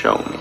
show me.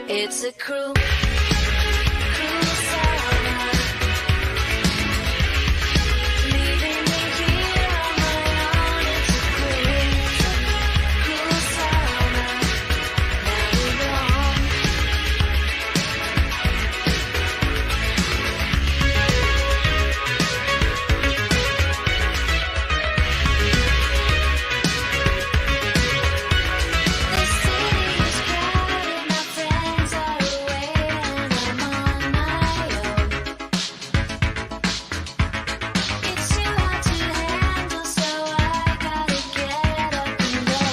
It's a cruel summer. Leaving me here on my own. It's a cruel summer. Now we're gone. The city is crowded, my friends are away, and I'm on my own. It's too hard to handle, so I gotta get up and go.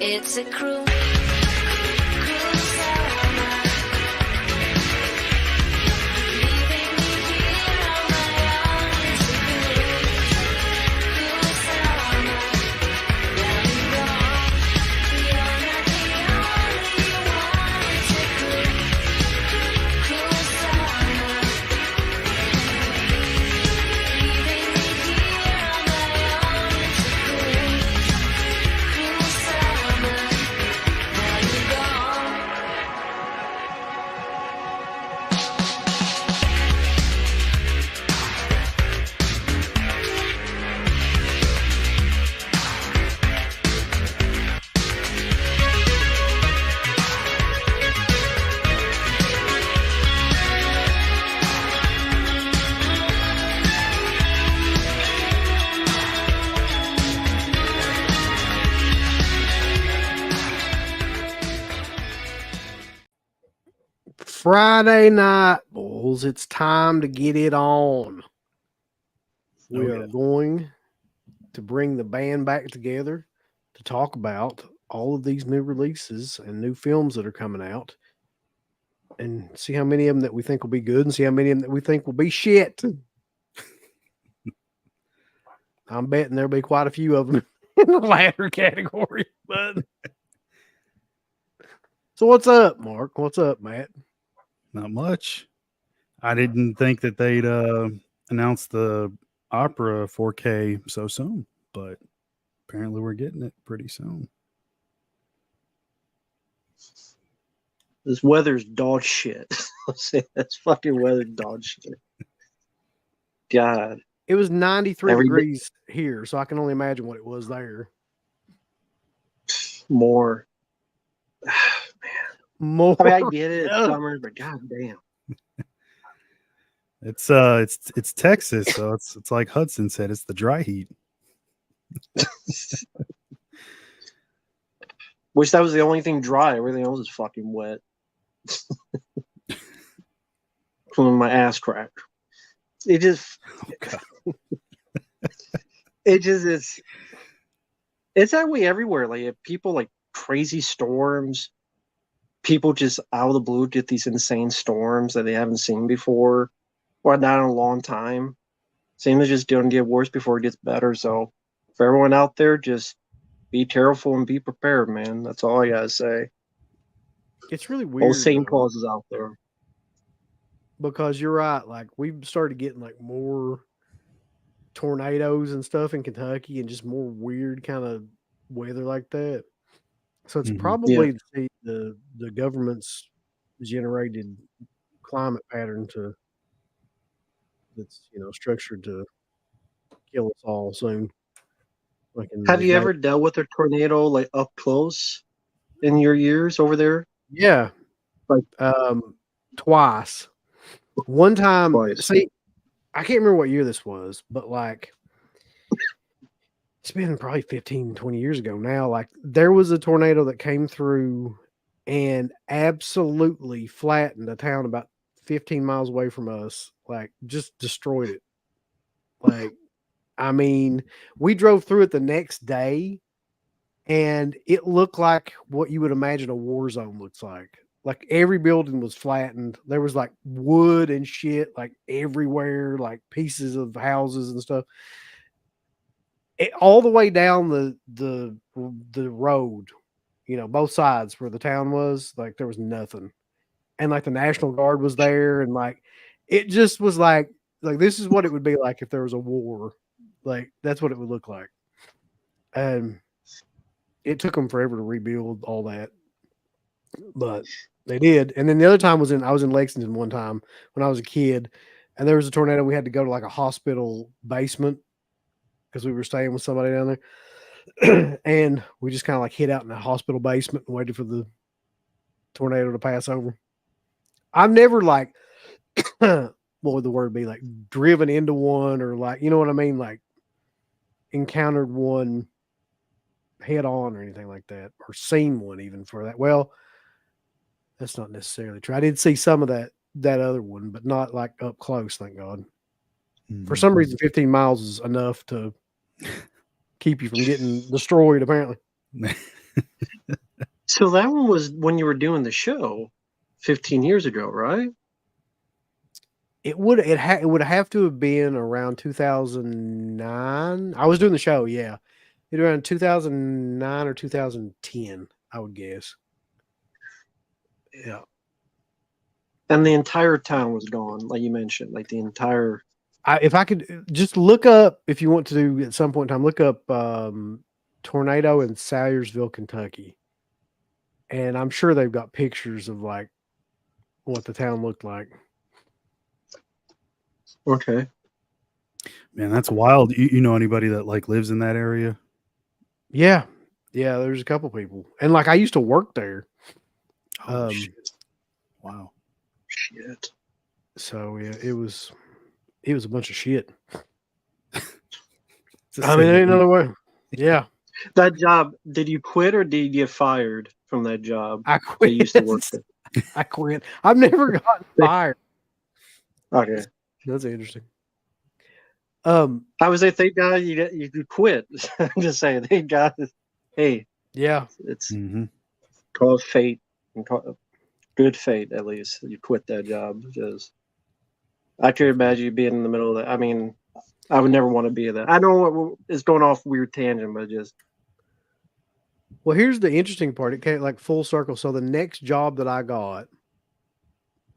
It's a cruel summer. Leaving me here on my own. It's a cruel summer. Now you're gone. You're not the only one. It's a cruel summer. Leaving me here on my own. It's a cruel summer. Now you're gone. Friday night, bulls. It's time to get it on. We are going to bring the band back together to talk about all of these new releases and new films that are coming out and see how many of them that we think will be good and see how many of them that we think will be shit. I'm betting there'll be quite a few of them in the latter category. But so what's up, Mark? What's up, Matt? Not much. I didn't think that they'd announce the opera 4K so soon, but apparently we're getting it pretty soon. This weather's dog shit. Let's say that's fucking weather dog shit. God. It was 93 Every day- degrees here, so I can only imagine what it was there. More. More. I mean, I get it. It's Yeah. summer, but goddamn. It's Texas, so it's like Hudson said, it's the dry heat. Wish that was the only thing dry. Everything else is fucking wet. From my ass crack. It just. It just is. It's that way everywhere. Like if people like crazy storms. People just out of the blue get these insane storms that they haven't seen before, or not in a long time. Seems to just don't get worse before it gets better. So, for everyone out there, just be careful and be prepared, man. That's all I gotta say. It's really weird. Old Satan though, Claus is out there. because you're right. Like we've started getting like more tornadoes and stuff in Kentucky and just more weird kind of weather like that. So it's probably the government's generated climate pattern that's structured to kill us all soon. Like Have you ever dealt with a tornado like up close in your years over there? Yeah, Like twice. One time, Twice. see, I can't remember what year this was, but like it's been probably 15, 20 years ago now. Like there was a tornado that came through and absolutely flattened a town about 15 miles away from us, like just destroyed it. Like, I mean, we drove through it the next day and it looked like what you would imagine a war zone looks like. Like every building was flattened. There was like wood and shit like everywhere, like pieces of houses and stuff. All the way down the road, you know, both sides where the town was, like there was nothing. And like the National Guard was there, and like it just was like this is what it would be like if there was a war. Like that's what it would look like. And it took them forever to rebuild all that, but they did. And then the other time I was in Lexington one time when I was a kid, and there was a tornado. We had to go to like a hospital basement because we were staying with somebody down there, and we just kind of like hid out in the hospital basement and waited for the tornado to pass over. I've never like, what would the word be, like driven into one or like, you know what I mean, like encountered one head on or anything like that, or seen one even for that. Well, that's not necessarily true. I did see some of that other one, but not like up close, thank God. For some reason, 15 miles is enough to keep you from getting destroyed, apparently. So that one was when you were doing the show 15 years ago, right? It would have to have been around 2009. I was doing the show, yeah. It around 2009 or 2010, I would guess. Yeah. And the entire town was gone, like you mentioned, like the entire. If I could just look up, if you want to do at some point in time, look up tornado in Salyersville, Kentucky. And I'm sure they've got pictures of like what the town looked like. Okay. Man, that's wild. You know anybody that like lives in that area? Yeah. Yeah, there's a couple people. And like I used to work there. Oh, shit. Wow. Shit. So yeah, it was a bunch of shit. It's a I mean, there ain't city. another way. Yeah. That job, did you quit or did you get fired from that job? I That quit. you used to work there? I quit. I've never gotten fired. Okay. That's interesting. I was like, thank God you quit. I'm just saying, thank God. Hey, yeah. it's Mhm. called fate. Good fate, at least. You quit that job. Just, I could imagine you being in the middle of that. I mean, I would never want to be there. I know it's going off weird tangent, but just. Well, here's the interesting part. It came like full circle. So the next job that I got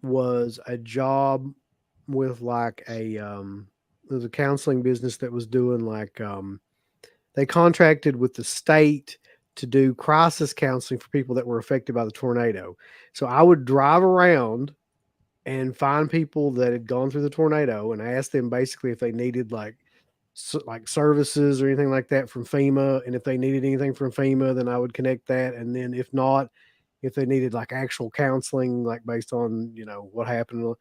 was a job with like there was a counseling business that was doing like they contracted with the state to do crisis counseling for people that were affected by the tornado. So I would drive around and find people that had gone through the tornado and ask them basically if they needed like services or anything like that from FEMA. And if they needed anything from FEMA, then I would connect that. And then if not, if they needed like actual counseling, like based on, you know, what happened.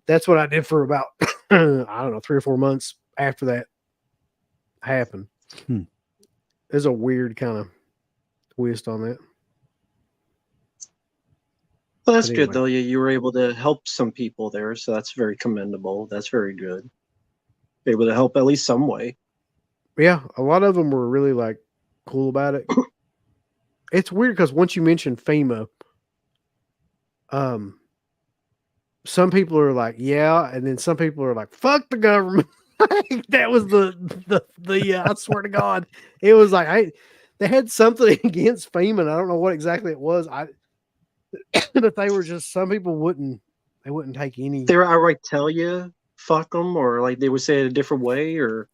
That's what I did for about, I don't know, 3 or 4 months after that happened. There's a weird kind of twist on that. Well, that's But good, anyway. though. You were able to help some people there, so that's very commendable. That's very good. Able to help at least some way. Yeah, a lot of them were really like cool about it. It's weird because once you mention FEMA, some people are like, yeah, and then some people are like, fuck the government. That was the I swear to God, it was like they had something against FEMA. And I don't know what exactly it was. But they were just, some people wouldn't take any. They were outright tell you fuck them, or like they would say it a different way, or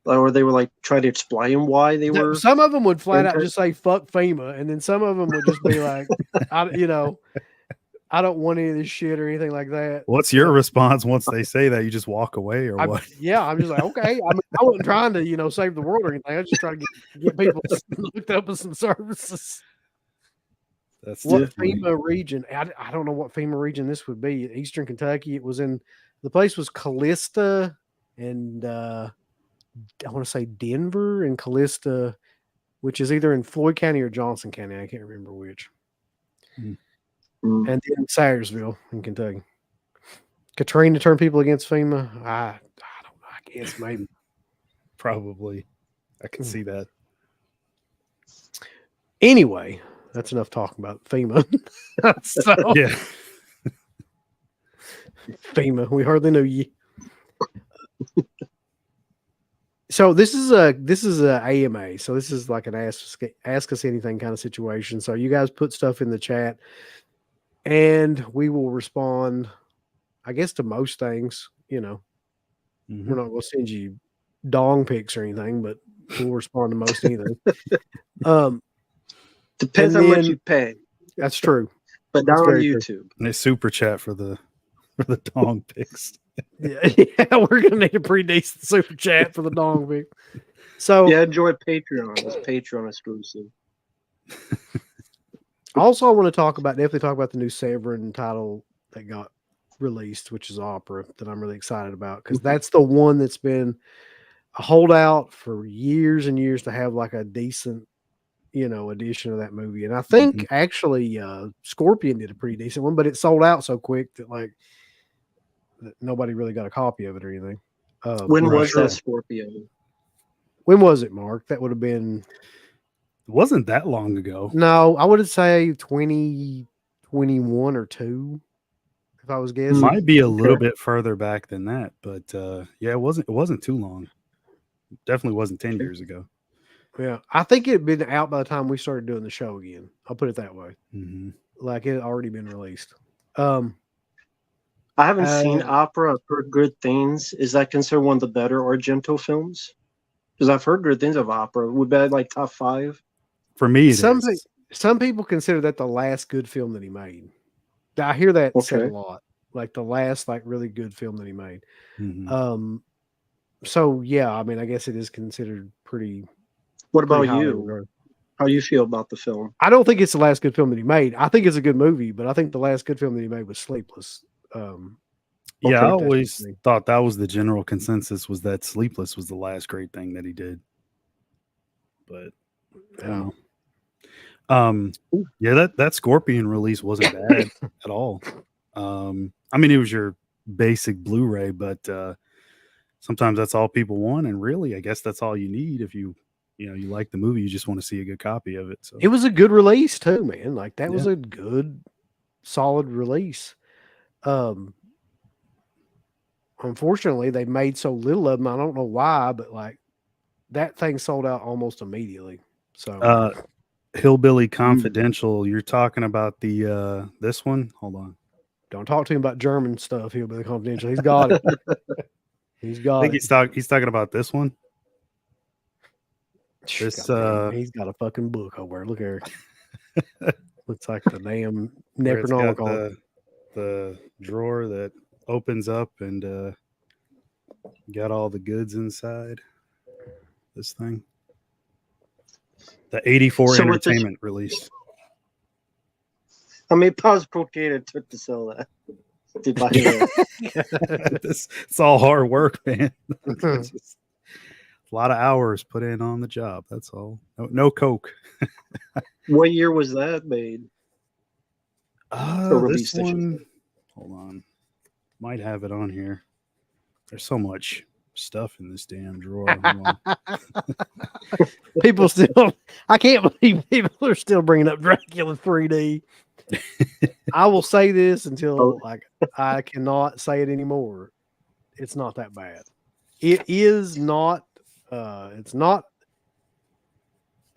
they were like trying to explain why they were. Some of them would flat out just say fuck FEMA, and then some of them would just be like, I don't want any of this shit or anything like that. What's your response once they say that? You just walk away, or what? Yeah, I'm just like, okay. I mean, I wasn't trying to, save the world or anything. I was just trying to get people hooked up with some services. That's What definitely FEMA region? I don't know what FEMA region this would be. Eastern Kentucky. It was in the place was Callista and I want to say Denver and Callista, which is either in Floyd County or Johnson County. I can't remember which. Mm. And then Sayersville in Kentucky. Katrina turned people against FEMA. I don't know. I guess maybe. probably. I can see that. Anyway, that's enough talking about FEMA. So Yeah. FEMA, we hardly know you. So this is a AMA. So this is like an ask us anything kind of situation. So you guys put stuff in the chat, and we will respond, I guess, to most things. You know, Mhm. we're not going to send you dong pics or anything, but we'll respond to most anything. Depends And how much then- you pay, That's true. but That's not on very true. YouTube. And a super chat for the dong pics. Yeah, we're gonna need a pretty decent super chat for the dong pic. So Yeah, enjoy Patreon. It's Patreon exclusive. also I want to definitely talk about the new Severin title that got released, which is opera, that I'm really excited about, because that's the one that's been a holdout for years and years to have like a decent, edition of that movie. And I think actually Scorpion did a pretty decent one, but it sold out so quick that that nobody really got a copy of it or anything. When Right. was that Scorpio? When was it, Mark? That would have been It wasn't that long ago. no, I would say 2021 or 2, if I was guessing. Might be a little bit further back than that, but yeah, it wasn't too long. Definitely wasn't 10 years ago. Yeah, I think it had been out by the time we started doing the show again. I'll put it that way. Mhm. Like it had already been released. I haven't seen Opera. I've heard good things. Is that considered one of the better Argento films? Because I've heard good things of Opera. Would that like top 5? For me, it some is. some people consider that the last good film that he made. I hear that said a Okay. lot. Like the last really good film that he made. Mhm. So yeah, I mean, I guess it is considered pretty. What about pretty highly you? regarded. How do you feel about the film? I don't think it's the last good film that he made. I think it's a good movie, but I think the last good film that he made was Sleepless. Yeah, Okay, I that's always just me. thought that was the general consensus, was that Sleepless was the last great thing that he did. But I don't know. Yeah, that Scorpion release wasn't bad at all. I mean, it was your basic Blu-ray, but sometimes that's all people want, and really, I guess that's all you need if you like the movie. You just want to see a good copy of it. So It was a good release too, man. Like that was Yeah. a good, solid release. Unfortunately, they made so little of them. I don't know why, but like that thing sold out almost immediately. So Hillbilly Confidential, you're talking about the this one? Hold on. don't talk to him about German stuff. He'll be confidential. He's got it. He's I got think it. he's talking about this one. This Goddamn, he's got a fucking book over there. Look here. Looks like the damn where it's got Necronomicon. the drawer that opens up and got all the goods inside. This thing. The 84 So with this- Entertainment release. How many pounds of cocaine it took to sell that? To buy that? It's all hard work, man. It's just a lot of hours put in on the job. That's all. No coke. What year was that made? release This station. one, hold on. Might have it on here. There's so much stuff in this damn drawer. Hold on. People still, I can't believe people are still bringing up Dracula 3D. I will say this until I cannot say it anymore. It's not that bad. It is not. It's not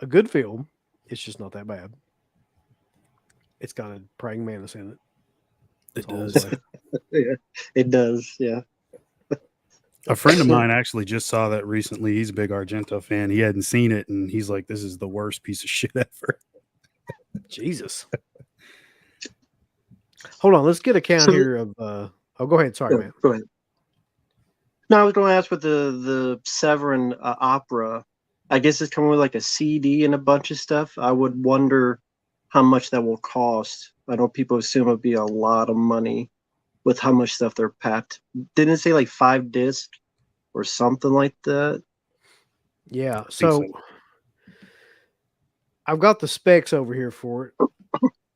a good film. It's just not that bad. It's got a praying mantis in it. It That's all I'll does. say. Yeah, it does. Yeah. A friend of mine actually just saw that recently. He's a big Argento fan. He hadn't seen it, and he's like, "This is the worst piece of shit ever." Jesus. Hold on. Let's get a count here of. Oh, go ahead. Sorry, man. Go ahead. No, I was going to ask with the Severin opera. I guess it's coming with like a CD and a bunch of stuff. I would wonder how much that will cost. I know people assume it'd be a lot of money with how much stuff they're packed. Didn't it say like 5 discs or something like that? Yeah. think So so. I've got the specs over here for it,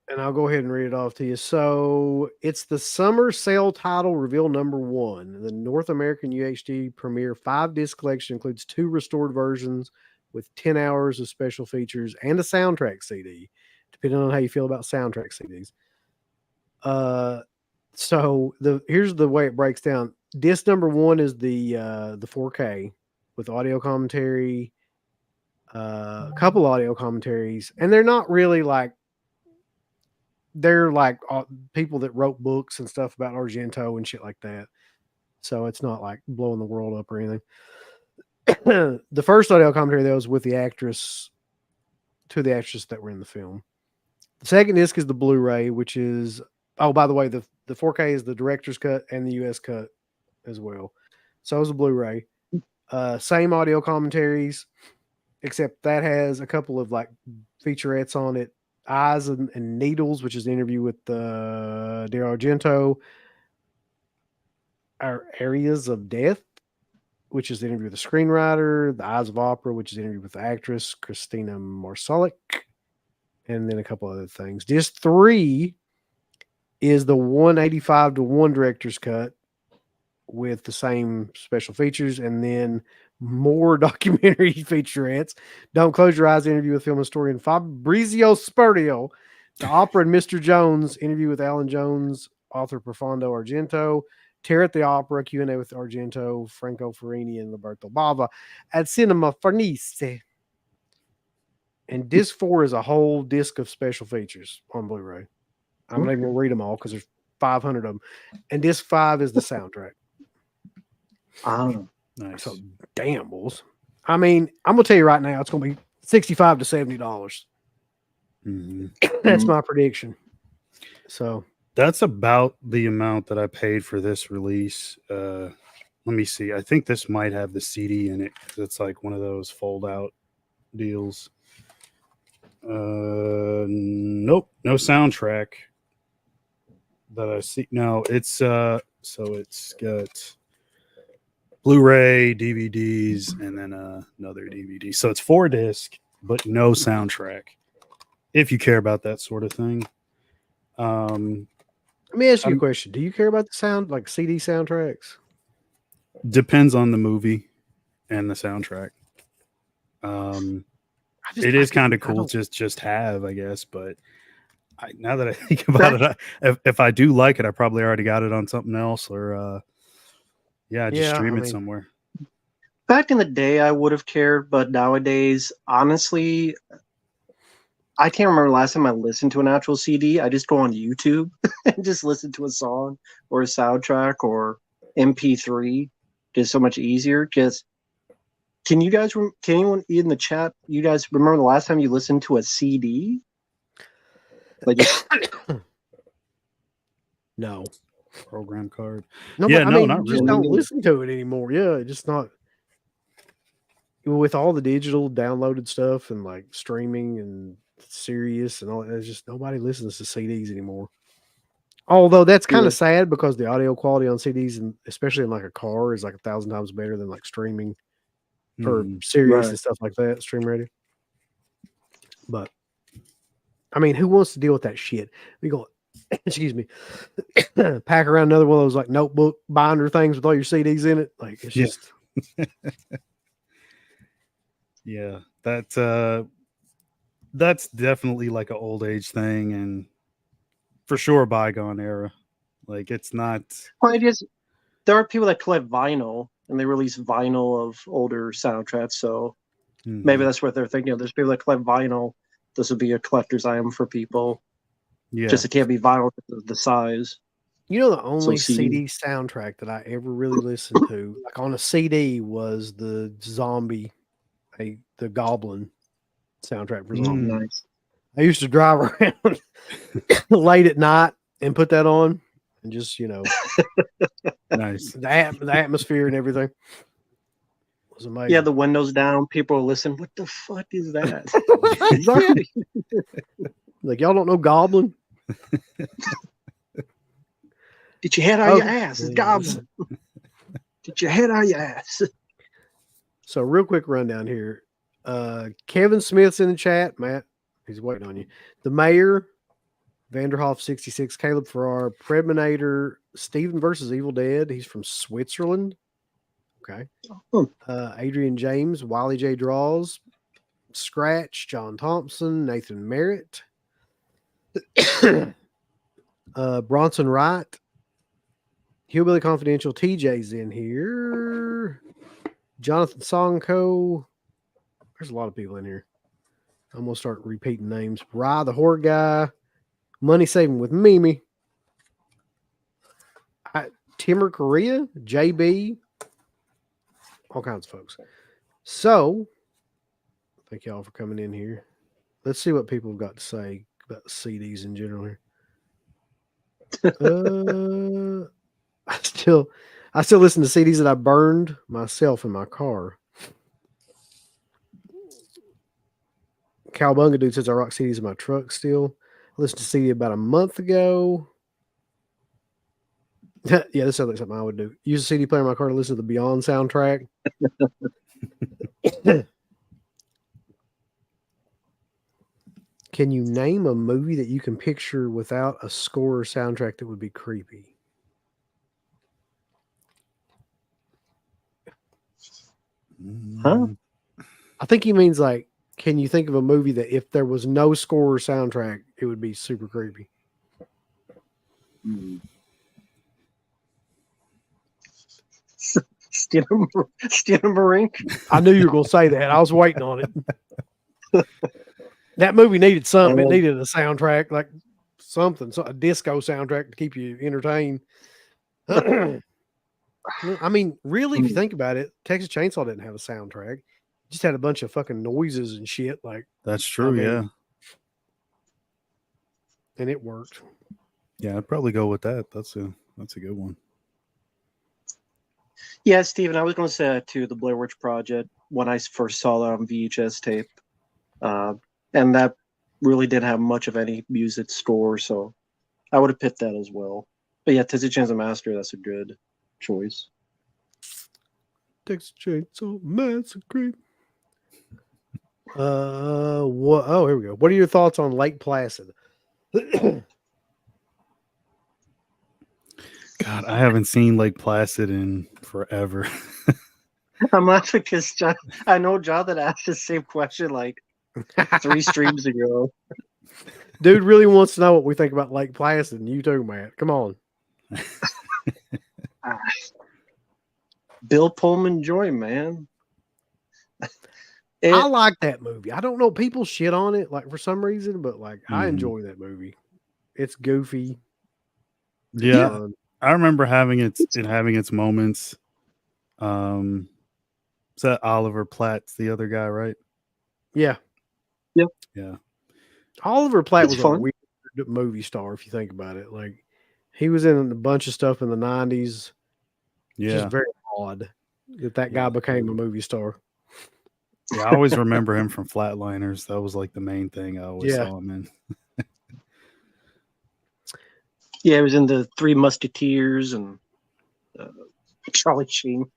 and I'll go ahead and read it off to you. So it's the summer sale title reveal number 1. The North American UHD premiere 5-disc collection includes 2 restored versions with 10 hours of special features and a soundtrack CD, depending on how you feel about soundtrack CDs. So here's the way it breaks down. Disc number 1 is the 4K with audio commentary, a couple audio commentaries, and they're not really like, they're like people that wrote books and stuff about Argento and shit like that. So it's not like blowing the world up or anything. The first audio commentary though was with the actress, to the actress that were in the film. The second disc is the Blu-ray, which is, oh, by the way, the 4K is the director's cut and the US cut as well. So is the Blu-ray. Same audio commentaries, except that has a couple of like featurettes on it. Eyes and Needles, which is the interview with Dario Argento. Our Areas of Death, which is the interview with the screenwriter. The Eyes of Opera, which is the interview with the actress Christina Marsalek, and then a couple other things. Disc 3 is the 185-1 director's cut with the same special features, and then more documentary featurettes. Don't Close Your Eyes interview with film historian Fabrizio Sperdio. The Opera and Mr. Jones interview with Alan Jones, author Profondo Argento. Tear at the Opera, Q&A with Argento, Franco Ferrini, and Roberto Bava at Cinema Farnese. And disc 4 is a whole disc of special features on Blu-ray. I'm not even going to read them all because there's 500 of them. And disc 5 is the soundtrack. Nice. So, damn, bulls. I mean, I'm going to tell you right now, it's going to be $65 to $70. Mhm. That's my prediction. So, That's about the amount that I paid for this release. Let me see. I think this might have the CD in it. It's like one of those fold-out deals. Nope, no soundtrack that I see. No, it's so it's got Blu-ray, DVDs, and then another DVD. So it's 4 disc, but no soundtrack. If you care about that sort of thing. let me ask you a question. Do you care about the sound, like CD soundtracks? Depends on the movie and the soundtrack. It is kind of cool just have, I guess, but now that I think about it, if I do like it, I probably already got it on something else, or stream it somewhere. Back in the day, I would have cared, but nowadays, honestly, I can't remember the last time I listened to an actual CD. I just go on YouTube and just listen to a song or a soundtrack or MP3. Just so much easier. Can anyone in the chat, you guys remember the last time you listened to a CD? Like, No. Program card. No, Yeah, but, no, I mean, not you just really. don't listen to it anymore. Yeah, just not. With all the digital downloaded stuff and like streaming and Sirius and all, it's just nobody listens to CDs anymore. Although that's kind of sad because the audio quality on CDs, and especially in like a car, is like 1,000 times better than like streaming for Sirius and stuff like that, stream radio. But I mean, who wants to deal with that shit? We go, excuse me, pack around another one of those like notebook binder things with all your CDs in it. Like it's just, yeah, that's definitely like an old age thing, and for sure bygone era. Like it's not. Well, there are people that collect vinyl and they release vinyl of older soundtracks. So maybe that's what they're thinking of. There's people that collect vinyl. This would be a collector's item for people. Yeah. Just it can't be vinyl because of the size. you know, the only CD soundtrack that I ever really listened to, like on a CD, was the Zombie, the Goblin soundtrack for Zombie. Nice. I used to drive around late at night and put that on, and just Nice. the atmosphere and everything was amazing. Yeah, the windows down. People listen. What the fuck is that? Like, y'all don't know Goblin? Get your head out of your ass. It's yeah, Goblin. Get your head out of your ass. So, real quick rundown here. Kevin Smith's in the chat. Matt, he's waiting on you. The Mayor, Vanderhoff 66, Caleb Farrar, Preminator, Steven versus Evil Dead. He's from Switzerland. Okay. Adrian James, Wiley J. Draws, Scratch, John Thompson, Nathan Merritt, Bronson Wright, Hillbilly Confidential, TJ's in here, Jonathan Songko. There's a lot of people in here. I'm going to start repeating names. Rye, the Horror Guy, Money Saving with Mimi, Timur Korea, JB, all kinds of folks. So, thank y'all for coming in here. Let's see what people have got to say about the CDs in general here. I still listen to CDs that I burned myself in my car. Cowbunga dude says I rock CDs in my truck still. I listened to CD about a month ago. Yeah, this sounds like something I would do. Use a CD player in my car to listen to the Beyond soundtrack. Can you name a movie that you can picture without a score or soundtrack that would be creepy? Huh? I think he means like, can you think of a movie that if there was no score or soundtrack, it would be super creepy? Marink. I knew you were going to say that. I was waiting on it. That movie needed something. It needed a soundtrack, like something, a disco soundtrack to keep you entertained. I mean, really, if you think about it, Texas Chainsaw didn't have a soundtrack. It just had a bunch of fucking noises and shit. Like, That's true, yeah. And it worked. Yeah, I'd probably go with that. That's a good one. Yeah, Steven, I was going to say that too, the Blair Witch Project, when I first saw that on VHS tape. And that really didn't have much of any music score, so I would have picked that as well. But yeah, Texas Chainsaw Massacre, that's a good choice. Texas Chainsaw Massacre. Oh, here we go. What are your thoughts on Lake Placid? God, I haven't seen Lake Placid in forever. I'm laughing because I know John that asked the same question like 3 streams ago. Dude really wants to know what we think about Lake Placid, and you too, Matt. Come on. Bill Pullman joy, man. I like that movie. I don't know, people shit on it like for some reason, but like I enjoy that movie. It's goofy. Yeah, I remember having its moments. Is that Oliver Platt's the other guy, right? Yeah. Yep. Yeah. Oliver Platt was fun. a weird movie star if you think about it. Like he was in a bunch of stuff in the 90s. Yeah. Just very odd that guy became a movie star. Yeah, I always remember him from Flatliners. That was like the main thing I always saw him in. Yeah, he was in the Three Musketeers and Charlie Sheen.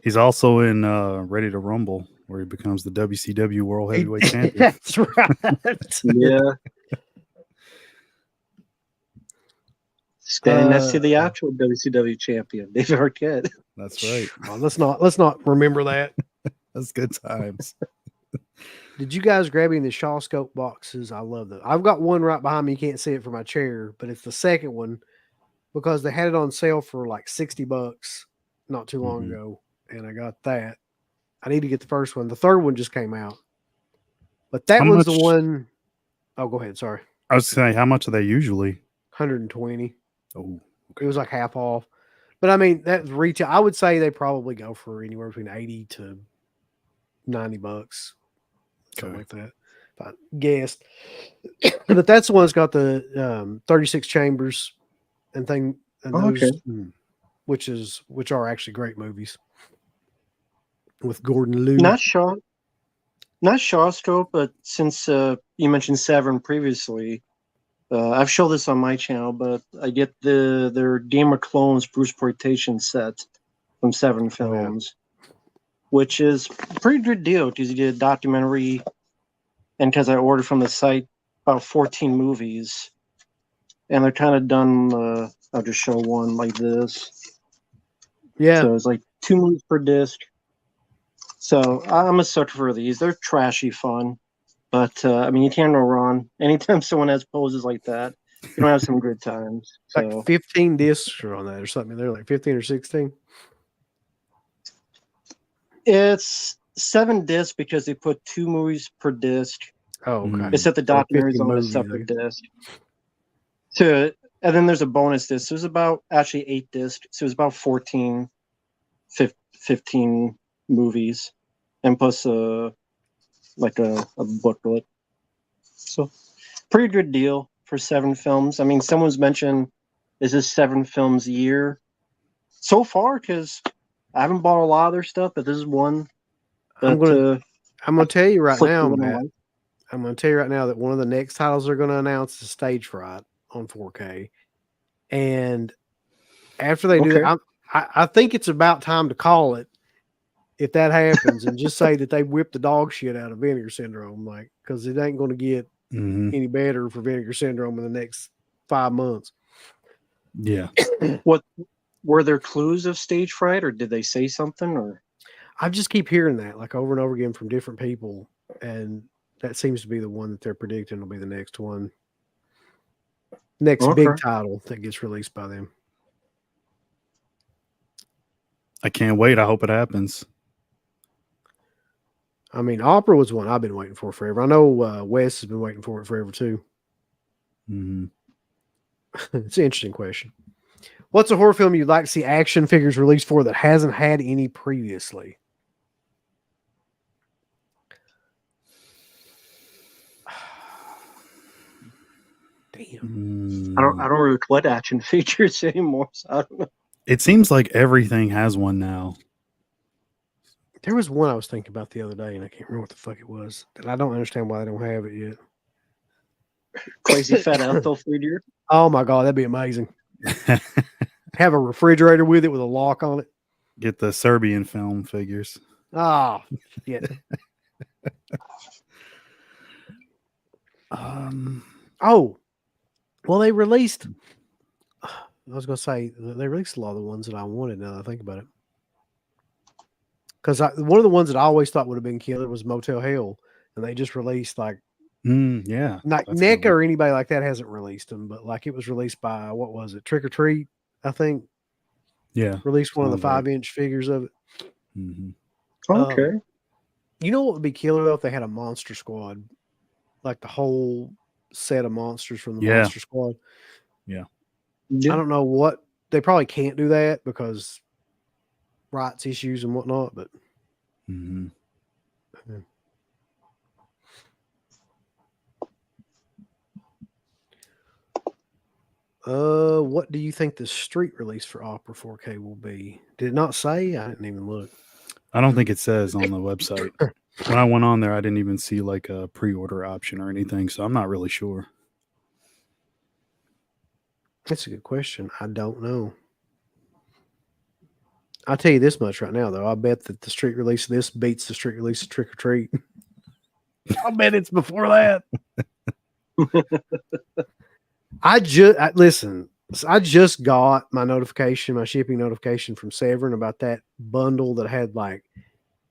He's also in Ready to Rumble, where he becomes the WCW World Heavyweight Champion. That's right. Yeah. Standing next to the actual WCW champion, David Arquette. That's right. Let's not remember that. That's good times. Did you guys grab any of the Shaw Scope boxes? I love them. I've got one right behind me. You can't see it from my chair, but it's the second one because they had it on sale for like $60 not too long ago, and I got that. I need to get the first one. The third one just came out, but that was the one. Oh, go ahead. Sorry. I was saying, how much are they usually? 120. Oh, it was like half off. But I mean, that's retail. I would say they probably go for anywhere between 80 to $90, something like that. If I guessed. But that's the one that's got the 36 chambers and thing, and those, which are actually great movies with Gordon Liu. Not Shaw. not Shawstroke, but since you mentioned Severin previously, I've showed this on my channel, but I get their Game of Clones Bruce Protection set from Severin Oh, yeah. Films, which is a pretty good deal because you did a documentary, and because I ordered from the site about 14 movies, and they're kind of done. I'll just show one like this. Yeah. So it's like 2 movies per disc. So I'm a sucker for these. They're trashy fun. But I mean, you can't go wrong. Anytime someone has poses like that, you're gonna have some good times. So Like 15 discs are on that or something. They're like 15 or 16. it's 7 discs because they put 2 movies per disc. Oh, okay. Mm. Except the So 50 documentaries on a movies, separate like- disc. So and then there's a bonus disc. So it's about actually 8 discs. So it's about 14, 15 movies, and plus like a booklet. So pretty good deal for 7 films. I mean, someone's mentioned, is this 7 films a year? So far, because I haven't bought a lot of their stuff, but this is one that I'm gonna tell you right flicked now, through my Matt. life. I'm gonna tell you right now that one of the next titles they're gonna announce is Stage Fright on 4K. And after they do Okay. that, I think it's about time to call it if that happens and just say that they whipped the dog shit out of Vinegar Syndrome, like, because it ain't going to get Mhm. any better for Vinegar Syndrome in the next 5 months. Yeah. What were there clues of stage fright, or did they say something? Or I just keep hearing that like over and over again from different people, and that seems to be the one that they're predicting will be the next one, next big Okay. title that gets released by them. I can't wait. I hope it happens. I mean, Opera was one I've been waiting for forever. I know Wes has been waiting for it forever too. Mhm. It's an interesting question. What's a horror film you'd like to see action figures released for that hasn't had any previously? Damn. I Mm. don't really collect action features anymore, so I don't know. It seems like everything has one now. There was one I was thinking about the other day, and I can't remember what the fuck it was. And I don't understand why they don't have it yet. Crazy fat Ethel figure. Oh my god, that'd be amazing. Have a refrigerator with it with a lock on it. Get the Serbian film figures. Oh, yeah. Oh, well, they released. I was going to say they released a lot of the ones that I wanted. Now that I think about it, because one of the ones that I always thought would have been killer was Motel Hell, and they just released like Yeah. not that's NECA good. or anybody like that hasn't released them, but like it was released by what was it? Trick or Treat, I think. Yeah. Released one of the Sounds right. 5-inch figures of it. Mhm. Okay. You know what would be killer though if they had a Monster Squad, like the whole set of monsters from the Yeah. Monster Squad. Yeah. I don't know what they probably can't do that because rights issues and whatnot, but Mhm. what do you think the street release for Opera 4K will be? Did it not say? I didn't even look. I don't think it says on the website. When I went on there, I didn't even see like a pre-order option or anything, so I'm not really sure. That's a good question. I don't know. I'll tell you this much right now, though. I bet that the street release of this beats the street release of Trick or Treat. I bet it's before that. Listen. I just got my notification, my shipping notification from Severin about that bundle that had like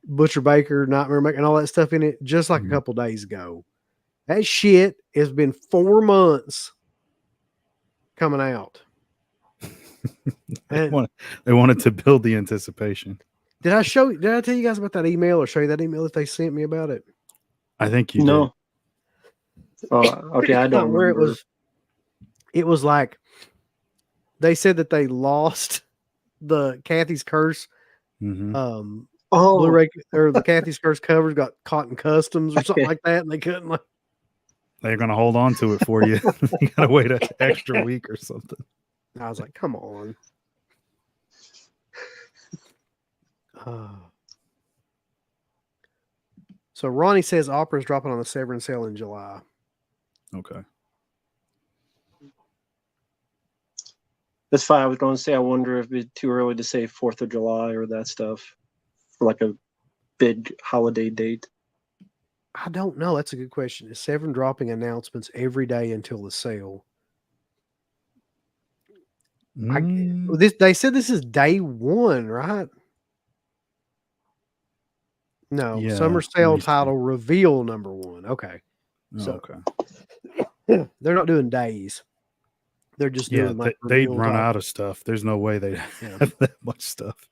Butcher Baker, Nightmare Maker, and all that stuff in it just like a couple days ago. That shit has been 4 months coming out. They wanted to build the anticipation. Did I tell you guys about that email or show you that email that they sent me about it? I think you No. Okay, I don't Where remember. it was like they said that they lost the Kathy's Curse did. Hmm. Blu-ray, or the Kathy's Curse covers got caught in customs or something like that, and they couldn't like. They're going to hold on to it for you. You got to wait an extra week or something. I was like, come on. So Ronnie says Opera's dropping on the Severin sale in July. Okay. That's fine. I was going to say, I wonder if it's too early to say 4th of July or that stuff for like a big holiday date. I don't know. That's a good question. Is Severin dropping announcements every day until the sale? They said this is day one, right? No, Yeah, summer let sale me see. title reveal number 1. Okay. Oh, So okay. they're not doing days. They're just Yeah, doing like they'd reveal run title. out of stuff. There's no way they'd Yeah. have that much stuff.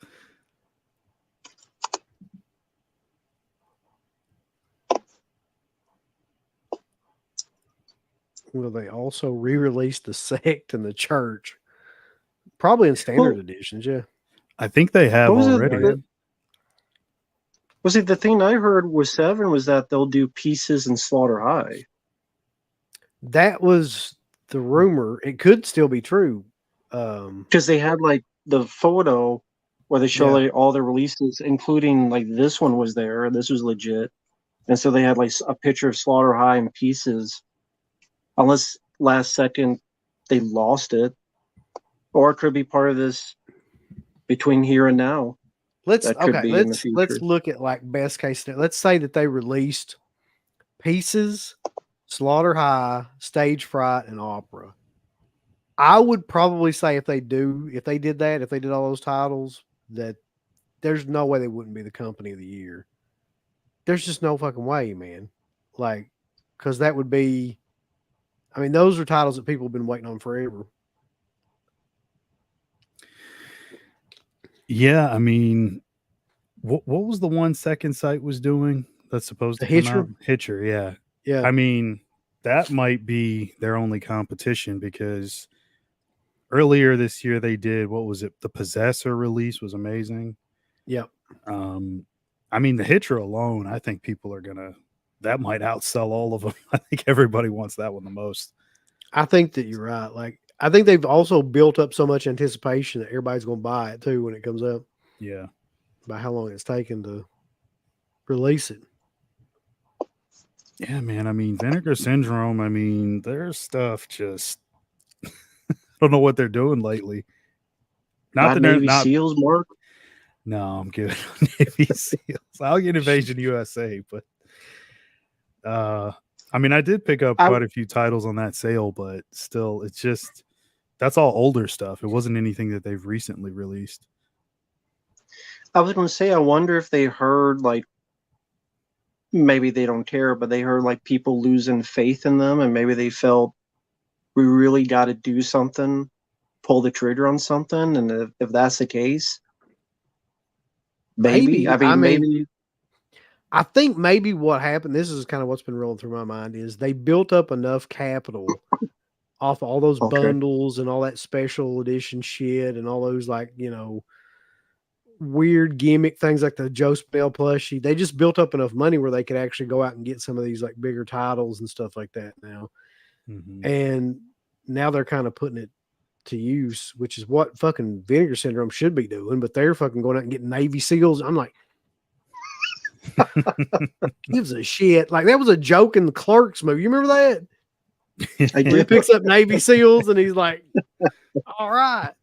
Will they also re-release the sect and the church? Probably in standard editions, yeah. I think they have What was it? already. Was it the thing I heard with Severin was that they'll do Pieces and Slaughter High? That was the rumor. It could still be true. Because they had like the photo where they show like all the releases, including like this one was there. This was legit. And so they had like a picture of Slaughter High and Pieces. Unless last second they lost it. Or it could be part of this between here and now. Let's That could be in the future. let's look at like best case scenario. Let's say that they released Pieces, Slaughter High, Stage Fright, and Opera. I would probably say if they did all those titles, that there's no way they wouldn't be the company of the year. There's just no fucking way, man. Like, because that would be, I mean, those are titles that people have been waiting on forever. Yeah, I mean, what was the one Second Sight was doing that's supposed to come out? Hitcher, yeah. Yeah. I mean, that might be their only competition because earlier this year they did, what was it? The Possessor release was amazing. Yep. I mean, the Hitcher alone, I think people are that might outsell all of them. I think everybody wants that one the most. I think that you're right. Like, I think they've also built up so much anticipation that everybody's going to buy it too when it comes out. Yeah. By how long it's taken to release it. Yeah, man. I mean, Vinegar Syndrome, I mean, their stuff just, I don't know what they're doing lately. Not that they're Navy SEALs, Mark? No, I'm good on Navy SEALs. I'll get Invasion USA, but I mean, I did pick up quite a few titles on that sale, but still, it's just, that's all older stuff. It wasn't anything that they've recently released. I was going to say, I wonder if they heard, like, maybe they don't care, but they heard, like, people losing faith in them, and maybe they felt we really got to do something, pull the trigger on something, and if that's the case, maybe. I mean, maybe. I think maybe what happened, this is kind of what's been rolling through my mind, is they built up enough capital off all those bundles and all that special edition shit and all those, like, you know, weird gimmick things like the Joe Spell plushie. They just built up enough money where they could actually go out and get some of these like bigger titles and stuff like that now. Mm-hmm. And now they're kind of putting it to use, which is what fucking Vinegar Syndrome should be doing, but they're fucking going out and getting Navy SEALs. I'm like, gives a shit. Like, that was a joke in the Clerks movie. You remember that? He picks up Navy SEALs and he's like, all right.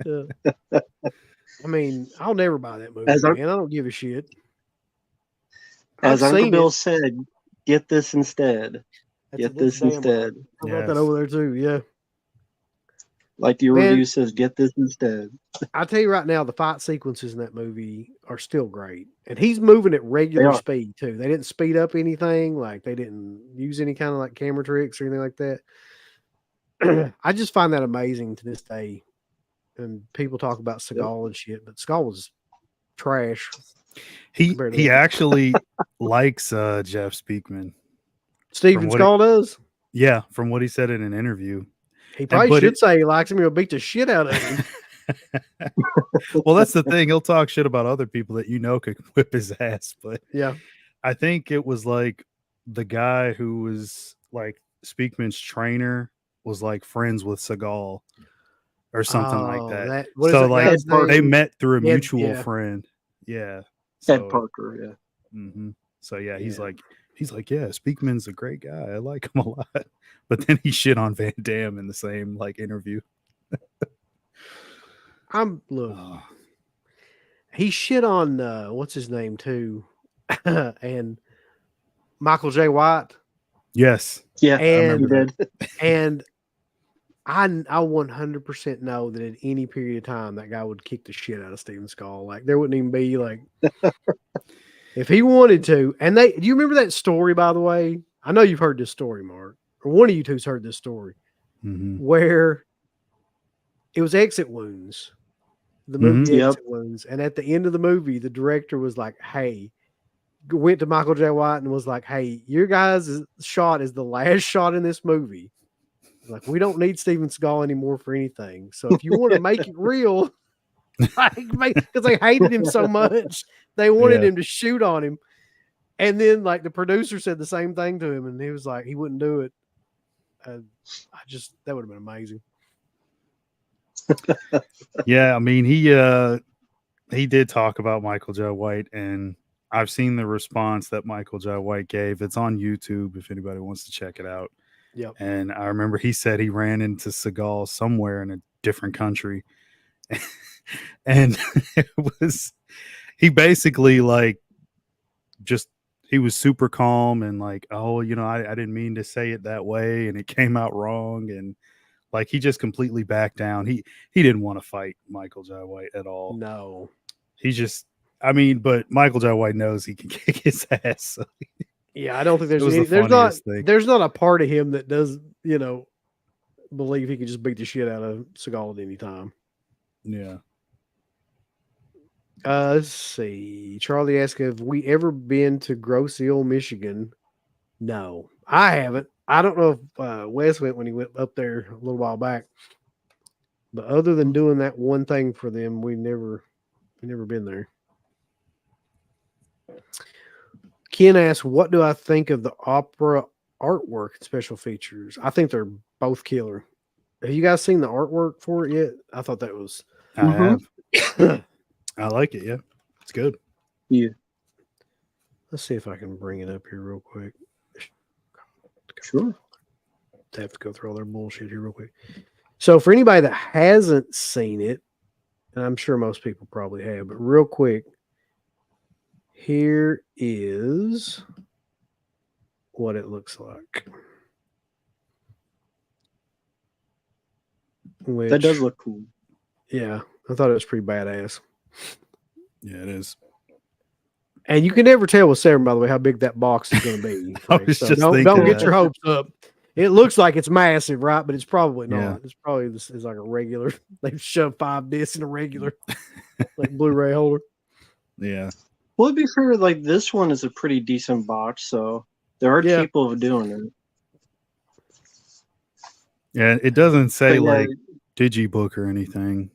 I mean, I'll never buy that movie, man. I don't give a shit. As Uncle Bill said, get this instead. Get this instead. I got that over there too, yeah. Like your review says, get this instead. I'll tell you right now, the fight sequences in that movie are still great. And he's moving at regular speed too. They didn't speed up anything. Like, they didn't use any kind of like camera tricks or anything like that. I just find that amazing to this day. And people talk about Seagal and shit, but Seagal was trash. He actually likes Jeff Speakman. Steven Seagal does? Yeah, from what he said in an interview. He probably should say he likes him. He'll beat the shit out of him. Well, that's the thing. He'll talk shit about other people that you know could whip his ass. But yeah, I think it was like the guy who was like Speakman's trainer was like friends with Seagal. Or something like that. So like they met through a mutual friend. Yeah. Ed Parker, yeah. Mm-hmm. So yeah, he's Yeah. like, yeah, Speakman's a great guy. I like him a lot. But then he shit on Van Damme in the same like interview. Look, Oh, he shit on what's his name too, and Michael J. White, yes, Yeah, I and you remember did. and I 100% know that at any period of time that guy would kick the shit out of Steven Skull. Like there wouldn't even be like if he wanted to. And do you remember that story, by the way? I know you've heard this story, Mark, or one of you two's heard this story that. where it was Exit Wounds, the Mhm. movie Yep. Exit Wounds. And at the end of the movie, the director was like, hey, went to Michael J. White and was like, hey, your guys' shot is the last shot in this movie. Like, we don't need Steven Seagal anymore for anything. So if you want to make it real, because they hated him so much, they wanted Yeah. him to shoot on him. And then, like, the producer said the same thing to him, and he was like, he wouldn't do it. That would have been amazing. Yeah, I mean he did talk about Michael J. White, and I've seen the response that Michael J. White gave. It's on YouTube if anybody wants to check it out. Yep. And I remember he said he ran into Seagal somewhere in a different country. And he basically like just he was super calm and like, oh, I didn't mean to say it that way and it came out wrong. And like he just completely backed down. He didn't want to fight Michael J. White at all. No. He just but Michael J. White knows he can kick his ass. So Yeah, I don't think It was the there's funniest thing. not a part of him that does, believe he can just beat the shit out of Seagal at any time. yeah. Let's see. Charlie asked, have we ever been to Grosse Ile, Michigan? No, I haven't. I don't know if Wes went when he went up there a little while back. But other than doing that one thing for them, we've never been there. Ken asked, what do I think of the opera artwork and special features? I think they're both killer. Have you guys seen the artwork for it yet? I thought that was I Mhm. have. I like it. Yeah. It's good. Yeah, Let's see if I can bring it up here real quick. sure. I have to go through all their bullshit here real quick. So for anybody that hasn't seen it, and I'm sure most people probably have, but real quick, here is what it looks like. That does look cool. Yeah, I thought it was pretty badass. Yeah, it is. And you can never tell with Severin, by the way, how big that box is going to be. I Frank. was So just don't thinking get that. your hopes up. It looks like it's massive, right? But it's probably not. Yeah. It's probably this is like a regular. They've shoved 5 discs in a regular like Blu-ray holder. Yeah. Well, to be fair, like this one is a pretty decent box, so they are Yeah. capable of doing it. Yeah. It doesn't say But yeah, like Digibook or anything.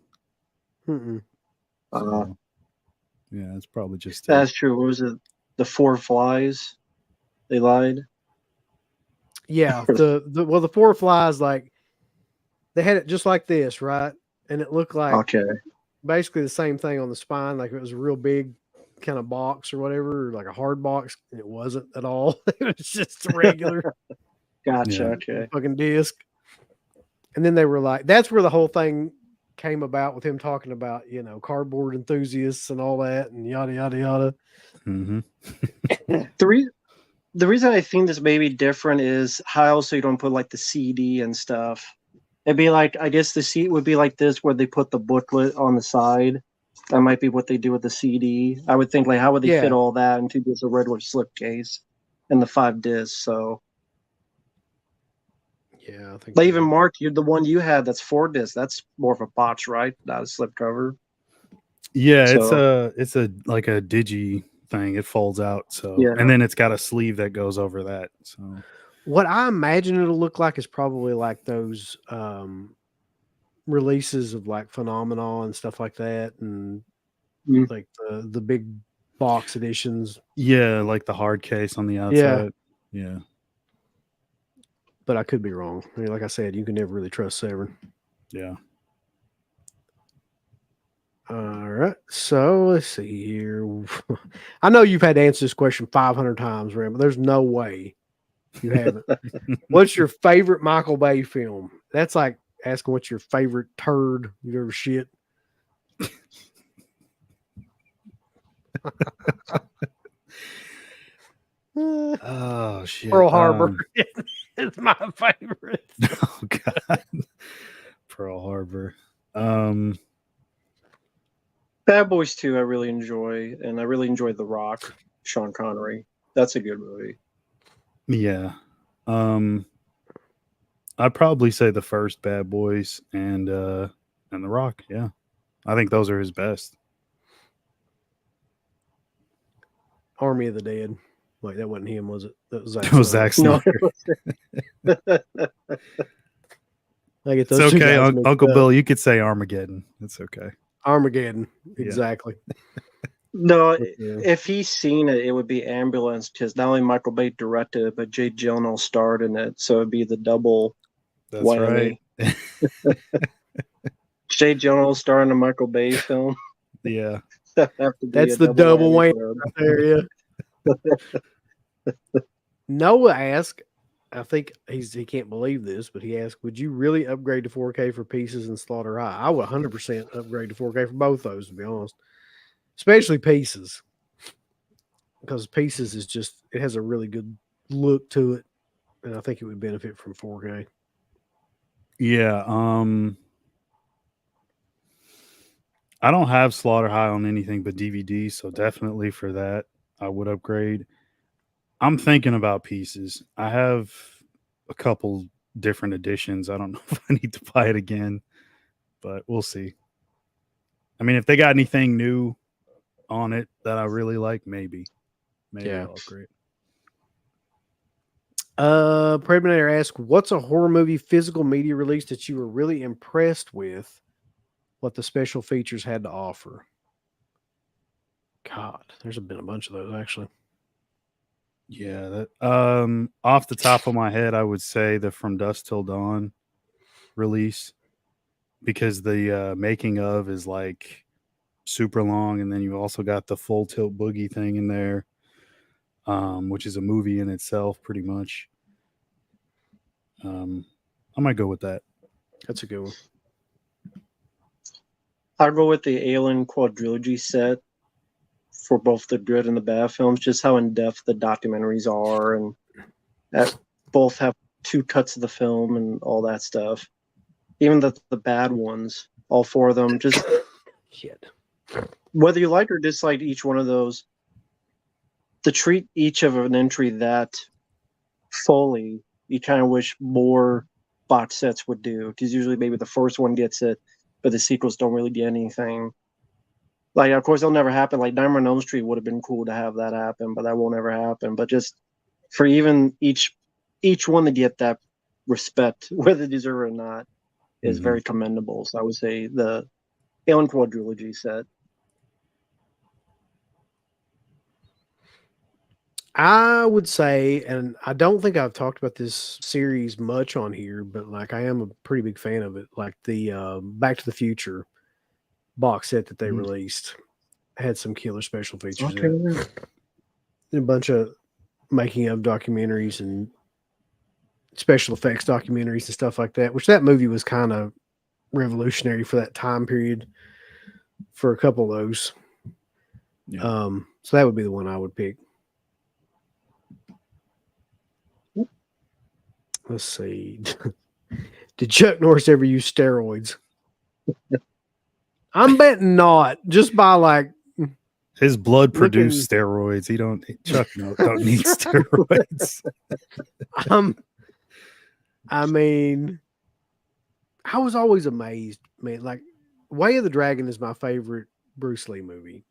Mm-mm. So, yeah, it's probably just that's true. What was it? The 4 flies? They lied. Yeah, the 4 flies, like they had it just like this, right? And it looked like Okay. basically the same thing on the spine, like it was a real big kind of box or whatever, or like a hard box, and it wasn't at all. It was just a regular Gotcha. Yeah. Okay. fucking disc. And then they were like, that's where the whole thing came about with him talking about, cardboard enthusiasts and all that and yada yada yada. Mm-hmm. The reason I think this may be different is how so you don't put like the CD and stuff. It'd be like, I guess the seat would be like this where they put the booklet on the side. That might be what they do with the CD. I would think like, how would they Yeah. fit all that into just a regular slipcase and the 5 discs? So Yeah, I think like so. even Mark, the one you had that's 4 discs. That's more of a box, right? Not a slipcover. Yeah, So- it's a like a digi thing. It folds out. So Yeah. and then it's got a sleeve that goes over that. So What I imagine it'll look like is probably like those releases of like Phenomena and stuff like that, and Mm. like the big box editions. yeah, like the hard case on the outside. Yeah. But I could be wrong. I mean, like I said, you can never really trust Severin. Yeah. All right. So let's see here. I know you've had to answer this question 500 times, Ram, but there's no way you haven't. What's your favorite Michael Bay film? That's like asking what's your favorite turd you've ever shit. Oh shit. Pearl Harbor is my favorite. Oh god. Pearl Harbor. Bad Boys 2, I really enjoy, and I really enjoy The Rock, Sean Connery. That's a good movie. Yeah. I'd probably say the first Bad Boys and The Rock. Yeah. I think those are his best. Army of the Dead. Wait, that wasn't him, was it? That was Zack That was Snyder. Zack Snyder. I get It's those two okay, guys mixed Uncle up. Bill. You could say Armageddon. It's okay. Armageddon. Exactly. No, Yeah. if he's seen it, it would be Ambulance, because not only Michael Bay directed it, but Jay Gyllenhaal starred in it, so it'd be the double That's whammy. right. Jay Gyllenhaal starring in a Michael Bay film. Yeah. That'd have to be That's a the double whammy whammy for him. right there. Yeah. Noah asked, I think he can't believe this, but he asked, would you really upgrade to 4K for Pieces and Slaughter High? I would 100% upgrade to 4K for both those, to be honest. Especially Pieces. Because Pieces is just, it has a really good look to it. And I think it would benefit from 4K. Yeah. I don't have Slaughter High on anything but DVD, so definitely for that, I would upgrade. I'm thinking about Pieces. I have a couple different editions. I don't know if I need to buy it again, but we'll see. I mean, if they got anything new on it that I really like, maybe Yeah. I'll upgrade. Predator asked, what's a horror movie physical media release that you were really impressed with what the special features had to offer? God, there's been a bunch of those actually. Yeah, that off the top of my head, I would say the From Dusk Till Dawn release, because the making of is like super long, and then you also got the Full Tilt Boogie thing in there, which is a movie in itself, pretty much. I might go with that. That's a good one. I'll go with the Alien quadrilogy set for both the good and the bad films, just how in depth the documentaries are, and that both have 2 cuts of the film and all that stuff. Even the bad ones, all 4 of them, just Shit. whether you like or dislike each one of those, to treat each of an entry that fully, you kind of wish more box sets would do, because usually maybe the first one gets it, but the sequels don't really get anything. Like, of course, it'll never happen. Like, Nightmare on Elm Street would have been cool to have that happen, but that won't ever happen. But just for even each one to get that respect, whether they deserve it or not, is very commendable. So I would say the Alien quadrilogy set. I would say, and I don't think I've talked about this series much on here, but like I am a pretty big fan of it. Like the Back to the Future box set that they released had some killer special features in it. And a bunch of making of documentaries and special effects documentaries and stuff like that, which that movie was kind of revolutionary for that time period for a couple of those. Yeah. So that would be the one I would pick. Let's see. Did Chuck Norris ever use steroids? I'm betting not. Just by like his blood produced steroids. Chuck don't need steroids. I mean, I was always amazed, man. Like, Way of the Dragon is my favorite Bruce Lee movie.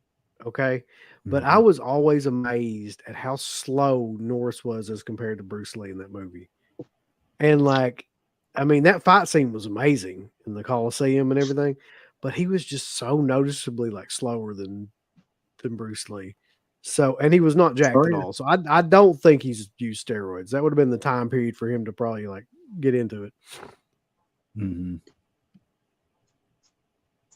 Okay. But I was always amazed at how slow Norris was as compared to Bruce Lee in that movie. And like, I mean, that fight scene was amazing in the Coliseum and everything, but he was just so noticeably like slower than Bruce Lee. So, and he was not jacked at all. So I don't think he's used steroids. That would have been the time period for him to probably like get into it. Mm-hmm.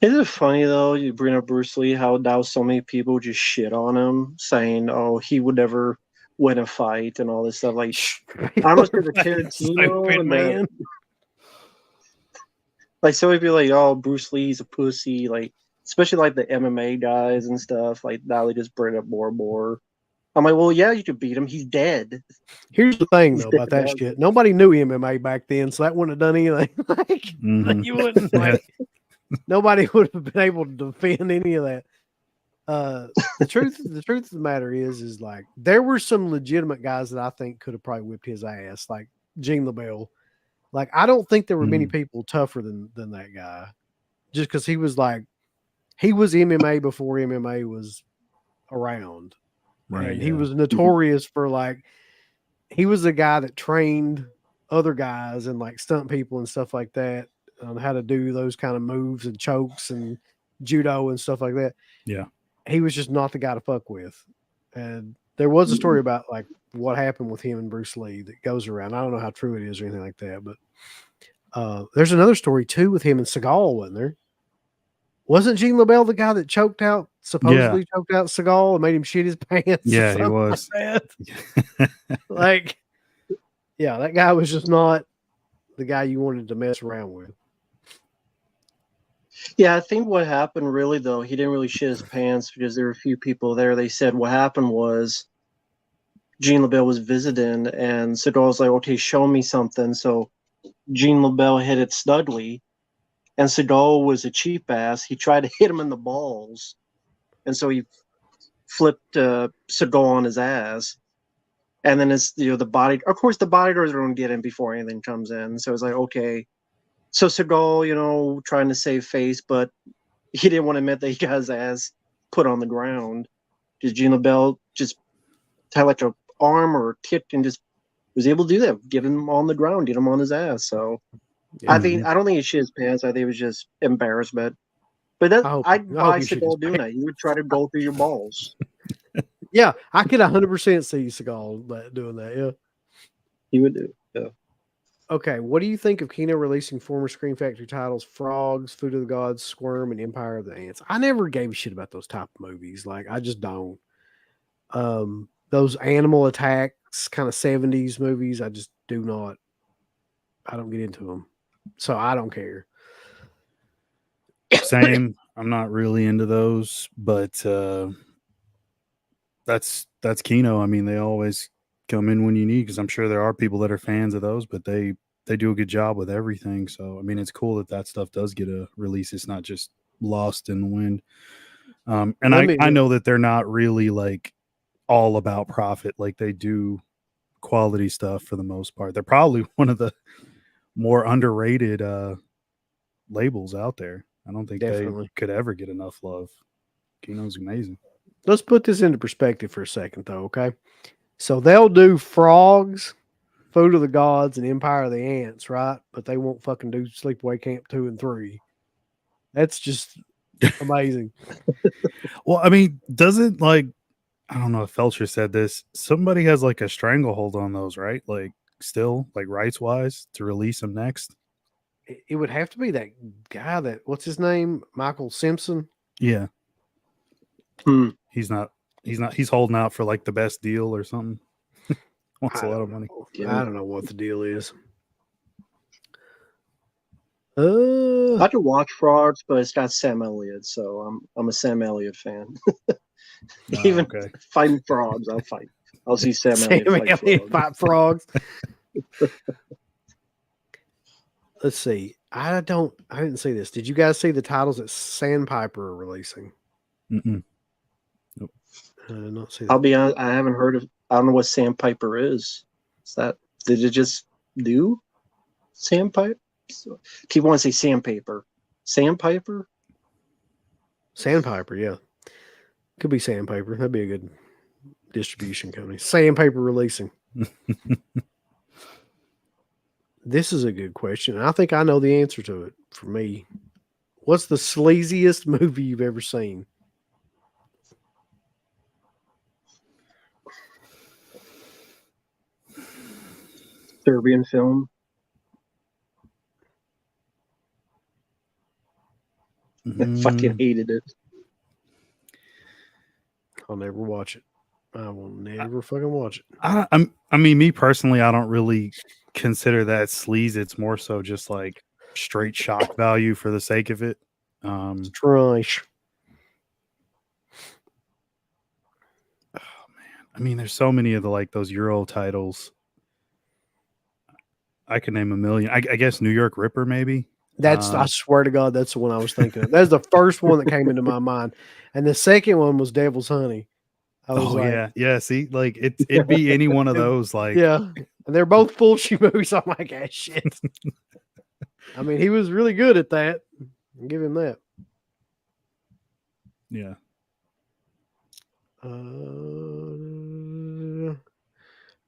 Isn't it funny though? You bring up Bruce Lee, how now so many people just shit on him, saying, "Oh, he would never win a fight" and all this stuff. Like I almost did the Tarantino Stupid and man. like so many people like, "Oh, Bruce Lee's a pussy." Like especially like the MMA guys and stuff. Like now they just bring it up more and more. I'm like, well, yeah, you could beat him. He's dead. Here's the thing He's though dead about that now. shit. Nobody knew MMA back then, so that wouldn't have done anything. Like Mhm. you wouldn't like nobody would have been able to defend any of that. The truth of the matter is like there were some legitimate guys that I think could have probably whipped his ass, like Gene LaBelle. Like I don't think there were many people tougher than that guy, just because he was MMA before MMA was around, Right. and Yeah. he was notorious for like he was the guy that trained other guys and like stunt people and stuff like that on how to do those kind of moves and chokes and judo and stuff like that. Yeah. He was just not the guy to fuck with. And there was a story about like what happened with him and Bruce Lee that goes around. I don't know how true it is or anything like that, but there's another story too with him and Seagal, wasn't there? Wasn't Gene LaBelle the guy that supposedly choked out Seagal and made him shit his pants? Yeah, he was. Like that? Like, yeah, that guy was just not the guy you wanted to mess around with. Yeah, I think what happened really though, he didn't really shit his pants because there were a few people there. They said what happened was Gene LaBelle was visiting and Seagal was like, okay, show me something. So Gene LaBelle hit it snugly, and Seagal was a cheap ass. He tried to hit him in the balls, and so he flipped Seagal on his ass. And then it's the body. Of course, the bodyguards are going to get in before anything comes in. So it's like, okay. So Seagal, trying to save face, but he didn't want to admit that he got his ass put on the ground. Because Gene LaBelle just had like a arm or a kick and just was able to do that, get him on the ground, get him on his ass. So I don't think he shit his pants. I think it was just embarrassment. But I'd buy Seagal doing that. He would try to go through your balls. Yeah, I could 100% see Seagal doing that. Yeah, He would do. Yeah. Okay, what do you think of Kino releasing former Scream Factory titles Frogs, Food of the Gods, Squirm, and Empire of the Ants? I never gave a shit about those type of movies. Like, I just don't. Those animal attacks, kind of 70s movies, I just do not. I don't get into them. So I don't care. Same. I'm not really into those, but that's Kino. I mean, they always come in when you need, because I'm sure there are people that are fans of those, but they do a good job with everything. So I mean, it's cool that stuff does get a release. It's not just lost in the wind. And I know that they're not really like all about profit. Like, they do quality stuff for the most part. They're probably one of the more underrated labels out there. I don't think they could ever get enough love. Kino's amazing. Let's put this into perspective for a second, though, okay? So they'll do Frogs, Food of the Gods, and Empire of the Ants, right? But they won't fucking do Sleepaway Camp 2 and 3. That's just amazing. Well, I mean, doesn't, like, I don't know if Felcher said this, somebody has like a stranglehold on those, right? Like, still, like, rights wise, to release them next. It would have to be that guy what's his name? Michael Simpson? Yeah. He's holding out for like the best deal or something. Wants a lot of money. I don't know what the deal is. I could watch Frogs, but it's got Sam Elliott, so I'm a Sam Elliott fan. Even fighting frogs, I'll fight. I'll see Sam Elliott fight frogs. Let's see. I didn't see this. Did you guys see the titles that Sandpiper are releasing? Nope. I did not see that. I'll be honest, I haven't heard of. I don't know what Sandpiper is. Did it just do Sandpiper? People want to say Sandpaper. Sandpiper? Sandpiper, yeah. Could be Sandpaper. That'd be a good distribution company. Sandpaper releasing. This is a good question. I think I know the answer to it for me. What's the sleaziest movie you've ever seen? Serbian film. I fucking hated it. I'll never watch it. I will never fucking watch it. I mean, me personally, I don't really consider that sleaze. It's more so just like straight shock value for the sake of it. It's trash. I mean, there's so many of the like those Euro titles. I could name a million. I guess New York Ripper, maybe. That's I swear to God, that's the one I was thinking of. That's the first one that came into my mind, and the second one was Devil's Honey. I was like, yeah. See, like it'd be any one of those. Like, yeah, and they're both Fulci movies. I'm like, ah, shit. I mean, he was really good at that. I'll give him that. Yeah.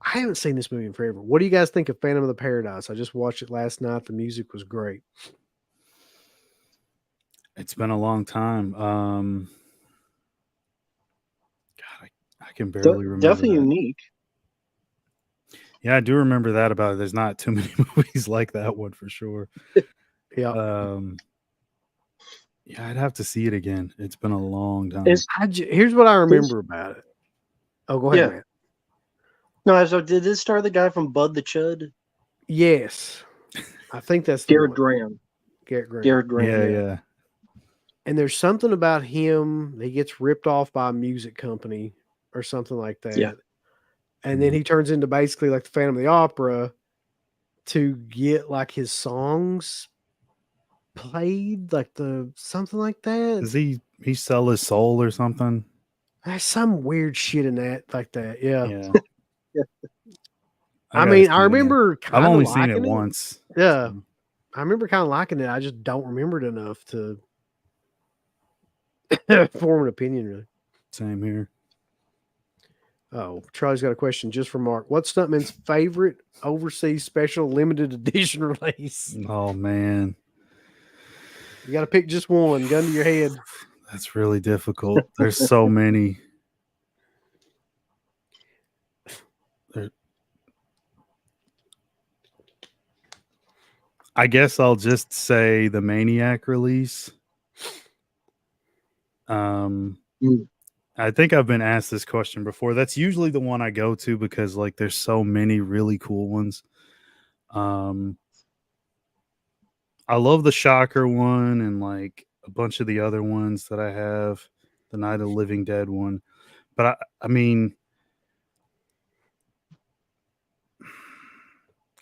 I haven't seen this movie in forever. What do you guys think of Phantom of the Paradise? I just watched it last night. The music was great. It's been a long time. God, I can barely remember. Definitely that. unique. Yeah, I do remember that about it. There's not too many movies like that one for sure. Yeah. Yeah, I'd have to see it again. It's been a long time. Here's what I remember about it. Oh, go ahead, man. No, so did this star the guy from Bud the Chud? Yes. I think that's Garrett Graham. Garrett Graham. Garrett Graham. Yeah. And there's something about him. He gets ripped off by a music company or something like that. Yeah. And then he turns into basically like the Phantom of the Opera to get like his songs played, like something like that. Does he sell his soul or something? There's some weird shit in that, like that. Yeah. I mean, I remember I've only seen it once. Yeah. So. I remember kind of liking it. I just don't remember it enough to form an opinion, really. Same here. Oh, Charlie's got a question just for Mark. What's Stuntman's favorite overseas special limited edition release? Oh, man. You got to pick just one. Gun to your head. That's really difficult. There's so many. I guess I'll just say the Maniac release. I think I've been asked this question before. That's usually the one I go to because like there's so many really cool ones. I love the Shocker one and like a bunch of the other ones that I have, the Night of the Living Dead one. But I mean,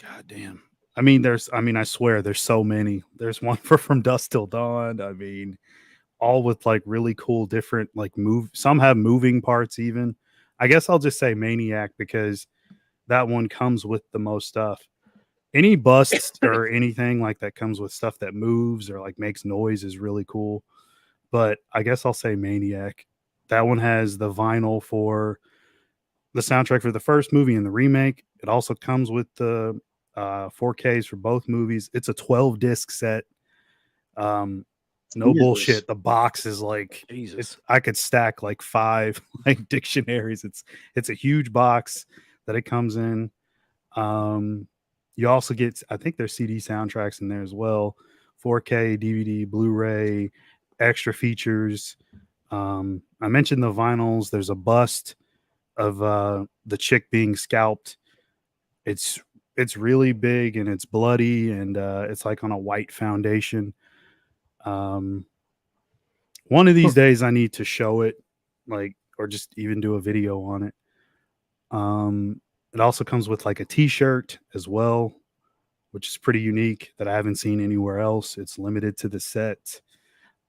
God damn. I mean, I swear there's so many. There's one for From Dusk Till Dawn. I mean, all with like really cool different like some have moving parts even. I guess I'll just say Maniac because that one comes with the most stuff. Any busts or anything like that comes with stuff that moves or like makes noise is really cool. But I guess I'll say Maniac. That one has the vinyl for the soundtrack for the first movie and the remake. It also comes with the 4Ks for both movies. It's a 12-disc set. No bullshit. The box is like I could stack like 5 like dictionaries. It's a huge box that it comes in. You also get, I think there's CD soundtracks in there as well. 4K, DVD, Blu-ray, extra features. I mentioned the vinyls. There's a bust of the chick being scalped. It's really big and it's bloody and it's like on a white foundation. One of these days I need to show it, like, or just even do a video on it. It also comes with like a t-shirt as well, which is pretty unique that I haven't seen anywhere else. It's limited to the set.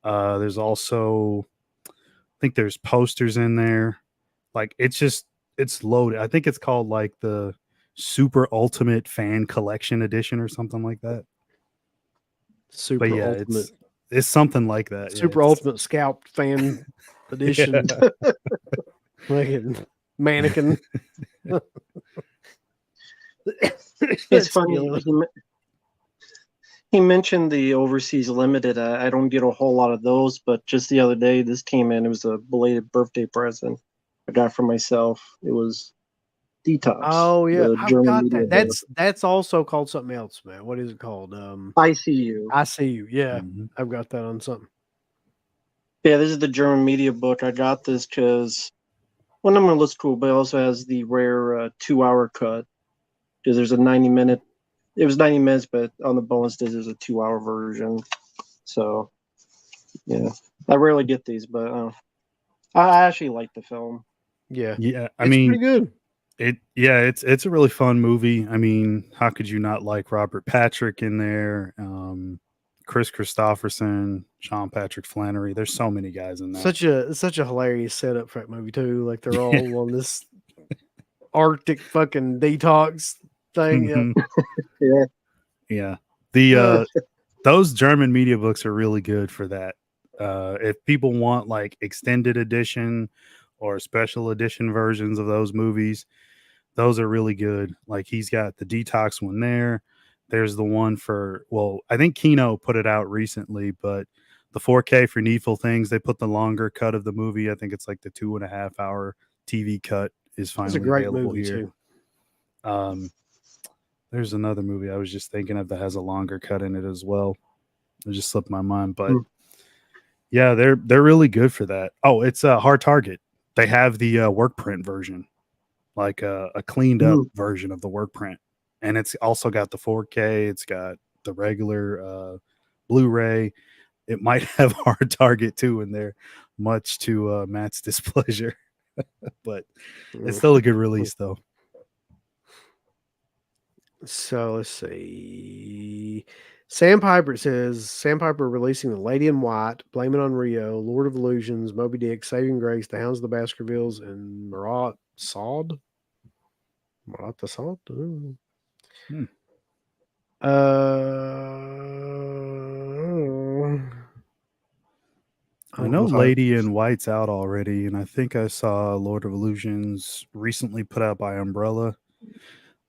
There's also, I think there's posters in there. Like it's loaded. I think it's called like the Super Ultimate Fan Collection Edition or something like that. Super Ultimate. It's something like that. Super Ultimate Scalped Fan Edition. Like mannequin. It's funny. He mentioned the overseas limited. I don't get a whole lot of those, but just the other day, this came in. It was a belated birthday present I got for myself. It was Detox. Oh yeah, I've got that. That's also called something else, man. What is it called? I See You. I See You. Yeah, I've got that on something. Yeah, this is the German media book. I got this because one number looks cool, but it also has the rare 2-hour cut. Because there's a 90-minute. It was 90 minutes, but on the bonus disc, there's a 2-hour version. So, yeah, I rarely get these, but I actually like the film. Yeah, Yeah, I it's mean, pretty good. it's a really fun movie. I mean, how could you not like Robert Patrick in there? Chris Christopherson, Sean Patrick Flannery. There's so many guys in that. Such a hilarious setup for that movie too. Like they're all on this Arctic fucking detox thing. Mhm. Yeah. Yeah. The those German media books are really good for that. If people want like extended edition or special edition versions of those movies, those are really good. Like he's got the detox one there. There's the one for, well, I think Kino put it out recently, but the 4K for Needful Things, they put the longer cut of the movie. I think it's like the 2.5 hour TV cut is It's finally a great available movie here. too. There's another movie I was just thinking of that has a longer cut in it as well. It just slipped my mind, but yeah, they're really good for that. Oh, it's a Hard Target. They have the work print version, like a cleaned up version of the work print, and it's also got the 4K. It's got the regular Blu-ray. It might have Hard Target too in there, much to Matt's displeasure, but it's still a good release though. So let's see. Sandpiper says Sandpiper releasing The Lady in White, Blame It on Rio, Lord of Illusions, Moby Dick, Saving Grace, The Hounds of the Baskervilles, and Marat Sod. Marat the Sod? I know Lady in White's out already, and I think I saw Lord of Illusions recently put out by Umbrella.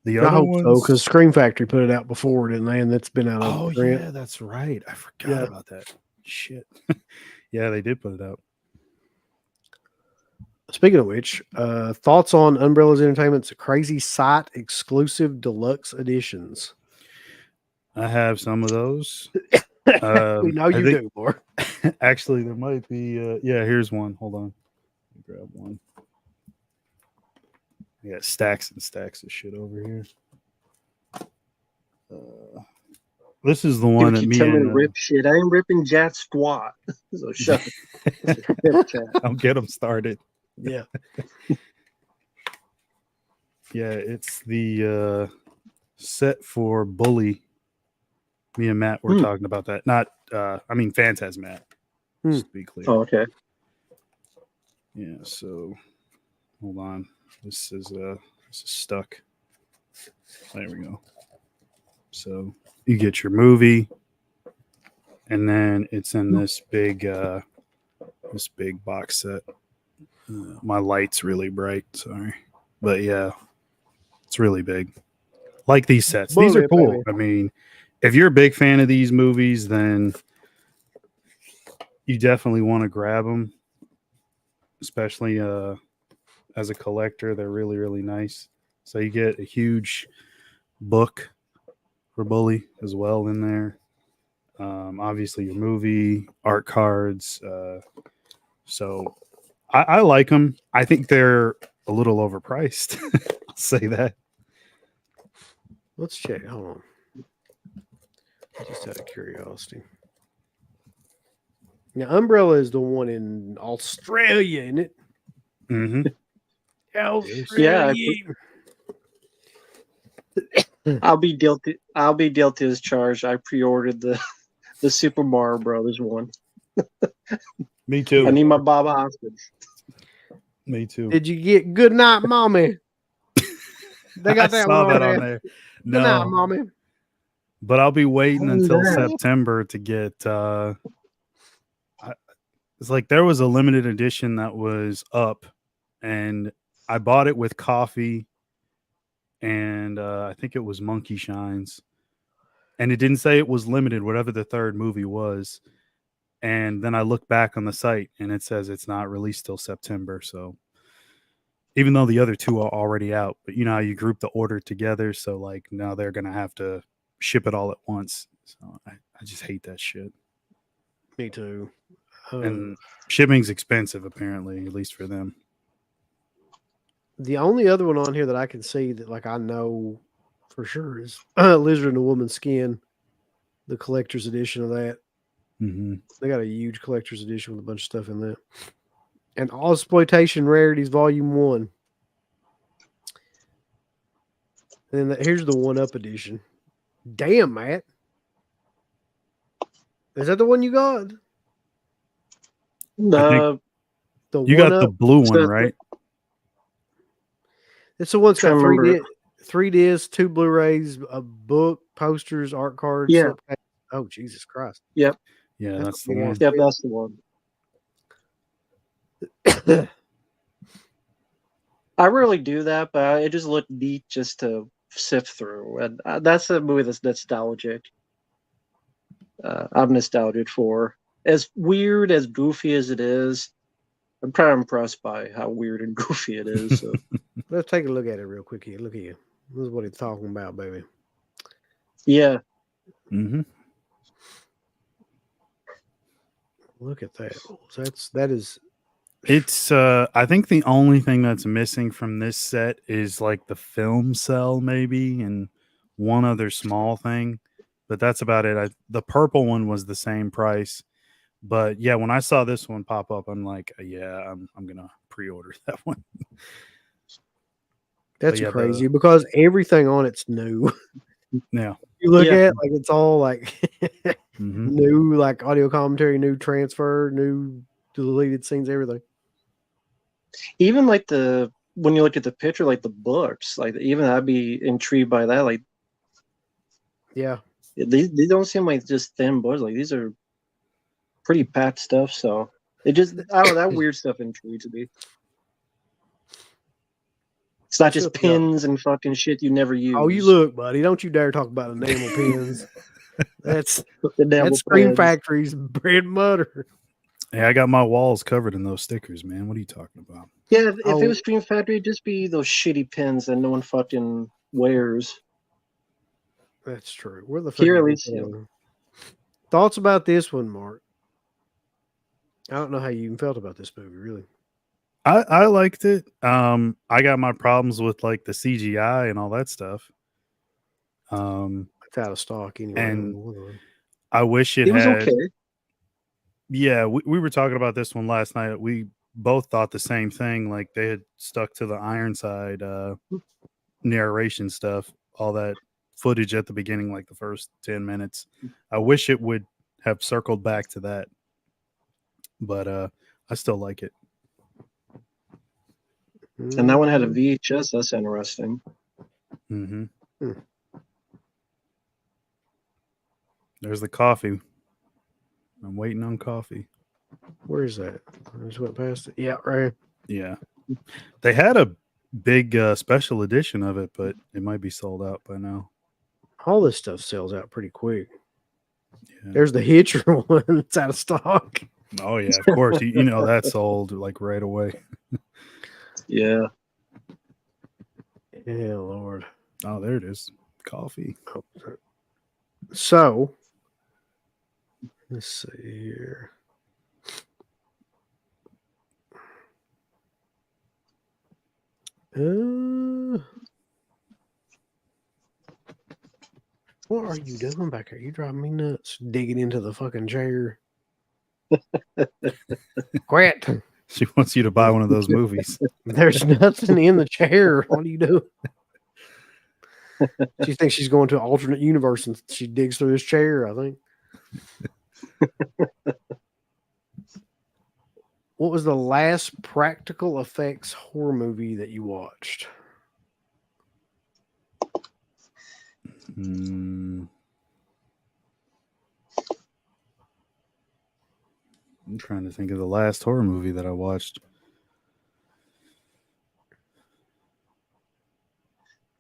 The I other hope ones, so, because Scream Factory put it out before, didn't they? And that's been out of print. yeah, that's right. I forgot about that. Shit. Yeah, they did put it out. Speaking of which, thoughts on Umbrella's Entertainment's Crazy Sight exclusive deluxe editions? I have some of those. We know you do, boy. Actually, there might be. Yeah, here's one. Hold on. Grab one. I got stacks and stacks of shit over here. This is the one that keep me telling me and to rip shit. I ain't ripping jack squat. So shut up. I'll get them started. Yeah. Yeah, it's the set for Bully. Me and Matt were talking about that. Not, I mean, Fans has Matt. Just to be clear. Oh, okay. Yeah. So, hold on. This is stuck. There we go. So you get your movie, and then it's in this big box set. My light's really bright. Sorry, but yeah, it's really big. Like these sets. These are cool. Baby. I mean, if you're a big fan of these movies, then you definitely want to grab them, especially as a collector. They're really, really nice. So you get a huge book for Bully as well in there. Obviously your movie, art cards. So I like them. I think they're a little overpriced. I'll say that. Let's check. Hold on. Just out of curiosity. Now, Umbrella is the one in Australia, isn't it? Mm-hmm. Australia. I'll be guilty as charged. I pre-ordered the Super Mario Brothers one. Me too. I need my Baba hostage. Me too. Did you get Good Night, Mommy? They got that saw one that on on there. there. Good night, No, Mommy. but I'll be waiting until that. September to get. It's like there was a limited edition that was up, and I bought it with coffee, and I think it was Monkey Shines, and it didn't say it was limited, whatever the third movie was. And then I look back on the site, and it says it's not released till September. So even though the other two are already out, but you know how you group the order together, so like now they're gonna have to ship it all at once. So I just hate that shit. Me too. And shipping's expensive, apparently, at least for them. The only other one on here that I can see that like I know for sure is Lizard in a Woman's Skin, the collector's edition of that. Mm-hmm. They got a huge collector's edition with a bunch of stuff in there. And All Exploitation Rarities Volume 1. And then here's the 1-Up edition. Damn, Matt. Is that the one you got? The The You got the 1-Up? blue one, So- right? It's the one that's got Trying to remember. three discs, 2 Blu-rays, a book, posters, art cards. Yeah. slipcase. Oh, Jesus Christ. Yeah, That's that's a the big one. ass- yeah, that's the one. I rarely do that, but it just looked neat just to sift through, and that's a movie that's nostalgic. I'm nostalgic for. As weird, as goofy as it is, I'm kind of impressed by how weird and goofy it is. So. Let's take a look at it real quick here. Look at you. This is what he's talking about, baby. Yeah, Mm-hmm. Look at that. That is It's I think the only thing that's missing from this set is like the film cell maybe and one other small thing, but that's about it. The purple one was the same price, but yeah, when I saw this one pop up, I'm like, yeah, I'm gonna pre-order that one. that's yeah, crazy because everything on it's new. Yeah. You look Yeah. at like it's all like Mm-hmm. new, like audio commentary, new transfer, new deleted scenes, everything. even like when you look at the picture, like the books, like even I'd be intrigued by that. Like Yeah. they don't seem like just thin books. Like these are pretty packed stuff. So it just I don't know, that weird stuff intrigues me. It's not just Look, pins and fucking shit you never use. Oh, you look, buddy. Don't you dare talk about enamel pins. That's The devil Scream pins. Factory's bread and butter. Hey, I got my walls covered in those stickers, man. What are you talking about? Yeah, if Oh. it was Dream Factory, it'd just be those shitty pins that no one fucking wears. That's true. Where the fuck Here, did at we least, go? Thoughts about this one, Mark? I don't know how you even felt about this movie, really. I liked it. I got my problems with like the CGI and all that stuff. It's out of stock anyway. And I wish it It was had. okay. Yeah, we were talking about this one last night. We both thought the same thing. Like they had stuck to the Ironside narration stuff, all that footage at the beginning, like the first 10 minutes. I wish it would have circled back to that, but I still like it. And that one had a VHS. That's interesting. Mm-hmm. Hmm. There's the coffee. I'm waiting on coffee. Where is that? I just went past it. Yeah, right here. Yeah. They had a big special edition of it, but it might be sold out by now. All this stuff sells out pretty quick. Yeah. There's the Hitcher one. It's out of stock. Oh, yeah, of course. You know that sold like right away. Yeah. Yeah, Lord. Oh, there it is. Coffee. Oh, so, let's see here. What are you doing back here? You driving me nuts. Digging into the fucking chair. Quit. She wants you to buy one of those movies. There's nothing in the chair. What do you do? She thinks she's going to an alternate universe and she digs through this chair, I think. What was the last practical effects horror movie that you watched? I'm trying to think of the last horror movie that I watched.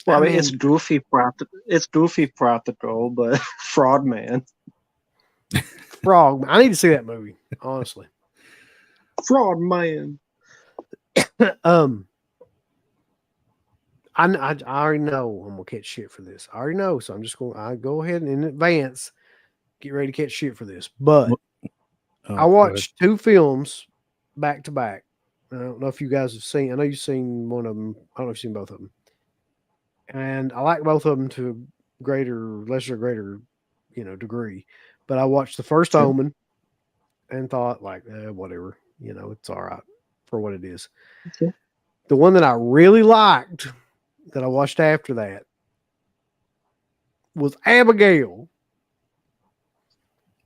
Well, I mean, mean- it's goofy practical, but Fraud Man. Frog. I need to see that movie, honestly. Fraud Man. I already know I'm gonna catch shit for this. I already know, so I'm just going. I go ahead and in advance get ready to catch shit for this. But Oh, I watched two films back to back. I don't know if you guys have seen. I know you've seen one of them. I don't know if you've seen both of them. And I like both of them to lesser, greater, degree. But I watched the first Sure. Omen and thought like, whatever, it's all right for what it is. Okay. The one that I really liked that I watched after that was Abigail.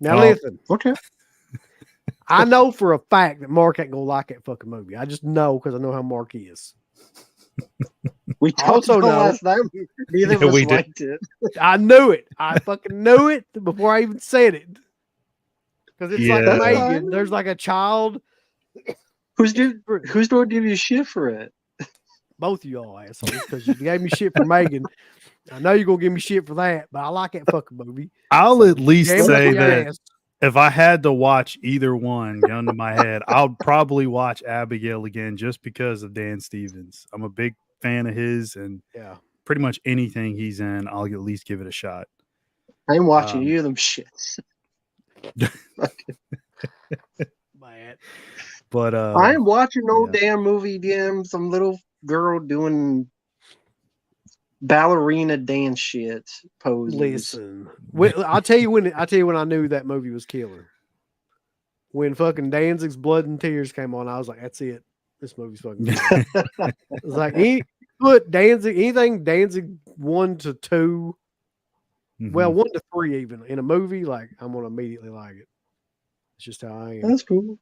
Now listen, Okay. I know for a fact that Mark ain't gonna like that fucking movie. I just know because I know how Mark is. We I talked also about know- last night. Neither of Yeah, us we did. liked it. I knew it. I fucking knew it before I even said it. Because it's like Yeah. Megan. There's like a child. Who's going to give you shit for it? Both of y'all assholes. Because you gave me shit for Megan. I know you're gonna give me shit for that, but I like that fucking movie. I'll So, at least jam it up say your that ass. if I had to watch either one, gun to my head, I'll probably watch Abigail again just because of Dan Stevens. I'm a big fan of his, and Yeah. pretty much anything he's in, I'll at least give it a shot. I ain't watching Um, any of them shits. Bad. But I ain't watching no yeah. damn movie, damn some little girl doing ballerina dance shit poses. Listen, I'll tell you when I knew that movie was killer. When fucking Danzig's Blood and Tears came on, I was like, "That's it. This movie's fucking." Killer. It's like put anything Danzig 1 to 2, well, 1 to 3 even in a movie, like I'm gonna immediately like it. It's just how I am. That's cool.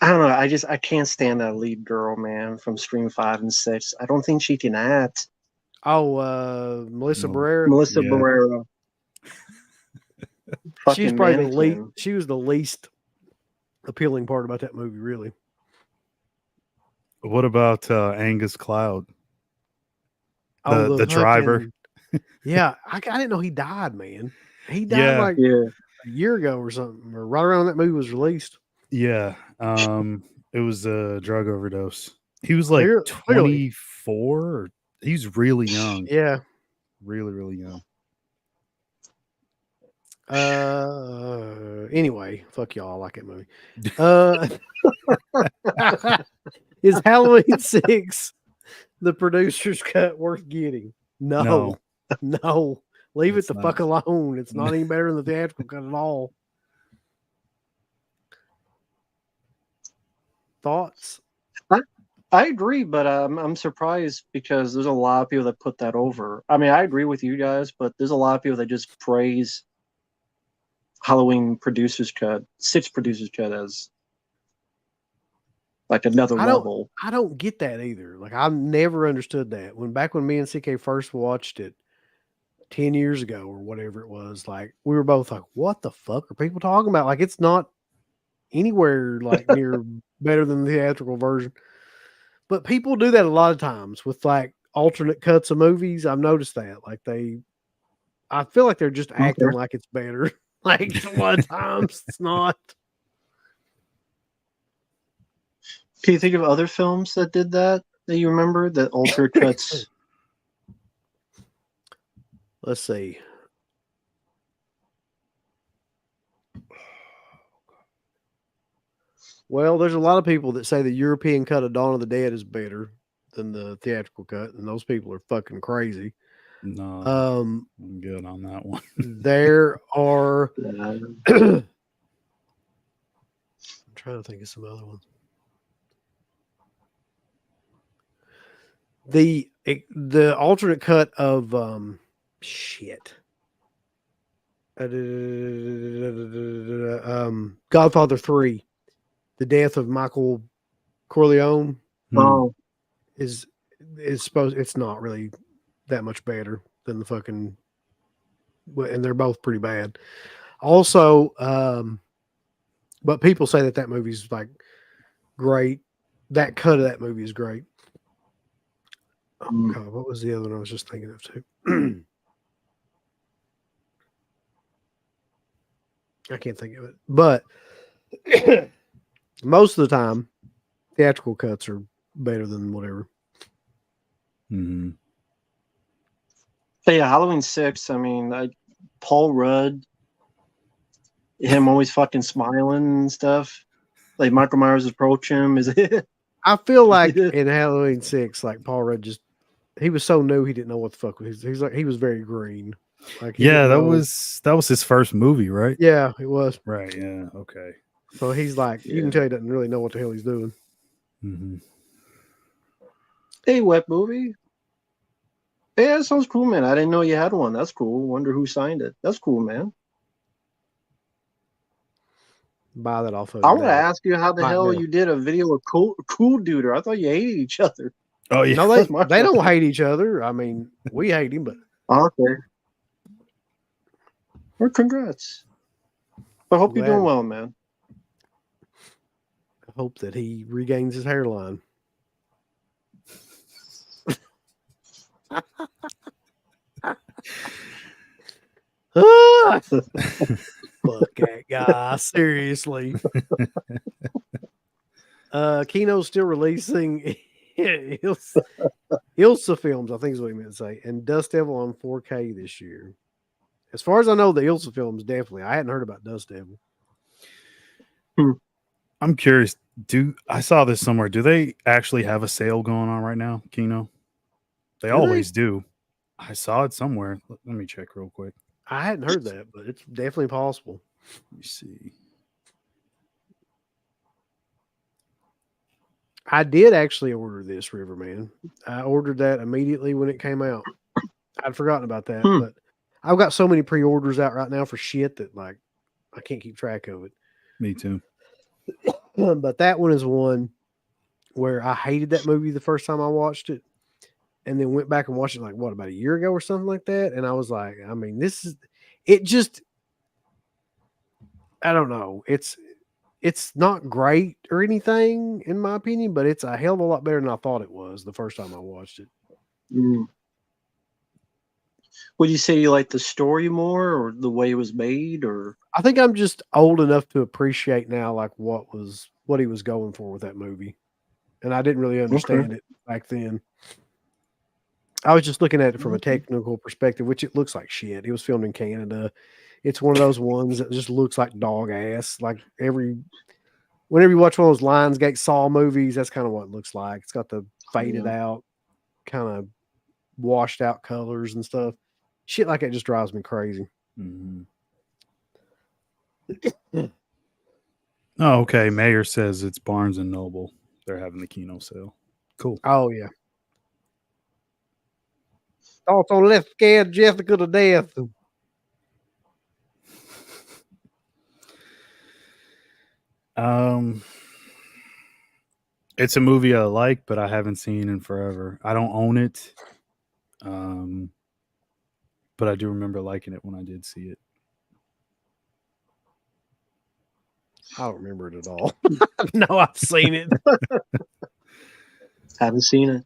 I don't know. I can't stand that lead girl, man, from Stream 5 and 6. I don't think she can act. Oh, Melissa No. Barrera. Melissa Yeah. Barrera. She's Fucking probably the mannequin. least. She was the least appealing part about that movie, really. What about Angus Cloud? Oh, The driver. Yeah, I didn't know he died, man. He died Yeah. like Yeah. a year ago or something, or right around that movie was released. Yeah. It was a drug overdose. He was like Clearly. 24. Or, he's really young. Yeah. Really, really young. Anyway, fuck y'all. I like that movie. Is Halloween 6 the producer's cut worth getting? No. Leave It's it the not. fuck alone. It's not any better than the theatrical cut at all. Thoughts? I agree, but I'm surprised because there's a lot of people that put that over. I mean, I agree with you guys, but there's a lot of people that just praise Halloween producers cut, 6 producers cut as like another level. I don't get that either. Like I never understood that. Back when me and CK first watched it 10 years ago or whatever it was, like we were both like, what the fuck are people talking about? Like it's not anywhere like near better than the theatrical version. But people do that a lot of times with like alternate cuts of movies. I've noticed that. Like I feel like they're just acting like it's better. Like a lot of times it's not. Can you think of other films that did that you remember that alternate cuts? Let's see. Well, there's a lot of people that say the European cut of Dawn of the Dead is better than the theatrical cut, and those people are fucking crazy. No, I'm good on that one. There are. I'm trying to think of some other ones. The alternate cut of Godfather 3, the death of Michael Corleone Oh, is supposed. It's not really that much better than the fucking, and they're both pretty bad. Also, but people say that movie's like great. That cut of that movie is great. Oh God, what was the other one I was just thinking of too? I can't think of it, but most of the time, theatrical cuts are better than whatever. Mm-hmm. but yeah, Halloween 6. I mean, Paul Rudd him always fucking smiling and stuff. Like Michael Myers approach him. Is it? I feel like in Halloween 6, like Paul Rudd he was so new he didn't know what the fuck was. He's like he was very green. Like he Yeah, didn't that know. was his first movie, right? Yeah, it was. Right. Yeah. Okay. So he's like, you can tell he doesn't really know what the hell he's doing. Mm-hmm. Hey, web movie. Yeah, that sounds cool, man. I didn't know you had one. That's cool. Wonder who signed it. That's cool, man. Buy that off of I him. want to ask you how the Right hell now. you did a video of cool duder. I thought you hated each other. Oh yeah. No, That's my they don't hate each other. I mean, we hate him, but Okay. Well, congrats. I hope you're Glad. doing well, man. I hope that he regains his hairline. Ah! Fuck that guy. Seriously. Kino's still releasing Ilsa films, I think is what he meant to say, and Dust Devil on 4K this year. As far as I know, the Ilsa films definitely. I hadn't heard about Dust Devil. I'm curious. I saw this somewhere? Do they actually have a sale going on right now, Kino? They Do always do. I saw it somewhere. Let me check real quick. I hadn't heard that, but it's definitely possible. Let me see. I did actually order this Riverman. I ordered that immediately when it came out. I'd forgotten about that, but I've got so many pre-orders out right now for shit that like I can't keep track of it. Me too. But that one is one where I hated that movie the first time I watched it, and then went back and watched it like what about a year ago or something like that, and I was like, I mean, I don't know, it's not great or anything in my opinion, but it's a hell of a lot better than I thought it was the first time I watched it. Would you say you like the story more or the way it was made, or? I think I'm just old enough to appreciate now like what he was going for with that movie. And I didn't really understand it back then. I was just looking at it from a technical perspective, which it looks like shit. It was filmed in Canada. It's one of those ones that just looks like dog ass. Like whenever you watch one of those Lionsgate Saw movies, that's kind of what it looks like. It's got the faded out, kind of washed out colors and stuff. Shit like that just drives me crazy. Mm-hmm. Oh, okay. Mayor says it's Barnes and Noble. They're having the Kino sale. Cool. Oh yeah. Thoughts on Left Scared Jessica to death. It's a movie I like, but I haven't seen in forever. I don't own it. But I do remember liking it when I did see it. I don't remember it at all. No, I've seen it. Haven't seen it.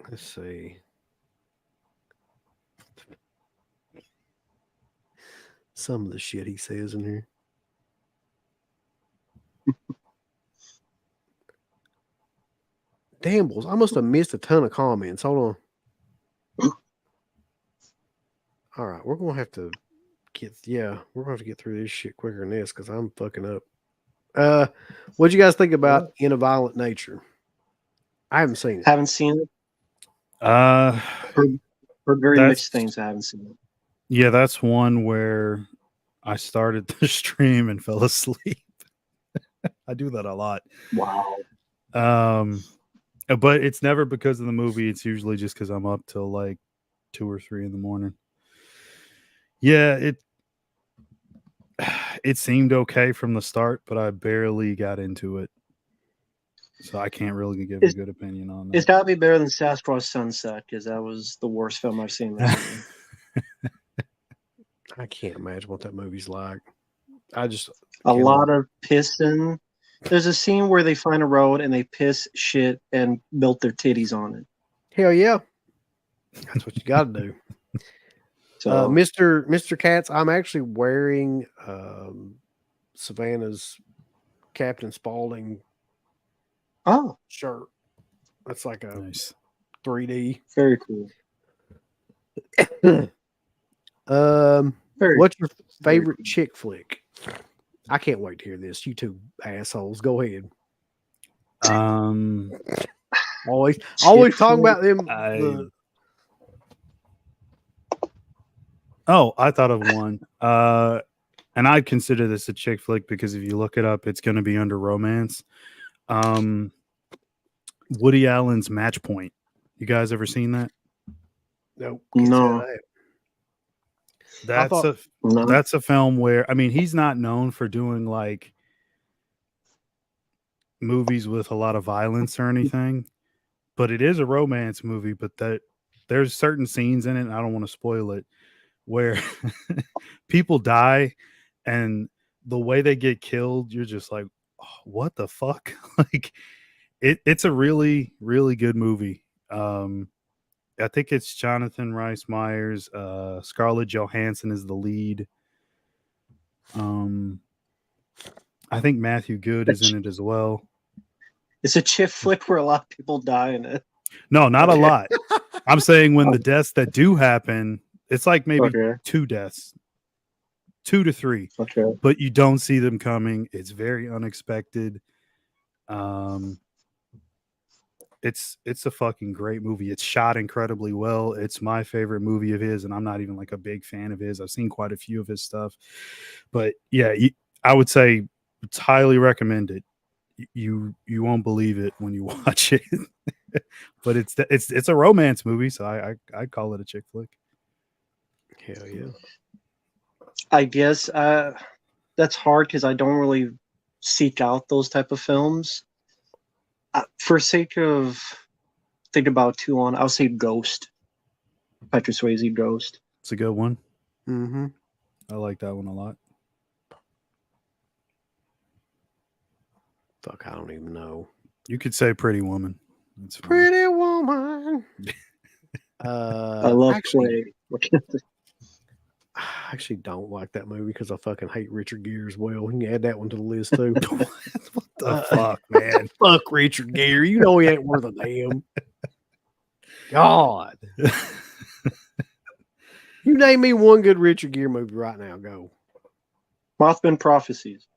Let's see. Some of the shit he says in here. Damn, bulls. I must have missed a ton of comments. Hold on. All right, we're gonna have to get through this shit quicker than this because I'm fucking up. What'd you guys think about In a Violent Nature? I haven't seen it. Haven't seen it. Uh, For very mixed things, I haven't seen it. Yeah, that's one where I started the stream and fell asleep. I do that a lot. Wow. But it's never because of the movie. It's usually just because I'm up till like 2 or 3 in the morning. Yeah, it seemed okay from the start, but I barely got into it. So I can't really give a good opinion on that. It's got to be better than Sasquatch Sunset because that was the worst film I've seen recently. I can't imagine what that movie's like. I just a lot of pissing. There's a scene where they find a road and they piss shit and melt their titties on it. Hell yeah. That's what you got to do. So, Mr. Katz, I'm actually wearing Savannah's Captain Spaulding shirt. That's like a nice 3D. Very cool. Very What's your very favorite chick flick? I can't wait to hear this. You two assholes, go ahead. Always talking about them. I thought of one. And I'd consider this a chick flick because if you look it up, it's going to be under romance. Woody Allen's Match Point. You guys ever seen that? Nope. No. That's a film where, I mean, he's not known for doing like movies with a lot of violence or anything, but it is a romance movie. But that there's certain scenes in it, and I don't want to spoil it, where people die, and the way they get killed, you're just like, oh, what the fuck? Like, it's a really, really good movie. I think it's Jonathan Rhys Meyers. Scarlett Johansson is the lead. I think Matthew Good is in it as well. It's a chick flick where a lot of people die in it. No, not a lot. I'm saying when the deaths that do happen, it's like maybe 2 deaths, 2 to 3, but you don't see them coming. It's very unexpected. It's a fucking great movie. It's shot incredibly well. It's my favorite movie of his, and I'm not even like a big fan of his. I've seen quite a few of his stuff, but yeah, I would say it's highly recommended. You won't believe it when you watch it, but it's a romance movie, so I call it a chick flick. Hell yeah. I guess that's hard because I don't really seek out those type of films. For sake of thinking about two on, I'll say Ghost. Patrick Swayze Ghost. It's a good one. Mm-hmm. I like that one a lot. Fuck, I don't even know. You could say Pretty Woman. That's fine. Pretty Woman. I love actually, I actually don't like that movie because I fucking hate Richard Gere as well. You can add that one to the list too. What the fuck, man? Fuck Richard Gere. You know he ain't worth a damn. God. You name me one good Richard Gere movie right now. Go. Mothman Prophecies.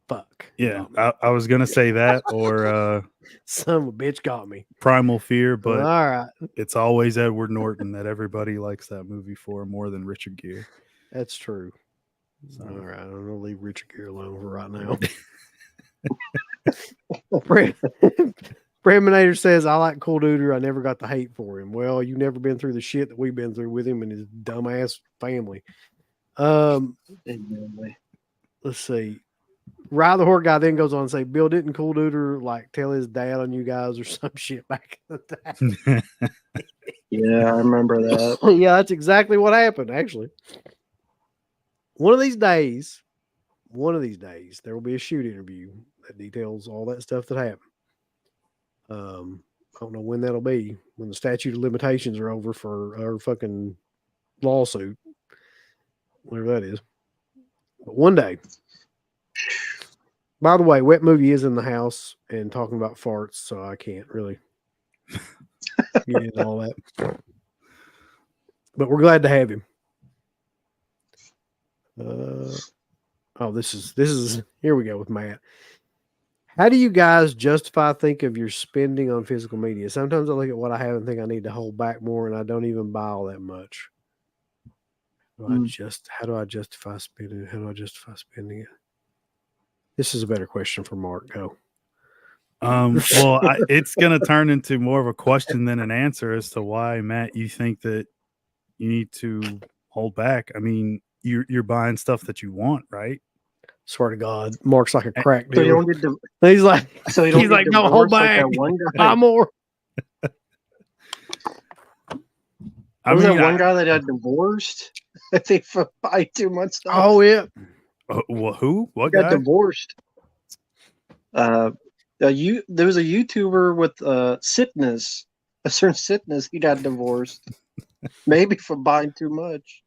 Fuck. Yeah, I was gonna say that or son of a bitch got me. Primal Fear, but all right, it's always Edward Norton that everybody likes that movie for more than Richard Gere. That's true. So. All right, I'm gonna leave Richard Gere alone for right now. Preminator says, I like Cool Duder. I never got the hate for him. Well, you've never been through the shit that we've been through with him and his dumbass family. Let's see. Ride the Horse guy then goes on and say, Bill, didn't Cool Duder like tell his dad on you guys or some shit back in the day? Yeah, I remember that. Yeah, that's exactly what happened, actually. One of these days, there will be a shoot interview that details all that stuff that happened. I don't know when that'll be, when the statute of limitations are over for our fucking lawsuit, whatever that is. But one day. By the way, Wet Movie is in the house and talking about farts, so I can't really get into all that. But we're glad to have him. This is here we go with Matt. How do you guys think of your spending on physical media? Sometimes I look at what I have and think I need to hold back more, and I don't even buy all that much. How do I justify spending? How do I justify spending it? This is a better question for Mark. Go. Well, it's going to turn into more of a question than an answer as to why, Matt, you think that you need to hold back. I mean, you're buying stuff that you want, right? Swear to God, Mark's like a crack dealer. So you don't get he's like, no, hold back. Like buy more. Was that one guy that got divorced? I think for buy too much stuff. Oh yeah. Who? What got guy? Divorced? There was a YouTuber with a certain sickness. He got divorced, maybe for buying too much.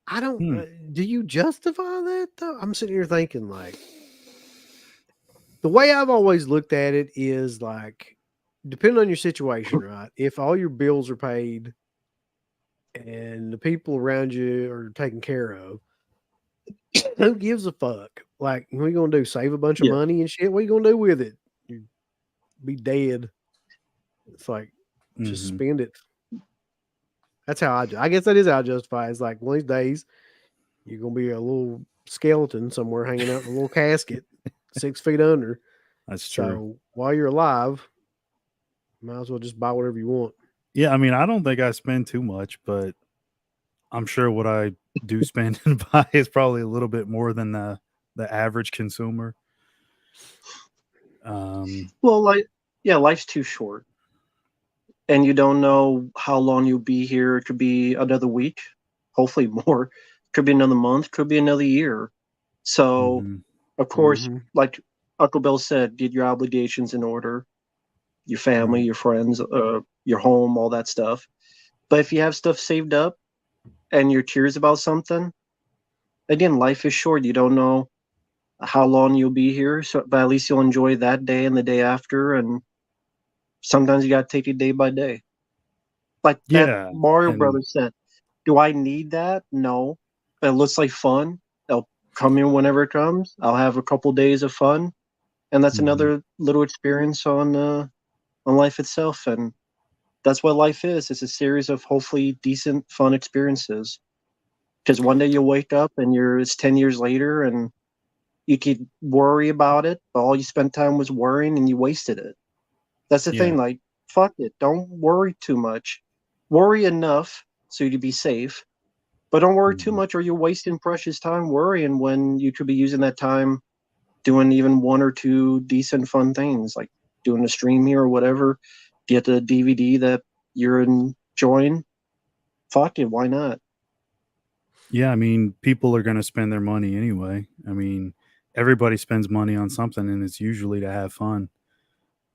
I don't. Do you justify that though? I'm sitting here thinking like the way I've always looked at it is like, depending on your situation, right? If all your bills are paid, and the people around you are taken care of, who gives a fuck? Like, what are you gonna do? Save a bunch of Yeah. money and shit? What are you gonna do with it? You be dead. It's like, just Mhm. spend it. That's how I guess that is how I justify it. It's like, one of these days, you're gonna be a little skeleton somewhere hanging out in a little casket, 6 feet under. That's true. So while you're alive, might as well just buy whatever you want. Yeah, I mean, I don't think I spend too much, but I'm sure what I do spend and buy is probably a little bit more than the average consumer. Well, life's too short, and you don't know how long you'll be here. It could be another week, hopefully more. Could be another month. Could be another year. So, mhm. of course, Mhm. like Uncle Bill said, get your obligations in order, your family, Right. your friends, your home, all that stuff. But if you have stuff saved up and you're curious about something, again, life is short. You don't know how long you'll be here, so but at least you'll enjoy that day and the day after. And sometimes you got to take it day by day. Like that Yeah, Mario and Brothers said, do I need that? No. But it looks like fun. It'll come in whenever it comes. I'll have a couple days of fun, and that's mhm. another little experience on life itself. And that's what life is. It's a series of hopefully decent, fun experiences. Because one day you'll wake up and it's 10 years later, and you could worry about it, but all you spent time was worrying and you wasted it. That's the Yeah, thing. Like, fuck it. Don't worry too much. Worry enough so you be safe, but don't worry too mhm. much or you're wasting precious time worrying when you could be using that time doing even one or two decent fun things, like doing a stream here or whatever. Get the DVD that you're enjoying. Fuck it. Why not? Yeah, I mean, people are going to spend their money anyway. I mean, everybody spends money on something, and it's usually to have fun,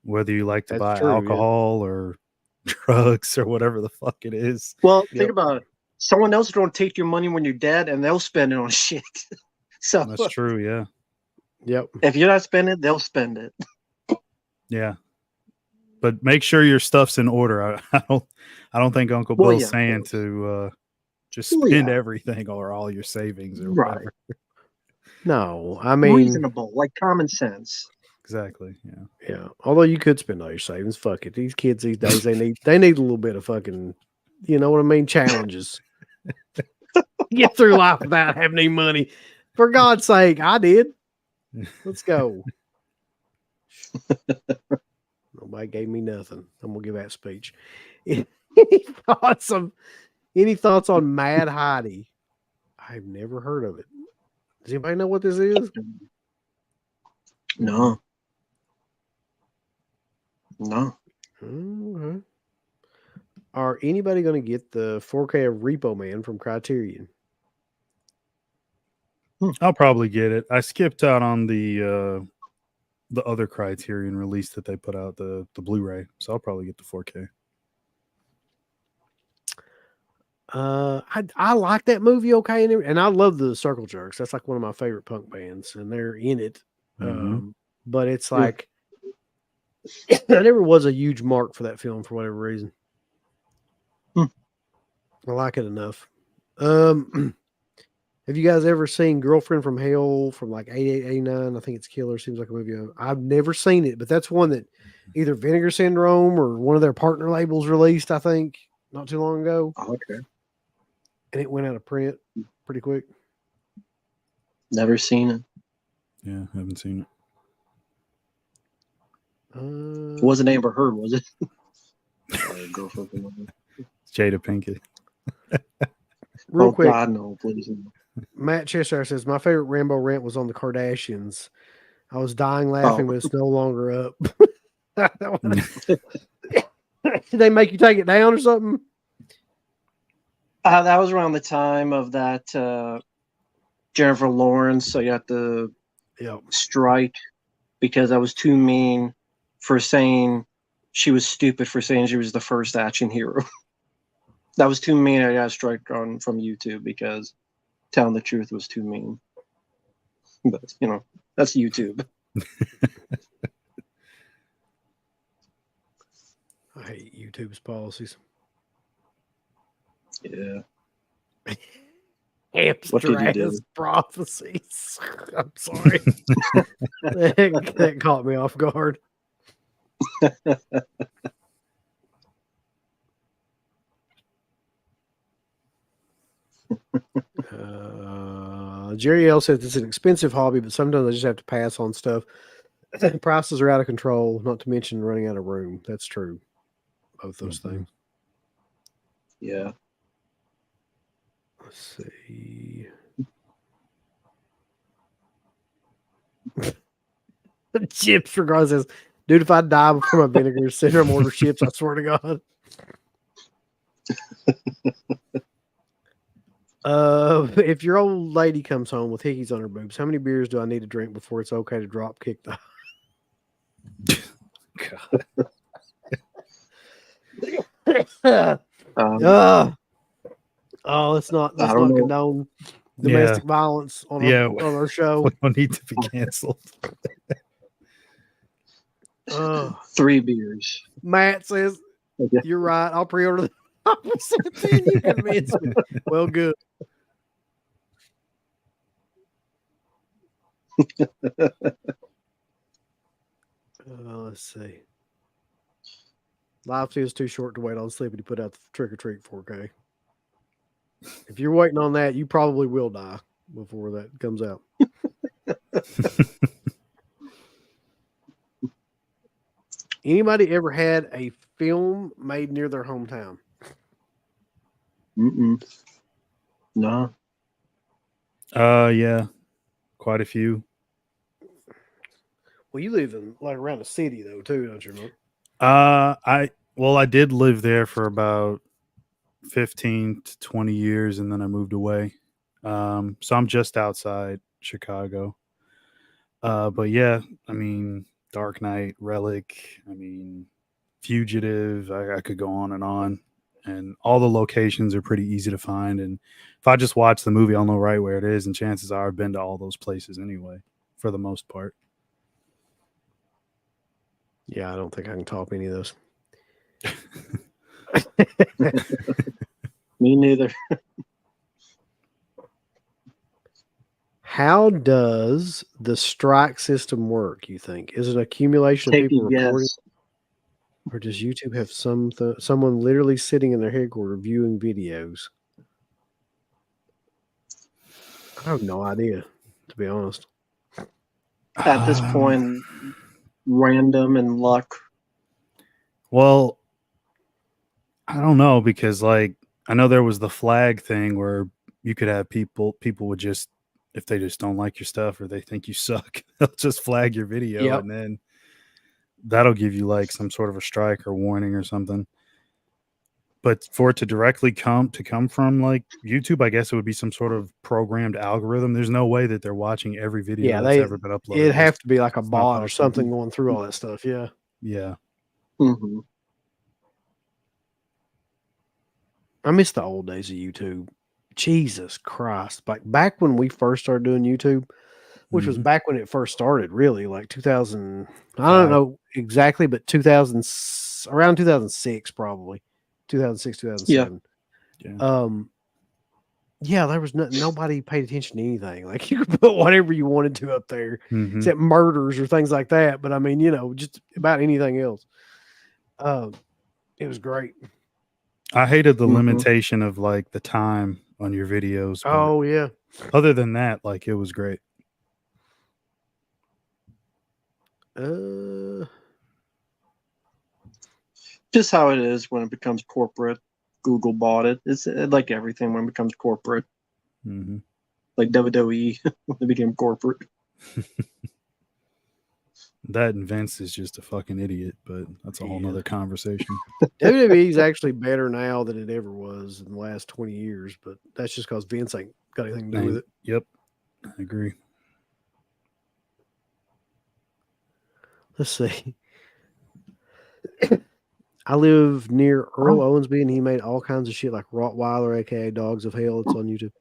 whether you like to That's buy true. Yeah. alcohol or drugs or whatever the fuck it is. Well, think Yep. about it. Someone else is going to take your money when you're dead and they'll spend it on shit. So That's true. Yeah. Yep. if you're not spending it, they'll spend it. Yeah. But make sure your stuff's in order. I don't think Uncle Well, Bill's yeah, of saying course. to just Well, spend yeah. everything or all your savings or Right. whatever. No, I mean, Reasonable, like common sense. Exactly. Yeah. yeah. Although you could spend all your savings, fuck it. These kids these days, they need a little bit of fucking, you know what I mean, challenges. Get through life without having any money. For God's sake, I did. Let's go. Nobody gave me nothing. I'm gonna give that speech. Any thoughts on Mad Heidi? I've never heard of it. Does anybody know what this is? No. No. Okay. Are anybody going to get the 4K of Repo Man from Criterion? I'll probably get it. I skipped out on the other Criterion release that they put out, the Blu-ray. So I'll probably get the 4K. I like that movie okay, and I love the Circle Jerks. That's like one of my favorite punk bands, and they're in it. Mhm. But it's Yeah. like I never was a huge mark for that film for whatever reason. Hmm. I like it enough. Have you guys ever seen Girlfriend from Hell from like 88, 89? I think it's killer. Seems like a movie. I've never seen it, but that's one that either Vinegar Syndrome or one of their partner labels released, I think, not too long ago. Okay. And it went out of print pretty quick. Never seen it. Yeah, haven't seen it. It wasn't Amber Heard, was it? Girlfriend. It's Jada Pinkett. Real Oh, quick, God, no, please. Matt Cheshire says, my favorite Rambo rant was on the Kardashians. I was dying laughing, but it's no longer up. Did they make you take it down or something? That was around the time of that Jennifer Lawrence. So you got the strike because I was too mean for saying she was stupid for saying she was the first action hero. That was too mean. I got a strike from YouTube because telling the truth was too mean. But that's YouTube. I hate YouTube's policies. Yeah. Hamster What did he do? ass prophecies. I'm sorry. that caught me off guard. Jerry L says it's an expensive hobby, but sometimes I just have to pass on stuff. Prices are out of control, not to mention running out of room. That's true. Both those things. Yeah. Let's see. Chips regardless says, dude, if I die before my vinegar syndrome order chips, I swear to God. If your old lady comes home with hickeys on her boobs, how many beers do I need to drink before it's okay to drop kick the God. Let's not I don't know. condone domestic violence on our show. We don't need to be canceled. 3 beers. Matt says, Okay. you're right. I'll pre-order the opposite thing. You convinced me. Well, good. Let's see. Life is too short to wait on Sleepy to put out the Trick or Treat 4K. If you're waiting on that, you probably will die before that comes out. Anybody ever had a film made near their hometown? No. Yeah, quite a few. Well, you live in like around the city though, too, don't you, Mark? I did live there for about 15 to 20 years, and then I moved away. So I'm just outside Chicago. But yeah, I mean, Dark Knight, Relic, I mean, Fugitive. I could go on, and all the locations are pretty easy to find. And if I just watch the movie, I'll know right where it is. And chances are I've been to all those places anyway, for the most part. Yeah, I don't think I can top any of those. Me neither. How does the strike system work, you think? Is it an accumulation of Take people a reporting? guess. Or does YouTube have someone literally sitting in their headquarters viewing videos? I have no idea, to be honest. At this point, random and luck. Well, I don't know, because like I know there was the flag thing where you could have people would just, if they just don't like your stuff or they think you suck, they'll just flag your video. Yep. And then that'll give you like some sort of a strike or warning or something. But for it to directly come from like YouTube, I guess it would be some sort of programmed algorithm. There's no way that they're watching every video that's ever been uploaded. It'd have to be like a It's not bot or possible. something going through all that stuff. Yeah. Yeah. Mm-hmm. I miss the old days of YouTube. Jesus Christ. Like back when we first started doing YouTube, which was back when it first started, really, like 2000. I don't know exactly, but around 2006, probably 2006, 2007. Yeah. Yeah, there was nobody paid attention to anything. Like you could put whatever you wanted to up there, Mhm. except murders or things like that. But I mean, just about anything else. It was great. I hated the limitation of like the time on your videos. but Oh yeah. Other than that, like it was great. Just how it is when it becomes corporate. Google bought it. It's like everything when it becomes corporate. Mm-hmm. Like WWE when it became corporate. That and Vince is just a fucking idiot, but that's a whole nother conversation. WWE's actually better now than it ever was in the last 20 years, but that's just because Vince ain't got anything to do with it. Yep, I agree. Let's see. I live near Earl Owensby, and he made all kinds of shit like Rottweiler, aka Dogs of Hell. It's on YouTube.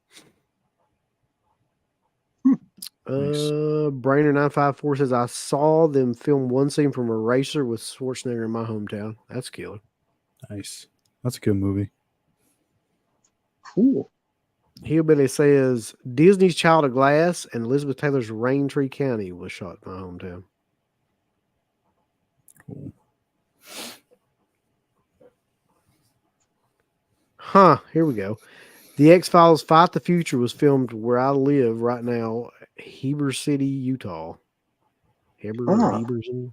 Brainer954 says, I saw them film one scene from Eraser with Schwarzenegger in my hometown. That's killer. Nice. That's a good movie. Cool. Hillbilly says Disney's Child of Glass and Elizabeth Taylor's Rain Tree County was shot in my hometown. Cool. Huh, here we go. The X-Files Fight the Future was filmed where I live right now, Heber City, Utah. Heberson.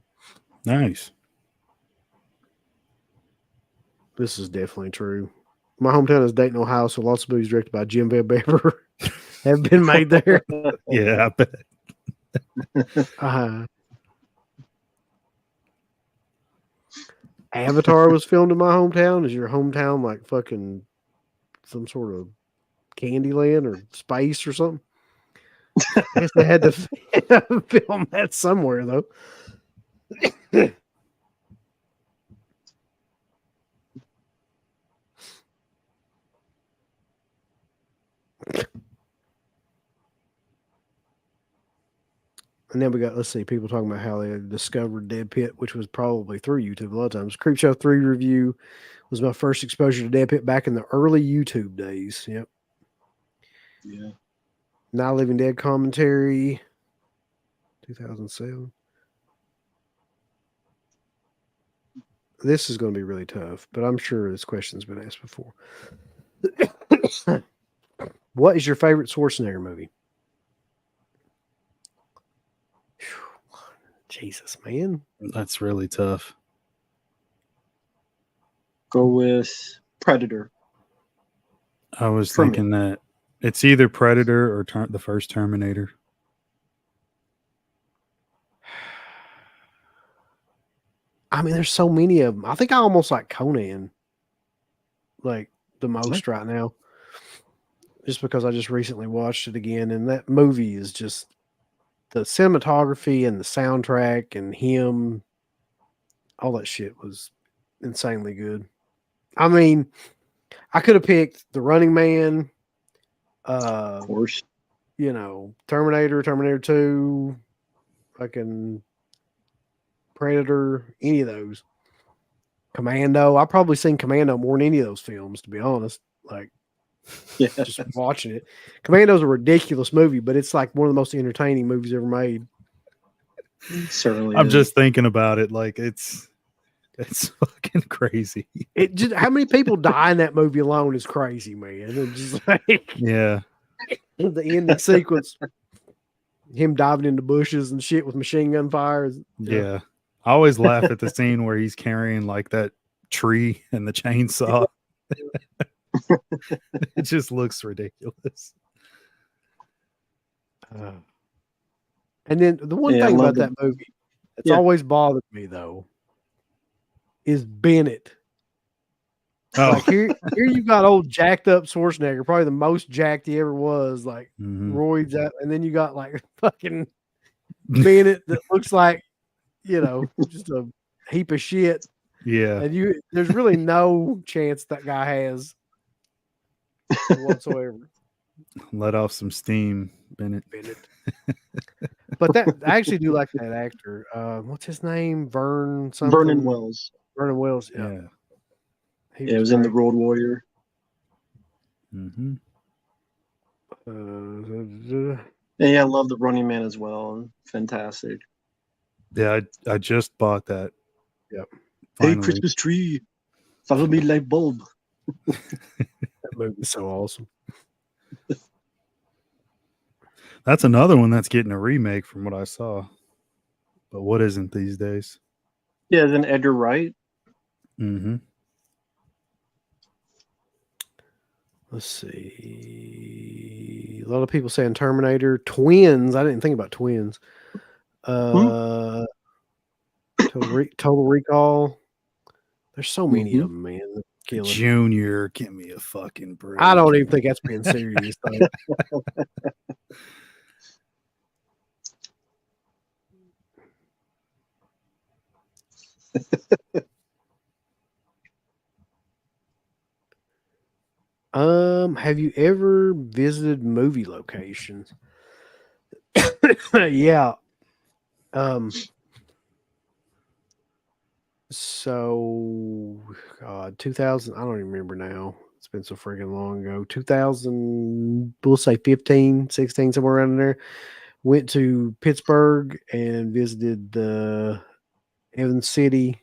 Nice. This is definitely true. My hometown is Dayton, Ohio, so lots of movies directed by Jim Van Bever have been made there. Yeah, I bet. Avatar was filmed in my hometown. Is your hometown like fucking some sort of Candyland or space or something? I guess they had to film that somewhere, though. And then we got, let's see, people talking about how they discovered Dead Pit, which was probably through YouTube a lot of times. Creepshow 3 review was my first exposure to Dead Pit back in the early YouTube days. Yep. Yeah. Now Living Dead commentary, 2007. This is going to be really tough, but I'm sure this question's been asked before. What is your favorite Schwarzenegger movie? Jesus, man. That's really tough. Go with Predator. I was For me. thinking that it's either Predator or the first Terminator. I mean, there's so many of them. I think I almost like Conan, like the most right now, just because I just recently watched it again, and that movie is just the cinematography and the soundtrack and him, all that shit was insanely good. I mean, I could have picked The Running Man, Of course. you know, Terminator, Terminator 2, fucking Predator, any of those. Commando. I've probably seen Commando more than any of those films, to be honest. Like, Yeah. just watching it. Commando's a ridiculous movie, but it's like one of the most entertaining movies ever made. Certainly. I'm is. just thinking about it. Like it's fucking crazy. It just how many people die in that movie alone is crazy, man. And just like Yeah. the ending sequence, him diving into bushes and shit with machine gun fire. Yeah. I always laugh at the scene where he's carrying like that tree and the chainsaw. It just looks ridiculous. And then the one Yeah, I thing love about that movie that's Yeah. always bothered me though is Bennett. Oh, Like here you got old jacked up Schwarzenegger, probably the most jacked he ever was, like mhm. roids out, and then you got like fucking Bennett that looks like, you know, just a heap of shit. Yeah. And there's really no chance that guy has whatsoever. Let off some steam, Bennett. But that I actually do like that actor. What's his name? Vernon something. Vernon Wells. Vernon Wells. Yeah. Yeah. He Yeah, it was in The great. Road Warrior. Mm-hmm. And yeah, I love The Running Man as well. Fantastic. Yeah, I just bought that. Yep. Hey, Finally. Christmas tree, follow me like bulb. That movie's so awesome. That's another one that's getting a remake from what I saw. But what isn't these days? Yeah, then Edgar Wright. Mm-hmm. Let's see. A lot of people saying Terminator. Twins. I didn't think about Twins. Total Recall. There's so many of them, man. They're killing. Junior, give me a fucking break. I don't even think that's being serious. Though. Have you ever visited movie locations? Yeah. So, God, 2000. I don't even remember now. It's been so freaking long ago. 2000, we'll say 15, 16, somewhere around there. Went to Pittsburgh and visited the Evans City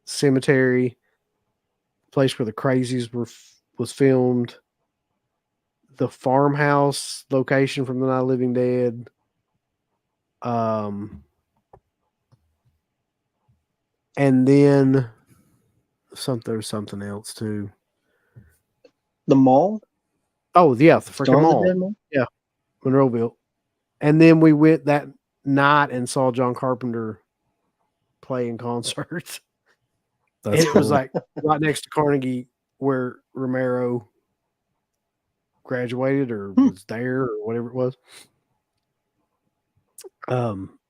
Cemetery, place where the Crazies was filmed. The farmhouse location from The Night of the Living Dead. And then there's something else too. The mall? Oh yeah, the freaking Dawn of the mall. Dead Mall? Yeah, Monroeville. And then we went that night and saw John Carpenter play in concerts. That's And it was cool. like right next to Carnegie where Romero graduated or was there or whatever it was.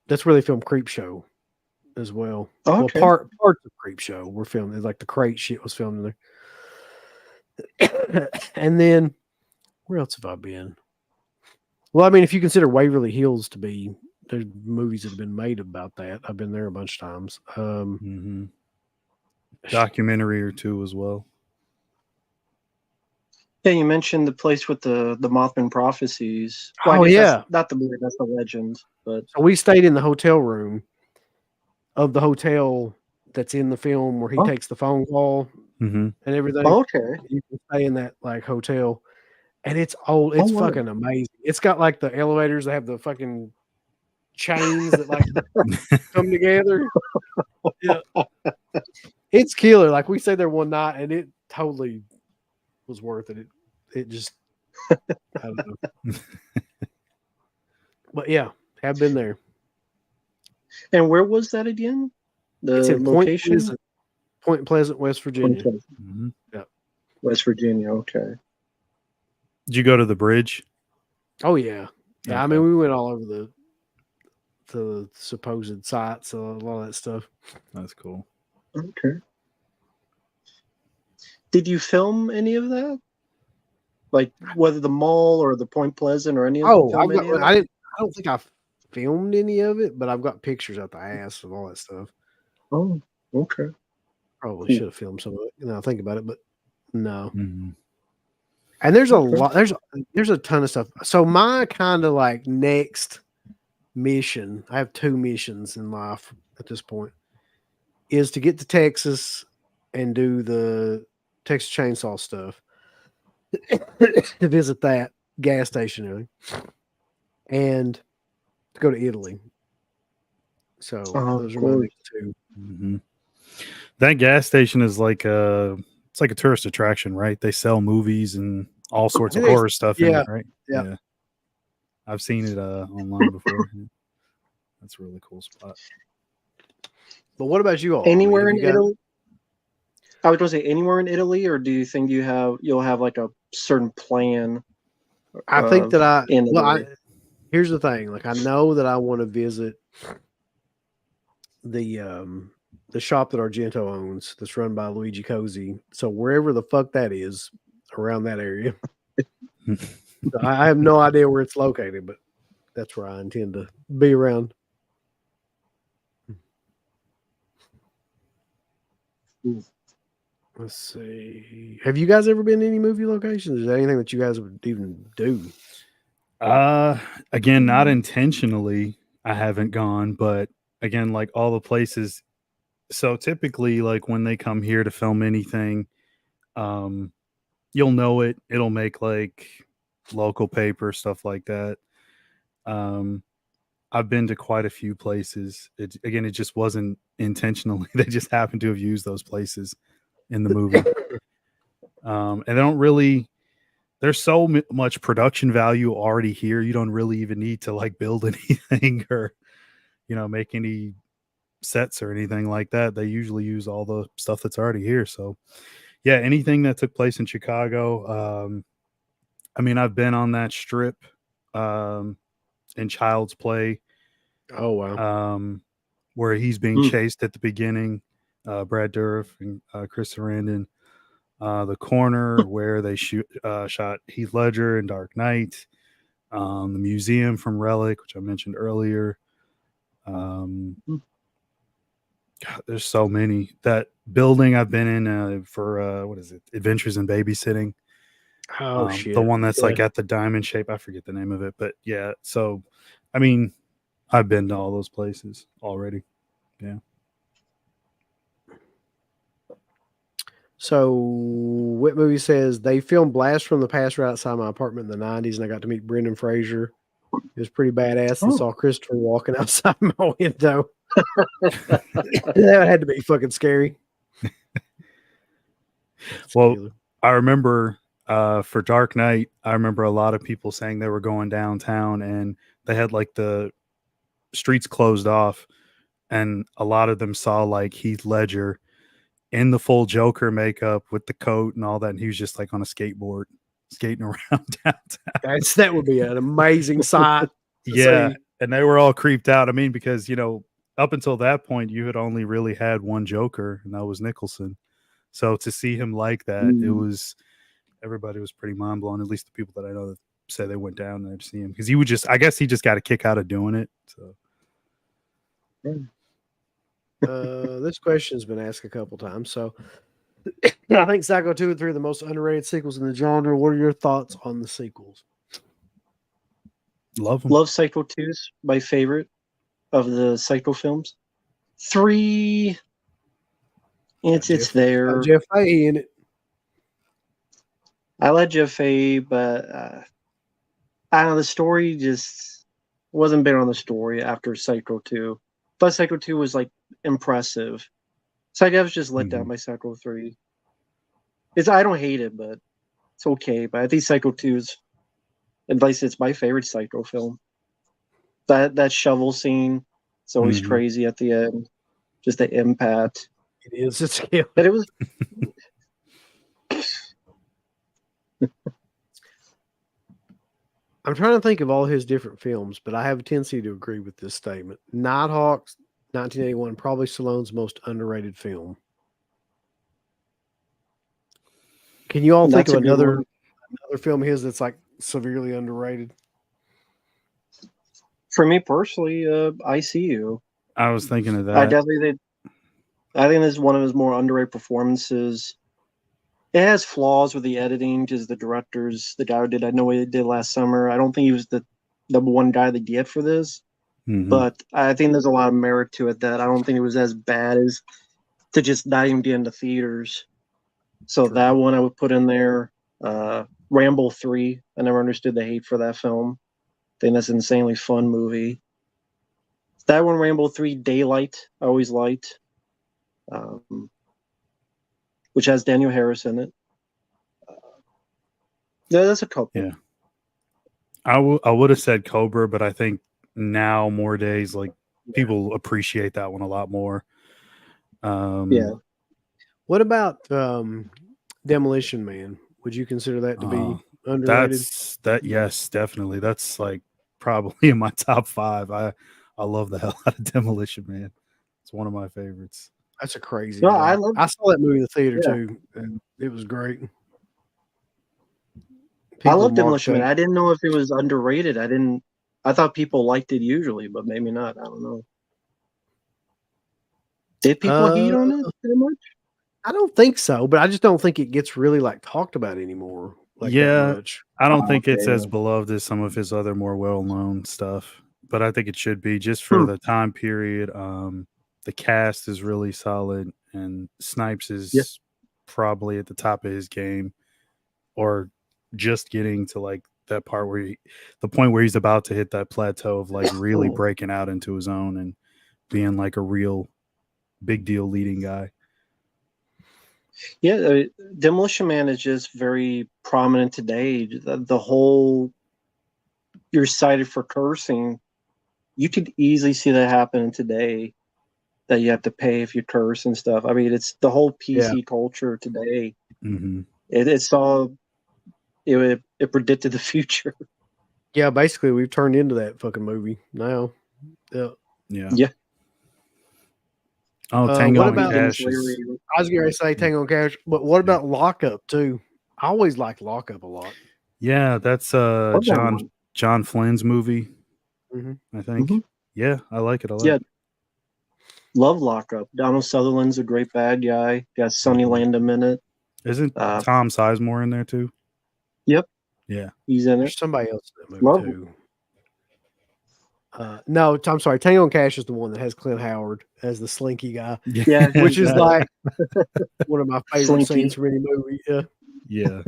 That's where they filmed Creep Show as well. Oh, okay. Well, parts of Creep Show were filmed. Like the crate shit was filmed in there. And then where else have I been? Well, I mean, if you consider Waverly Hills to be, there's movies that have been made about that. I've been there a bunch of times. Documentary or two as well. Yeah, you mentioned the place with the Mothman prophecies. Well, I Oh, guess yeah. that's not the movie, that's the legend. But So we stayed in the hotel room of the hotel that's in the film where he Oh. takes the phone call Mm-hmm. and everything. okay. You can stay in that like hotel, and it's old. It's wow. fucking amazing. It's got like the elevators that have the fucking chains that like come together. Yeah, it's killer. Like we stayed there one night, and it totally was worth it. It just, I don't know. But yeah, have been there. And where was that again? The It's in location? Point Pleasant, West Virginia. Okay. Mm-hmm. West Virginia, okay. Did you go to the bridge? Oh yeah, yeah. I Okay. mean, we went all over the supposed sites, a lot of that stuff. That's cool. Okay. Did you film any of that? Like whether the mall or the Point Pleasant or any of Oh, film any of that? I don't think I filmed any of it, but I've got pictures out the ass of all that stuff. Oh, okay. Probably should have filmed some of it. Now I think about it, but no. Mm-hmm. And there's a Okay. lot. There's a ton of stuff. So my kind of like next mission, I have 2 missions in life at this point, is to get to Texas and do the Texas Chainsaw stuff, to visit that gas station area, and to go to Italy. So those are my cool. next 2. Mm-hmm. That gas station is like it's like a tourist attraction, right? They sell movies and all sorts of It is. horror stuff in Yeah. it, right? Yeah. I've seen it online before. That's a really cool spot. But what about you all? Anywhere Have in you got- Italy? I was going to say anywhere in Italy, or do you think you'll have like a certain plan? I think that in Italy? here's the thing. Like I know that I want to visit the shop that Argento owns that's run by Luigi Cosi. So wherever the fuck that is around that area. I have no idea where it's located, but that's where I intend to be around. Let's see. Have you guys ever been to any movie locations? Is there anything that you guys would even do? Again, not intentionally, I haven't gone, but again, like all the places. So typically, like when they come here to film anything, you'll know it. It'll make like local paper, stuff like that. I've been to quite a few places. It just wasn't intentionally. They just happened to have used those places in the movie. And they don't really, there's so much production value already here. You don't really even need to like build anything or, make any sets or anything like that. They usually use all the stuff that's already here. So yeah, anything that took place in Chicago. I mean, I've been on that strip in Child's Play. Oh wow. Where he's being chased at the beginning. Brad Dourif and Chris Sarandon. The Corner where they shot Heath Ledger in Dark Knight. The museum from Relic, which I mentioned earlier. God, there's so many. That building I've been in for what is it? Adventures in Babysitting. Oh shit. The one that's Yeah. like at the diamond shape. I forget the name of it, but yeah. So, I mean, I've been to all those places already. Yeah. So, Whit Movie says they filmed Blast from the Past right outside my apartment in the 90s, and I got to meet Brendan Fraser. It was pretty badass. And saw Christopher walking outside my window. That had to be fucking scary. Well, Killer. I remember for Dark Knight, I remember a lot of people saying they were going downtown and they had like the streets closed off, and a lot of them saw like Heath Ledger in the full Joker makeup with the coat and all that, and he was just like on a skateboard skating around downtown. That would be an amazing sight. Yeah, see. and they were all creeped out. I mean, because up until that point, you had only really had one Joker, and that was Nicholson. So to see him like that, everybody was pretty mind blown. At least the people that I know that say they went down there to see him, because I guess he just got a kick out of doing it. So. This question's been asked a couple times. So I think Psycho 2 and 3 are the most underrated sequels in the genre. What are your thoughts on the sequels? Love them. Love Psycho 2's my favorite of the Psycho films. 3, it's there. Jeff Fahey in it. I like Jeff Fahey, but I don't know, the story just wasn't big on the story after Psycho 2. But Psycho 2 was like impressive. Psycho was just let down by Psycho 3. I don't hate it, but it's okay. But I think Psycho 2's, at least it's my favorite Psycho film. That shovel scene, it's always crazy at the end. Just the impact. It is. It's killer. But it was. I'm trying to think of all his different films, but I have a tendency to agree with this statement. Nighthawks, 1981, probably Stallone's most underrated film. Can you all think of another film of his that's like severely underrated? For me personally, I See You. I was thinking of that. I think this is one of his more underrated performances. It has flaws with the editing, because the director's the guy who did I Know What He Did Last Summer. I don't think he was the number one guy they get for this, but I think there's a lot of merit to it that I don't think it was as bad as to just not even get into theaters. So that one I would put in there. Rambo 3. I never understood the hate for that film. I think that's an insanely fun movie. That one, Rambo 3, Daylight, I always liked. Which has Daniel Harris in it. Yeah, that's a couple. Yeah. I would have said Cobra, but I think now more days, like people appreciate that one a lot more. Yeah. What about Demolition Man? Would you consider that to be underrated? Yes, definitely. That's like probably in my top 5. I love the hell out of Demolition Man. It's one of my favorites. That's a crazy. No, I saw that movie in the theater too, and it was great. I love Demolition Man. I didn't know if it was underrated. I thought people liked it usually, but maybe not. I don't know. Did people hate on it that much? I don't think so, but I just don't think it gets really like talked about anymore. Like that much. I don't think it's as beloved as some of his other more well-known stuff, but I think it should be just for the time period. The cast is really solid, and Snipes is probably at the top of his game, or just getting to like that part where the point where he's about to hit that plateau of like really breaking out into his own and being like a real big deal leading guy. Yeah, Demolition Man is just very prominent today. The whole you're cited for cursing, you could easily see that happening today. That you have to pay if you curse and stuff. I mean, it's the whole PC culture today. It's all it predicted the future. Yeah, basically, we've turned into that fucking movie now. Yeah. Oh, Tango and Cash. I was going to say Tango and Cash, but what about Lockup too? I always liked Lockup a lot. Yeah, that's John Flynn's movie. I think. Yeah, I like it a lot. Yeah. Love Lockup. Donald Sutherland's a great bad guy. Got Sonny Landham in it. Isn't Tom Sizemore in there too? Yep, Yeah. he's in There's it. somebody else in that movie Love too. No, I'm sorry. Tango and Cash is the one that has Clint Howard as the slinky guy, Yeah, which is he's, like one of my favorite Slinky. scenes from any movie. Yeah. Yeah.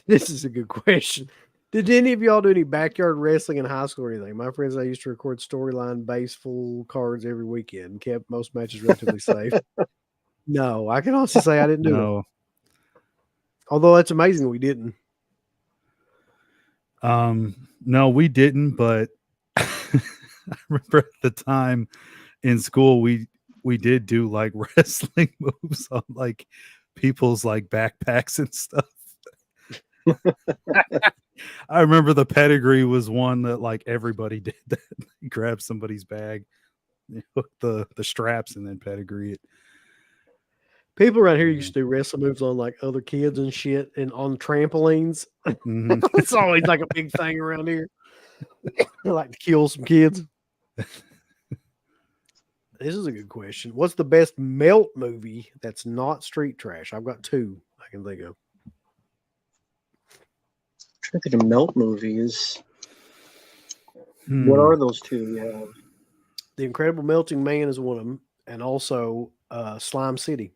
This is a good question. Did any of y'all do any backyard wrestling in high school or anything? My friends, I used to record storyline base full cards every weekend and kept most matches relatively safe. No, I can honestly say I didn't do it. No. Although that's amazing we didn't. No, we didn't, but I remember at the time in school we did do like wrestling moves on like people's like backpacks and stuff. I remember the pedigree was one that like everybody did that. You grab somebody's bag, you hook the straps, and then pedigree it. People around here used to do wrestling moves on like other kids and shit and on trampolines. Mhm. It's always like a big thing around here. They like to kill some kids. This is a good question. What's the best melt movie that's not street trash? I've got two I can think of. trying to think of melt movies. Hmm. What are those two? Yeah. The Incredible Melting Man is one of them, and also Slime City.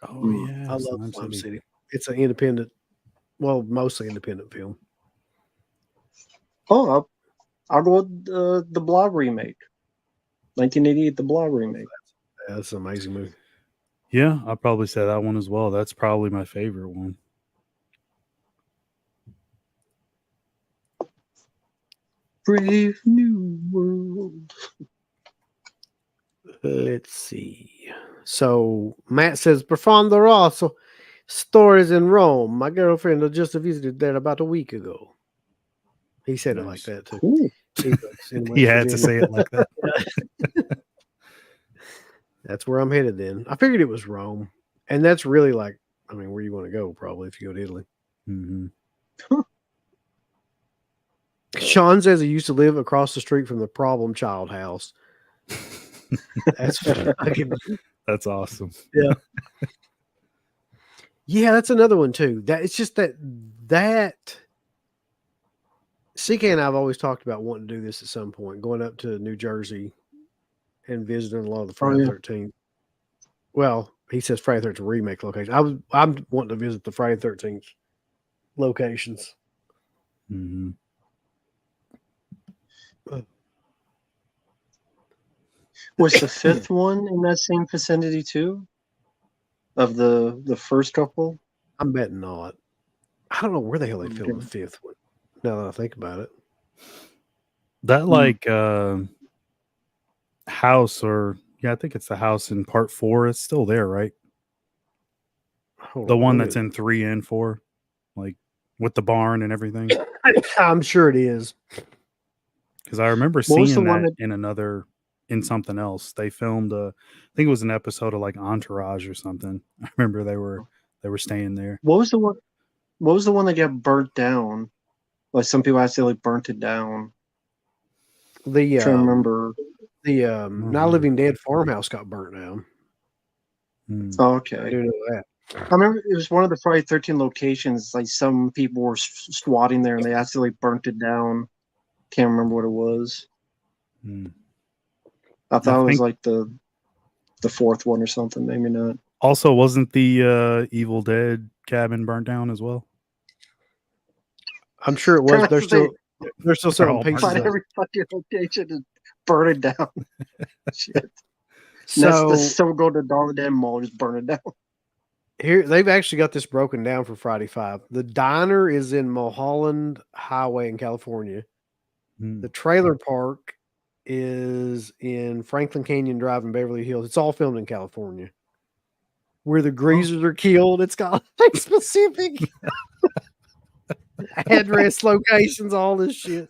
Oh yeah, I love Slime City. It's an independent, well, mostly independent film. Oh, I'll go with the Blob remake. 1988, the Blob remake. Yeah, that's an amazing movie. Yeah, I'll probably say that one as well. That's probably my favorite one. Brave New World. Let's see. So Matt says, Profondo Rosso, stories in Rome. My girlfriend had just visited there about a week ago. He said it like that too. Ooh. He had to say it like that. That's where I'm headed then. I figured it was Rome. And that's really like, I mean, where you want to go probably if you go to Italy. Mm-hmm. Sean says he used to live across the street from the problem child house. That's fucking, That's awesome. yeah. Yeah, that's another one too. That it's just that CK and I've always talked about wanting to do this at some point, going up to New Jersey and visiting a lot of the Friday the 13th. Well, he says Friday the 13th remake location. I'm wanting to visit the Friday the 13th locations. Mm-hmm. Was the fifth one in that same vicinity too? Of the first couple? I'm betting not. I don't know where the hell they filmed the fifth one. Now that I think about it, That like house, or yeah, I think it's the house in part 4. It's still there, right? The one that's in 3 and 4, like with the barn and everything. I'm sure it is. Because I remember seeing that in something else. They filmed I think it was an episode of like Entourage or something. I remember they were staying there. What was the one? What was the one that got burnt down? Like some people accidentally burnt it down. The I'm trying to remember. The Not Living Dead farmhouse got burnt down. Oh, I okay. do know that. I remember it was one of the Friday 13 locations. Like some people were squatting there and they accidentally burnt it down. Can't remember what it was. I thought it was like the fourth one or something. Maybe not. Also, wasn't the Evil Dead cabin burnt down as well? I'm sure it was. They're still selling pieces. Find of every fucking location and burn it down. Shit. So someone go to the Dollar Den Mall, just burn it down. here they've actually got this broken down for Friday 5. The diner is in Mulholland Highway in California. The trailer park is in Franklin Canyon Drive in Beverly Hills. It's all filmed in California. Where the greasers are killed, it's got like specific address, locations, all this shit.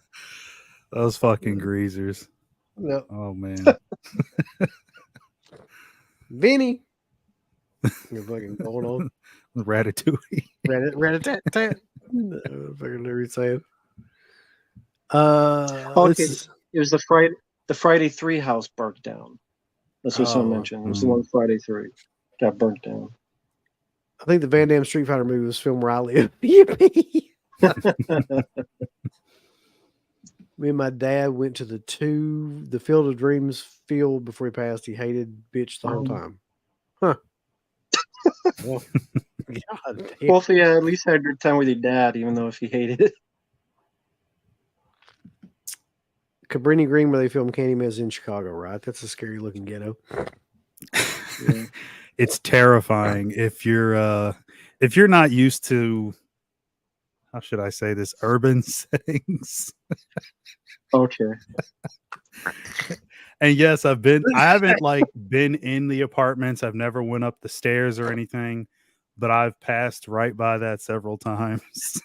Those fucking greasers. Yep. Oh man. Vinny. You're fucking going on. Ratatouille. Rat-a-tat-tat. Fucking Larry saying. Okay, it was the Friday 3 house burnt down. That's what someone Oh, mentioned. It was the one Friday 3 got burnt down. I think the Van Damme Street Fighter movie was filmed where I live. Yippee! Me and my dad went to the Field of Dreams field before he passed. He hated bitch the whole time. Huh. Well, God damn. Well, if you at least had your time with your dad, even though if he hated it. Cabrini Green, where they filmed Candyman, is in Chicago, right? That's a scary looking ghetto. Yeah. It's terrifying if you're not used to, how should I say this, urban settings. Okay. And yes, I haven't like been in the apartments. I've never went up the stairs or anything, but I've passed right by that several times.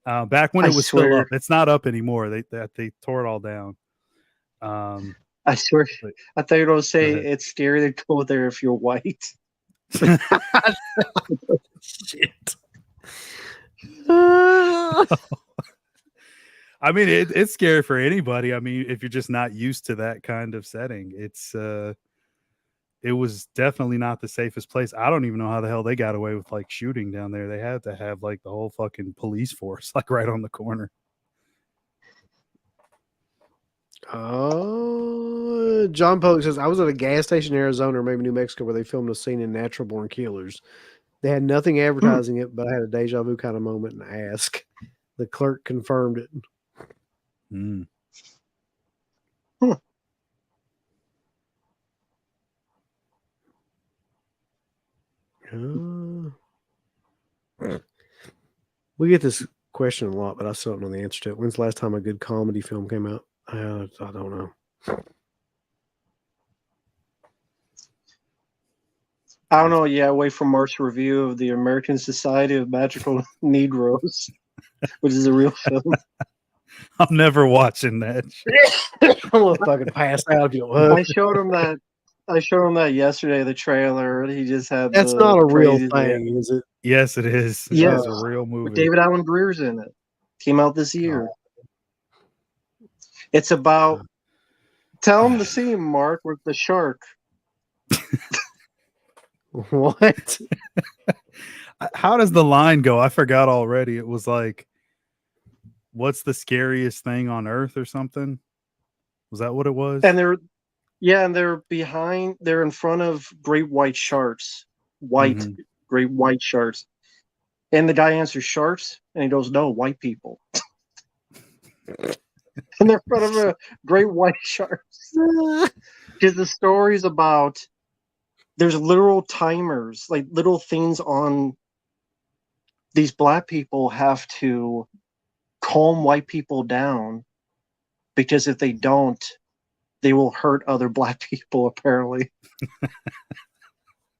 Back when it was still up. It's not up anymore. They tore it all down. I swear, But- I thought you were going to say Go ahead. it's scary to go there if you're white. Shit. I mean, it's scary for anybody. I mean, if you're just not used to that kind of setting, it was definitely not the safest place. I don't even know how the hell they got away with like shooting down there. They had to have like the whole fucking police force like right on the corner. John Pollock says, I was at a gas station in Arizona or maybe New Mexico where they filmed a scene in Natural Born Killers. They had nothing advertising it, but I had a deja vu kind of moment and asked. The clerk confirmed it. Mm. We get this question a lot, but I still don't know the answer to it. When's the last time a good comedy film came out? I don't know. I don't know. Yeah, away from Mark's review of the American Society of Magical Negroes, which is a real film. I'm never watching that. I'm gonna fucking pass out if you I showed him that yesterday. The trailer. He just had. That's the not a real crazy- thing, is it? Yes, it is. Yes. It's a real movie. With David Allen Greer's in it. Came out this year. It's about. Tell him the scene, Mark, with the shark. What? How does the line go? I forgot already. It was like, what's the scariest thing on earth or something? Was that what it was? And they're in front of great white sharks. Great white sharks. And the guy answers sharks, and he goes, no, white people. And they're in front of a great white sharks. Because the story's about, there's literal timers, like little things on these black people have to calm white people down, because if they don't, they will hurt other black people, apparently.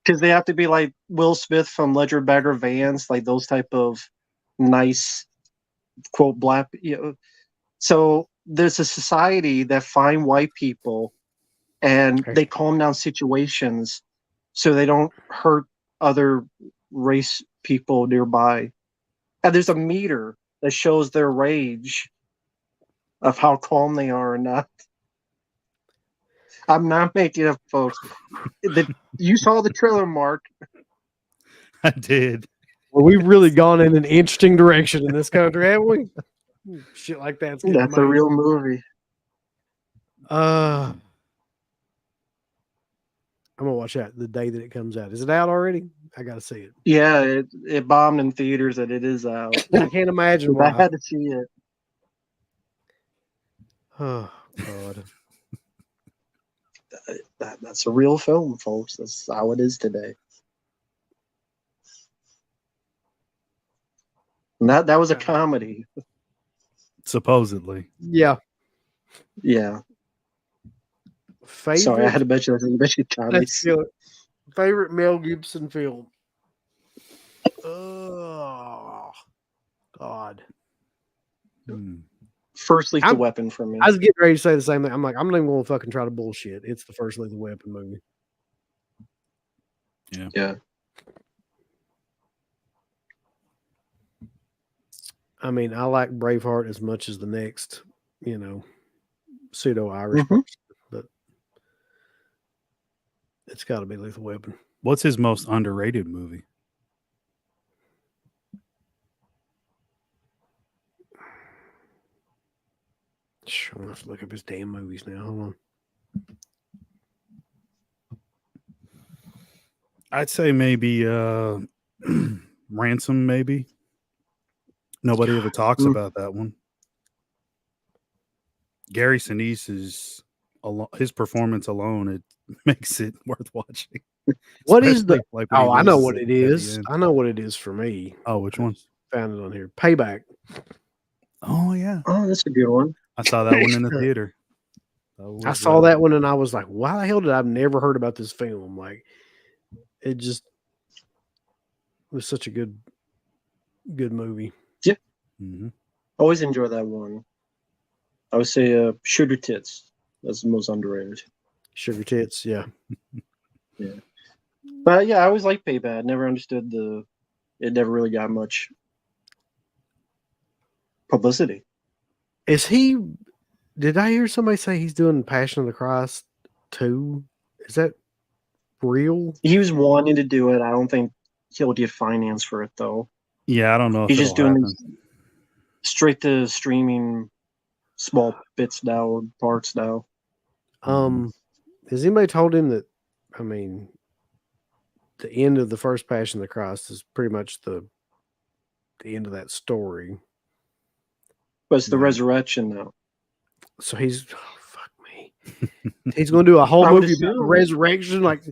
Because they have to be like Will Smith from Ledger Bagger Vance, like those type of nice, quote, black. So there's a society that find white people and they calm down situations so they don't hurt other race people nearby. And there's a meter that shows their rage of how calm they are or not. I'm not making it up, folks. You saw the trailer, Mark. I did. Well, we've really gone in an interesting direction in this country, haven't we? Shit like that's That's a real movie. I'm gonna watch that the day that it comes out. Is it out already? I gotta see it. Yeah, it bombed in theaters and it is out. I can't imagine I why. had to see it. Oh God. That's a real film, folks. That's how it is today. And that was a comedy. Supposedly. Yeah. Yeah. Favorite. Sorry, I had to mention that. You mentioned comedies. Favorite Mel Gibson film. Oh God. Hmm. First Lethal Weapon for me. I was getting ready to say the same thing. I'm like, I'm not even going to fucking try to bullshit. It's the first Lethal Weapon movie. Yeah. Yeah. I mean, I like Braveheart as much as the next, pseudo Irish Mhm. person, but it's got to be Lethal Weapon. What's his most underrated movie? Sure, I have to look up his damn movies now. Hold on. I'd say maybe Ransom, maybe. Nobody ever talks Mm. about that one. Gary Sinise is his performance alone, it makes it worth watching. What is the? Especially, like, when he Oh, I know loses what it at the is. end. I know what it is for me. Oh, which I one? just found it on here. Payback. Oh yeah, Oh, that's a good one. I saw that one in the theater. I saw that one and I was like, why the hell did I never heard about this film? Like, it just was such a good movie. Mhm. Always enjoy that one. I would say Sugar Tits. That's the most underrated. Sugar Tits, yeah. But yeah, I always liked Payback. Never understood it never really got much publicity. Is he? Did I hear somebody say he's doing Passion of the Christ 2? Is that real? He was wanting to do it. I don't think he'll get finance for it though. Yeah, I don't know if He's it'll just doing happen. this straight to streaming, small bits now, parts now. Has anybody told him that? I mean, the end of the first Passion of the Christ is pretty much the end of that story. But it's the Yeah. resurrection now. So he's fuck me. He's going to do a whole I would movie about the assume. resurrection. Like,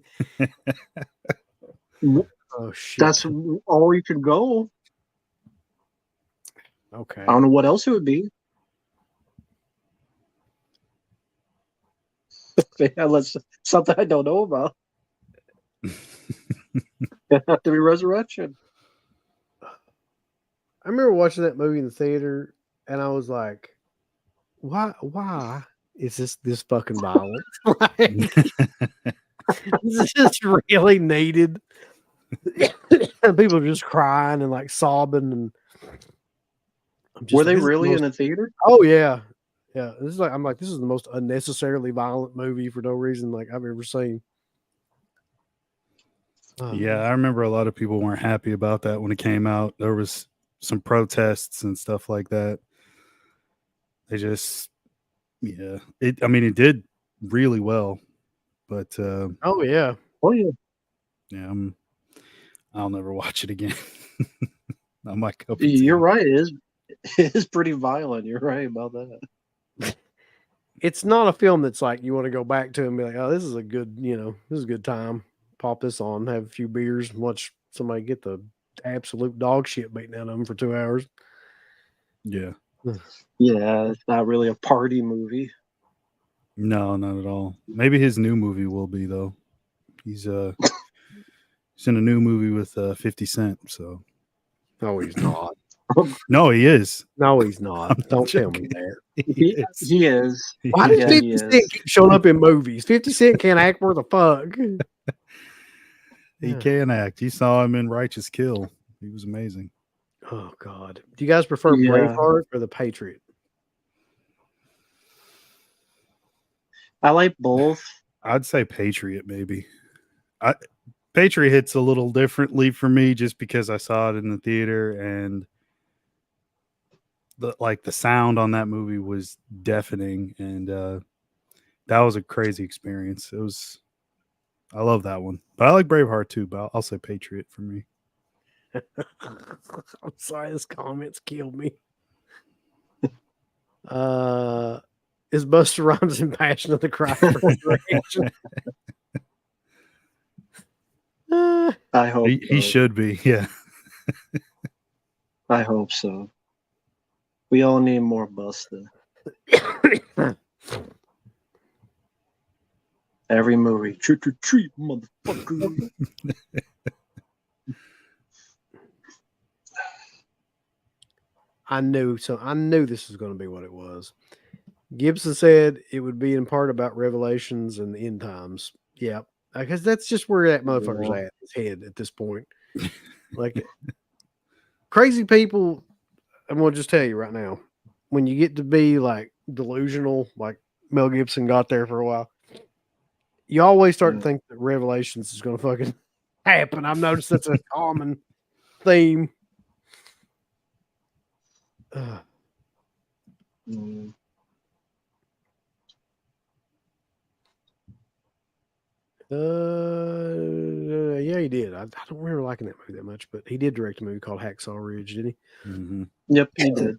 oh shit. That's all you could go. Okay. I don't know what else it would be. Unless something I don't know about. It have to be resurrection. I remember watching that movie in the theater, and I was like, "Why is this fucking violent? Like, this is really needed." And people are just crying and like sobbing, and I'm just Were like, they this is the really most- in a theater? Oh yeah, yeah. This is like I'm like this is the most unnecessarily violent movie for no reason like I've ever seen. Yeah, I remember a lot of people weren't happy about that when it came out. There was some protests and stuff like that. They just, yeah, it did really well, but Oh yeah. Oh yeah. yeah, I'll never watch it again. Not my cup of tea. You're right. It is pretty violent. You're right about that. It's not a film that's like you want to go back to and be like, oh, this is a good, this is a good time. Pop this on, have a few beers, and watch somebody get the absolute dog shit beaten out of them for 2 hours. Yeah, Yeah, it's not really a party movie. no, not at all. Maybe his new movie will be though. He's in a new movie with 50 Cent. So No, he's not. no, he is. No, he's not. I'm Don't tell me joking. that. He is. He is. Why does Yeah, 50 he Cent is. keep showing up in movies? 50 Cent can't act worth a fuck. He Yeah. can act. You saw him in Righteous Kill. He was amazing. Oh God. Do you guys prefer Yeah. Braveheart or The Patriot? I like both. I'd say Patriot, maybe. Patriot hits a little differently for me just because I saw it in the theater and the sound on that movie was deafening, and that was a crazy experience. I love that one, but I like Braveheart too. But I'll say Patriot for me. I'm sorry, this comments killed me. Is Buster Rhymes in Passion of the Christ resurrection? I hope He so. should be, yeah. I hope so. We all need more Buster. Every movie. Trick or treat, motherfucker. I knew this was going to be what it was. Gibson said it would be in part about revelations and the end times. Yeah, because that's just where that motherfucker's at his head at this point. Like crazy people, I'm gonna just tell you right now, when you get to be like delusional, like Mel Gibson got there for a while, you always start to think that Revelations is gonna fucking happen. I've noticed that's a common theme. Mm. Yeah, he did. I don't remember liking that movie that much, but he did direct a movie called Hacksaw Ridge, did he? Mm-hmm. Yep, he did.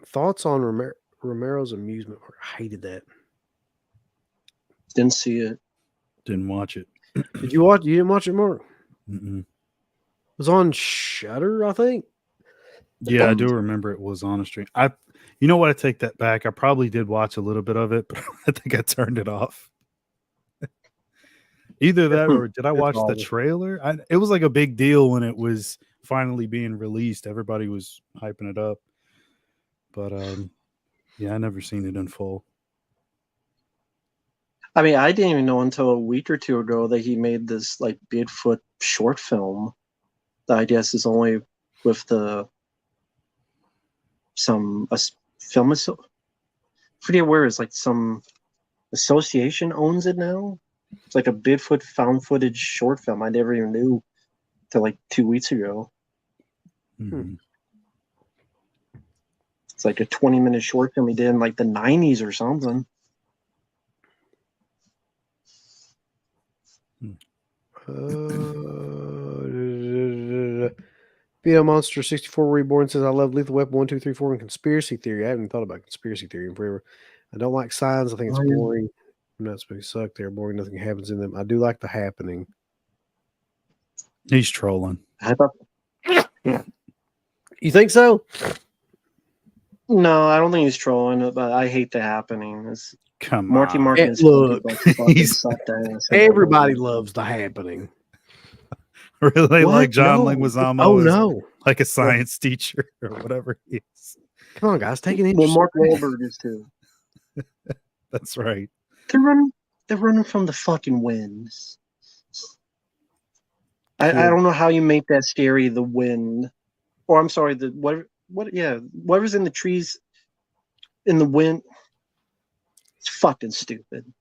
Thoughts on Romero's Amusement Park? I hated that. Didn't see it. Didn't watch it. Did you watch? You didn't watch it, Mark? Mm-mm. It was on Shudder, I think. Yeah, I do remember it was on a stream. You know what? I take that back. I probably did watch a little bit of it, but I think I turned it off. Either that or did I watch the trailer? It was like a big deal when it was finally being released. Everybody was hyping it up. But yeah, I never seen it in full. I mean, I didn't even know until a week or two ago that he made this like Bigfoot short film. That I guess is only with film. Forget where it's like some association owns it now. It's like a Bigfoot found footage short film. I never even knew till like 2 weeks ago. Mm-hmm. It's like a 20-minute short film he did in like the 90s or something. BL Monster 64 Reborn says, I love Lethal Weapon 1, 2, 3, 4 and Conspiracy Theory. I haven't thought about Conspiracy Theory in forever. I don't like Signs. I think it's boring. I'm not supposed to suck. They're boring. Nothing happens in them. I do like The Happening. He's trolling. I thought, You think so? no, I don't think he's trolling it, but I hate The Happening. It's Come Marty on. Martin's Look, fucking sucked ass. Everybody loves The Happening. Really? What? Like John No. Leguizamo Oh, is no. like a science teacher or whatever he is. Come on, guys. Take an Well, interest. Mark Wahlberg is too. That's right. They're running from the fucking winds. I don't know how you make that scary, the wind. Or I'm sorry, whatever's in the trees in the wind. It's fucking stupid.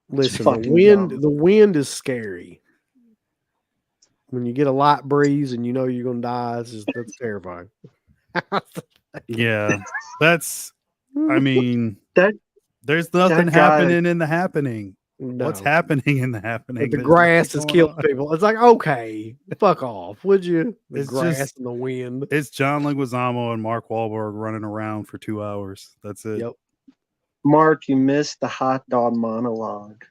Listen, fucking the dumb. wind is scary. When you get a light breeze and you know you're gonna die, that's terrifying. Yeah. That's I mean That there's nothing guy- happening in The Happening. No. What's happening in The Happening? The There's grass nothing is going killing on. people. It's like, okay, fuck off, would you? The It's grass just- and the wind. It's John Leguizamo and Mark Wahlberg running around for 2 hours. That's it. Yep. Mark, you missed the hot dog monologue.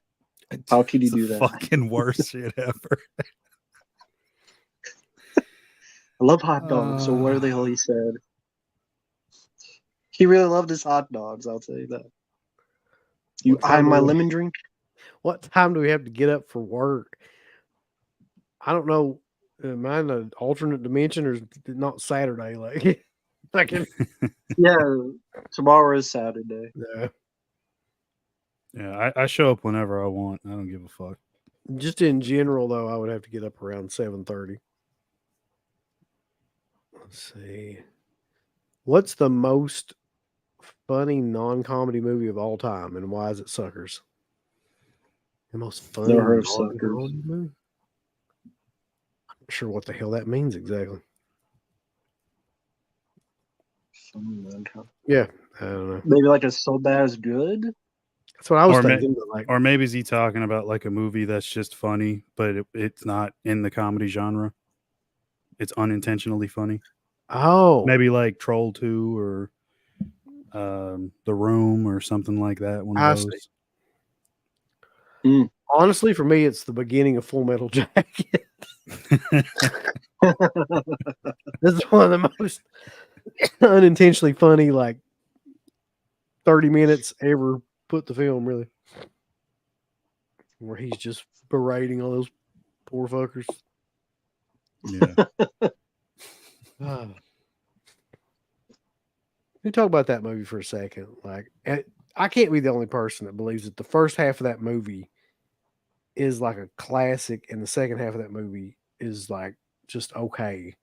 How could you It's do the that? fucking worst shit ever. I love hot dogs, so whatever the hell he said. He really loved his hot dogs, I'll tell you that. You What time eye my do we- lemon drink? What time do we have to get up for work? I don't know. Am I in an alternate dimension or is it not Saturday? Like, Yeah, tomorrow is Saturday. no. Yeah, I show up whenever I want. I don't give a fuck. Just in general, though, I would have to get up around 7:30. Let's see. What's the most funny non-comedy movie of all time, and why is it Suckers? The most funny Never heard of non-comedy Suckers. movie? I'm not sure what the hell that means exactly. Yeah, I don't know. Maybe like a so bad is good? That's what I was Or thinking. But like, Or maybe is he talking about like a movie that's just funny, but it's not in the comedy genre? It's unintentionally funny. oh, Maybe like Troll 2 or The Room or something like that. One I of see. those. Honestly, for me, it's the beginning of Full Metal Jacket. This is one of the most unintentionally funny, like 30 minutes ever put the film, really. Where he's just berating all those poor fuckers. Yeah. Let me talk about that movie for a second. Like, I can't be the only person that believes that the first half of that movie is like a classic, and the second half of that movie is like just okay.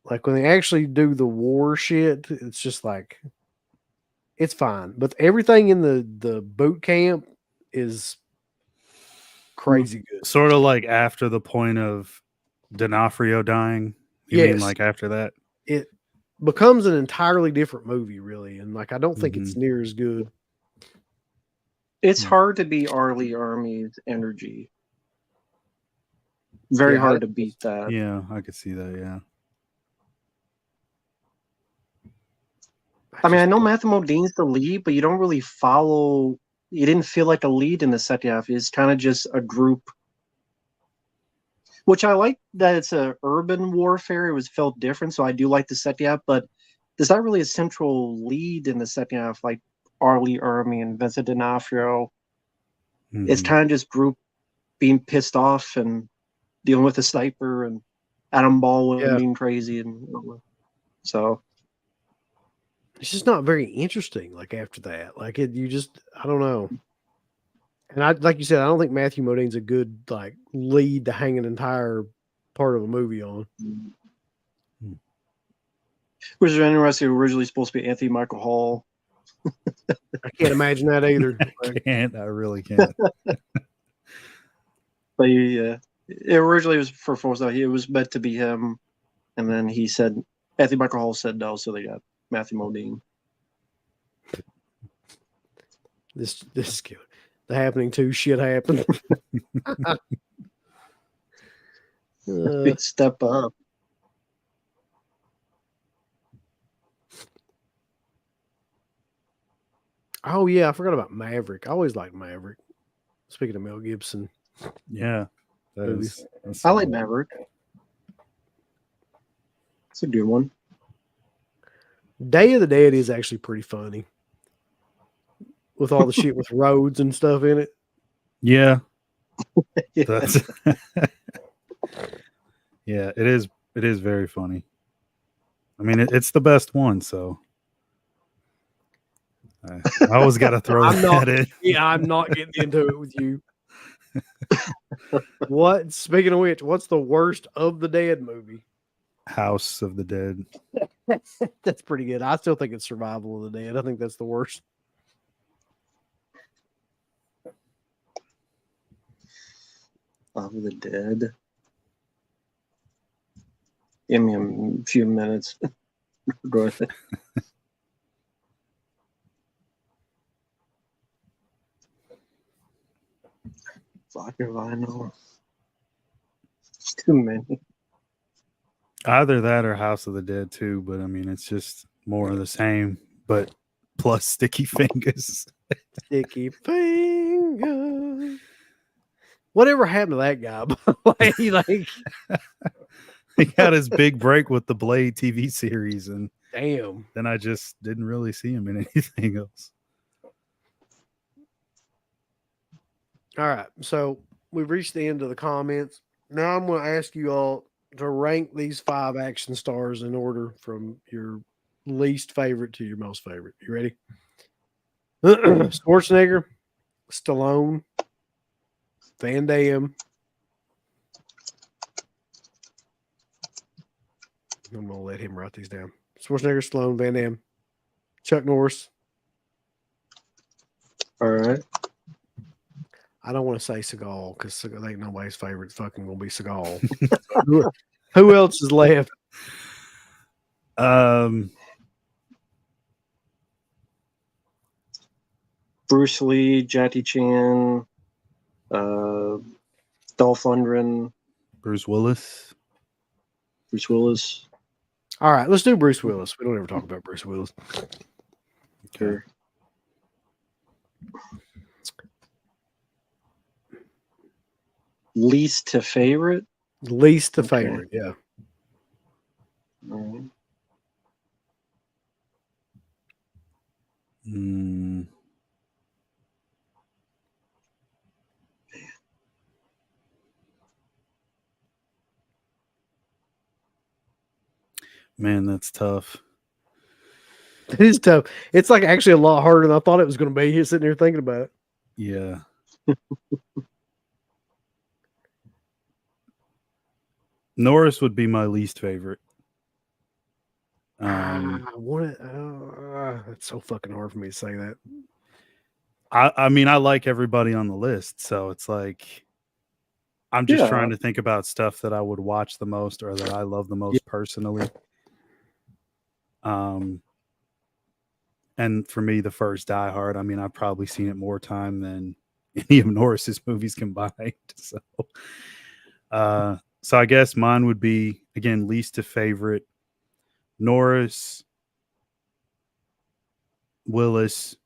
Like when they actually do the war shit, it's just like it's fine. But everything in the boot camp is crazy good. Sort of like after the point of D'Onofrio dying. You mean Yes. like after that? It becomes an entirely different movie, really, and like I don't think it's Mhm. near as good. It's hard to beat Arlie Army's energy. Very Yeah, hard to beat that. Yeah, I could see that. Yeah. I mean, I just know don't- Matthew Modine's the lead, but you don't really follow. You didn't feel like a lead in the second half. It's kind of just a group, which I like that it's a urban warfare. It was felt different, so I do like the second half. But there's not really a central lead in the second half like Arlie Army and Vincent D'Onofrio. It's Mhm. kind of just group being pissed off and dealing with the sniper and Adam Baldwin Yeah. being crazy and so. it's just not very interesting. Like after that, like you just I don't know. And I like you said, I don't think Matthew Modine's a good like lead to hang an entire part of a movie on. Which is interesting. Originally supposed to be Anthony Michael Hall. I can't imagine that either. Like, Can't. I really can't. But yeah, it originally was for Force Out. It was meant to be him, and then he said Anthony Michael Hall said no, so they got Matthew Modine. this is good. The Happening 2 shit happened. Big step up. Oh yeah, I forgot about Maverick. I always liked Maverick. Speaking of Mel Gibson, Yeah. That Movies. is, that's I like solid. Maverick. It's a good one. Day of the Dead is actually pretty funny with all the shit with roads and stuff in it. Yeah. Yeah. That's yeah, it is. It is very funny. I mean, it's the best one, so I always got to throw I'm not- that in. Yeah, I'm not getting into it with you. What? Speaking of which, what's the worst of the Dead movie? House of the Dead. That's pretty good. I still think it's Survival of the Dead. I think that's the worst. Of the Dead. Give me a few minutes. Go ahead. Fuck if I know. It's too many. Either that or House of the Dead too, but I mean, it's just more of the same, but plus sticky fingers. Sticky finger. Whatever happened to that guy? By the way, like, He got his big break with the Blade TV series, and damn. then I just didn't really see him in anything else. All right, so we've reached the end of the comments. Now I'm going to ask you all to rank these 5 action stars in order from your least favorite to your most favorite. You ready? Schwarzenegger, Stallone, Van Damme. I'm going to let him write these down. Schwarzenegger, Stallone, Van Damme, Chuck Norris. All right. I don't want to say Seagal because I think nobody's favorite fucking going to be Seagal. Who else is left? Bruce Lee, Jackie Chan, Dolph Lundgren, Bruce Willis. Bruce Willis. All right, let's do Bruce Willis. We don't ever talk about Bruce Willis. Okay. Least to favorite. Least to Okay. favorite, yeah. All right. Mm. Man, that's tough. It is tough. It's like actually a lot harder than I thought it was going to be. Here sitting here thinking about it. Yeah. Norris would be my least favorite. It's so fucking hard for me to say that. I mean, I like everybody on the list, so it's like I'm just Yeah. trying to think about stuff that I would watch the most or that I love the most personally. And for me, the first Die Hard, I mean, I've probably seen it more time than any of Norris's movies combined. So I guess mine would be, again, least to favorite: Norris, Willis,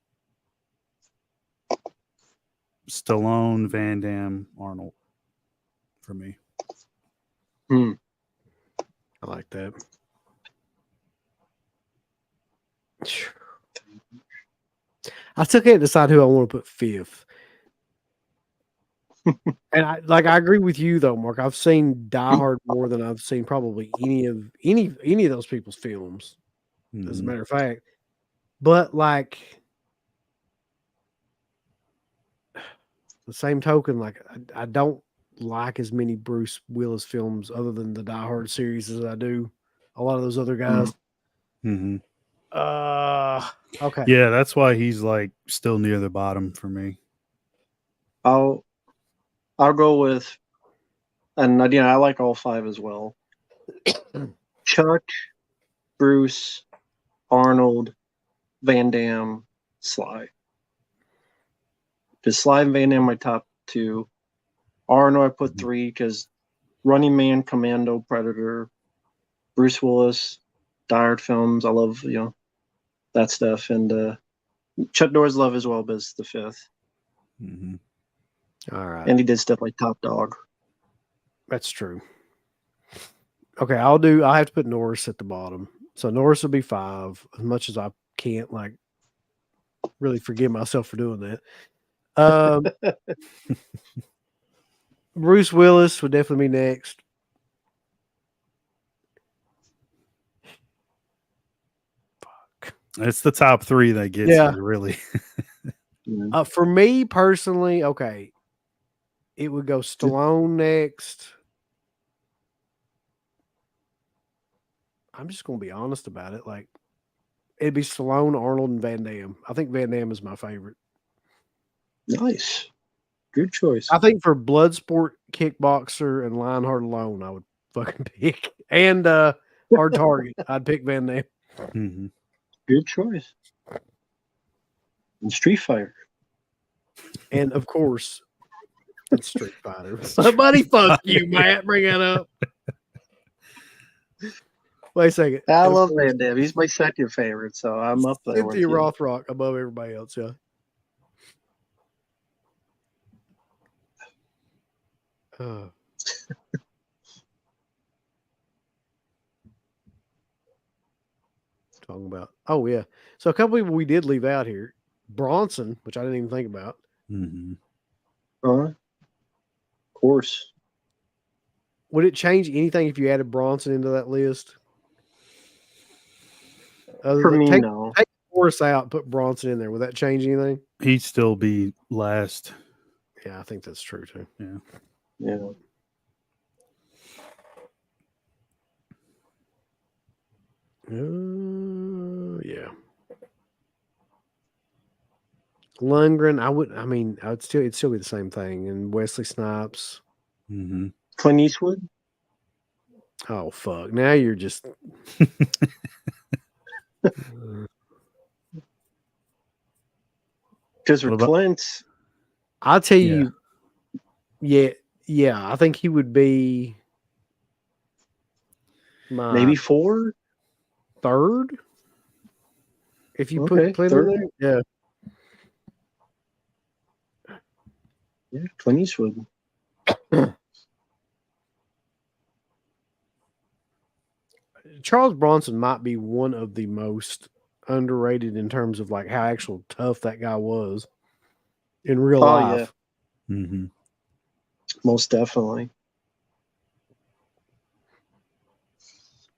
Stallone, Van Damme, Arnold. For me, Hmm. I like that. I still can't decide who I want to put fifth. And I agree with you though, Mark. I've seen Die Hard more than I've seen probably any of those people's films, as a matter of fact. But like the same token, like I don't like as many Bruce Willis films other than the Die Hard series as I do a lot of those other guys. Mm-hmm. Okay. Yeah, that's why he's like still near the bottom for me. I'll go with, and again, I like all five as well. Chuck, Bruce, Arnold, Van Damme, Sly. Just Sly and Van Damme my top two. Arnold I put three because Running Man, Commando, Predator, Bruce Willis, Die Hard films. I love that stuff, and Chuck Norris love as well, but it's the fifth. Mm-hmm. All right. And he did stuff like Top Dog. That's true. Okay, I have to put Norris at the bottom. So Norris will be 5, as much as I can't like really forgive myself for doing that. Bruce Willis would definitely be next. Fuck. It's the top 3 that gets you, really. For me personally, okay, it would go Stallone next. I'm just going to be honest about it. Like, it'd be Stallone, Arnold, and Van Damme. I think Van Damme is my favorite. Nice. Good choice. I think for Bloodsport, Kickboxer, and Lionheart alone, I would fucking pick. And Hard Target, I'd pick Van Damme. Mm-hmm. Good choice. And Street Fighter. And of course, it's Street Fighter. Somebody fuck you, Matt. Bring that up. Wait a second. I love Van Damme. He's my second favorite, so I'm up there with Cynthia you. Rothrock above everybody else, yeah. Talking about, oh yeah. So a couple people we did leave out here. Bronson, which I didn't even think about. Mm-hmm. Of course. Would it change anything if you added Bronson into that list? For me, no. Take Morris out, put Bronson in there. Would that change anything? He'd still be last. Yeah, I think that's true too. Yeah. Yeah. Yeah. Lundgren, it'd still be the same thing. And Wesley Snipes. Mm-hmm. Clint Eastwood. Oh fuck! Now you're just. Because with Clint, I'll tell you. Yeah, I think he would be. Maybe 4, 3rd. If you put Clint in there, yeah, Clint Eastwood. Charles Bronson might be one of the most underrated in terms of like how actual tough that guy was in real life. Yeah. Mm-hmm. Most definitely.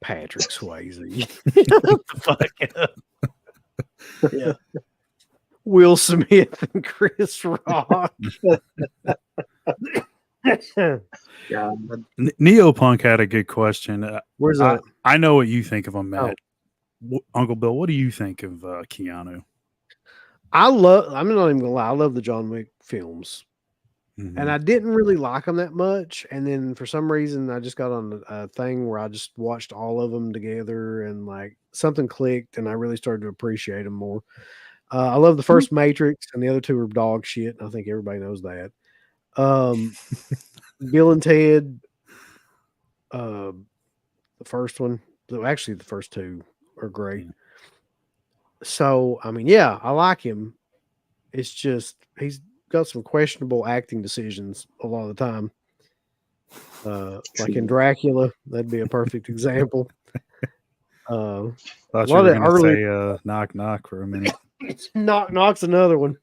Patrick Swayze. Fuck up. Yeah. Will Smith and Chris Rock. Yeah. Neopunk had a good question. Where's that? I know what you think of him, Oh. Matt. Uncle Bill, what do you think of Keanu? I'm not even gonna lie. I love the John Wick films. And I didn't really like them that much. And then for some reason, I just got on a thing where I just watched all of them together and like something clicked and I really started to appreciate them more. I love the first Matrix and the other two are dog shit. And I think everybody knows that. Bill and Ted, the first one, actually the first two are great. Yeah. So, I mean, yeah, I like him. It's just, he's got some questionable acting decisions a lot of the time. Like in Dracula, that'd be a perfect example. Thought you were going to say knock knock for a minute. Knock knock's another one.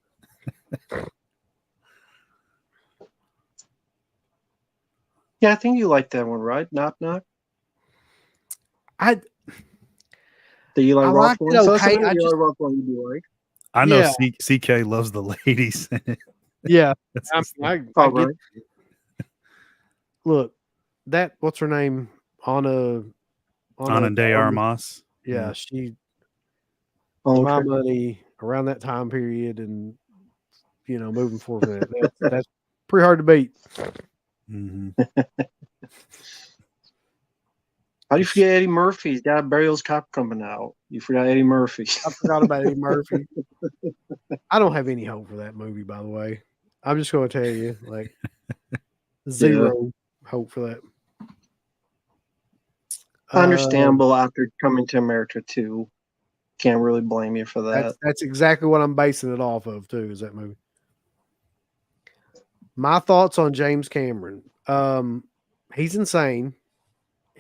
Yeah, I think you like that one, right? Knock knock. Do you like rock one? So okay. like rock one you do like. I know CK loves the ladies. Yeah. Right. Look, what's her name? Ana de Armas. Yeah, she okay. my money around that time period and moving forward. That's pretty hard to beat. Mm-hmm. How do you forget Eddie Murphy? He's got Burial's Cop coming out. You forgot Eddie Murphy. I forgot about Eddie Murphy. I don't have any hope for that movie, by the way. I'm just going to tell you, like, zero hope for that. Understandable after Coming to America too. Can't really blame you for that. That's exactly what I'm basing it off of too. Is that movie? My thoughts on James Cameron. He's insane.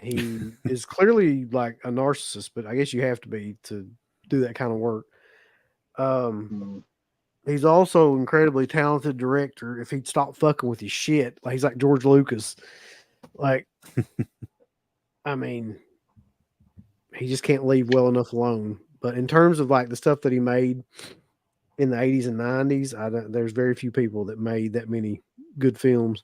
He is clearly like a narcissist, but I guess you have to be to do that kind of work. He's also incredibly talented director. If he'd stop fucking with his shit, like he's like George Lucas. Like, I mean, he just can't leave well enough alone. But in terms of like the stuff that he made in the 80s and 90s, there's very few people that made that many good films.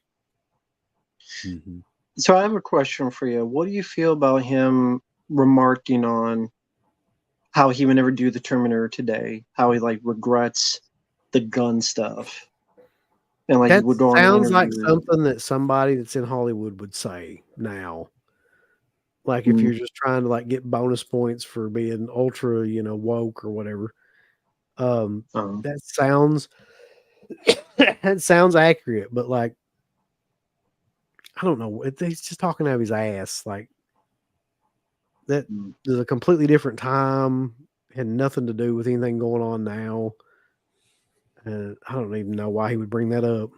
Mm-hmm. So I have a question for you. What do you feel about him remarking on how he would never do the Terminator today? How he like regrets the gun stuff, and like that would go sounds like something that somebody that's in Hollywood would say now. Like if you're just trying to like get bonus points for being ultra, woke or whatever. That sounds accurate, but like I don't know. He's just talking out of his ass. Like that is a completely different time. Had nothing to do with anything going on now. I don't even know why he would bring that up.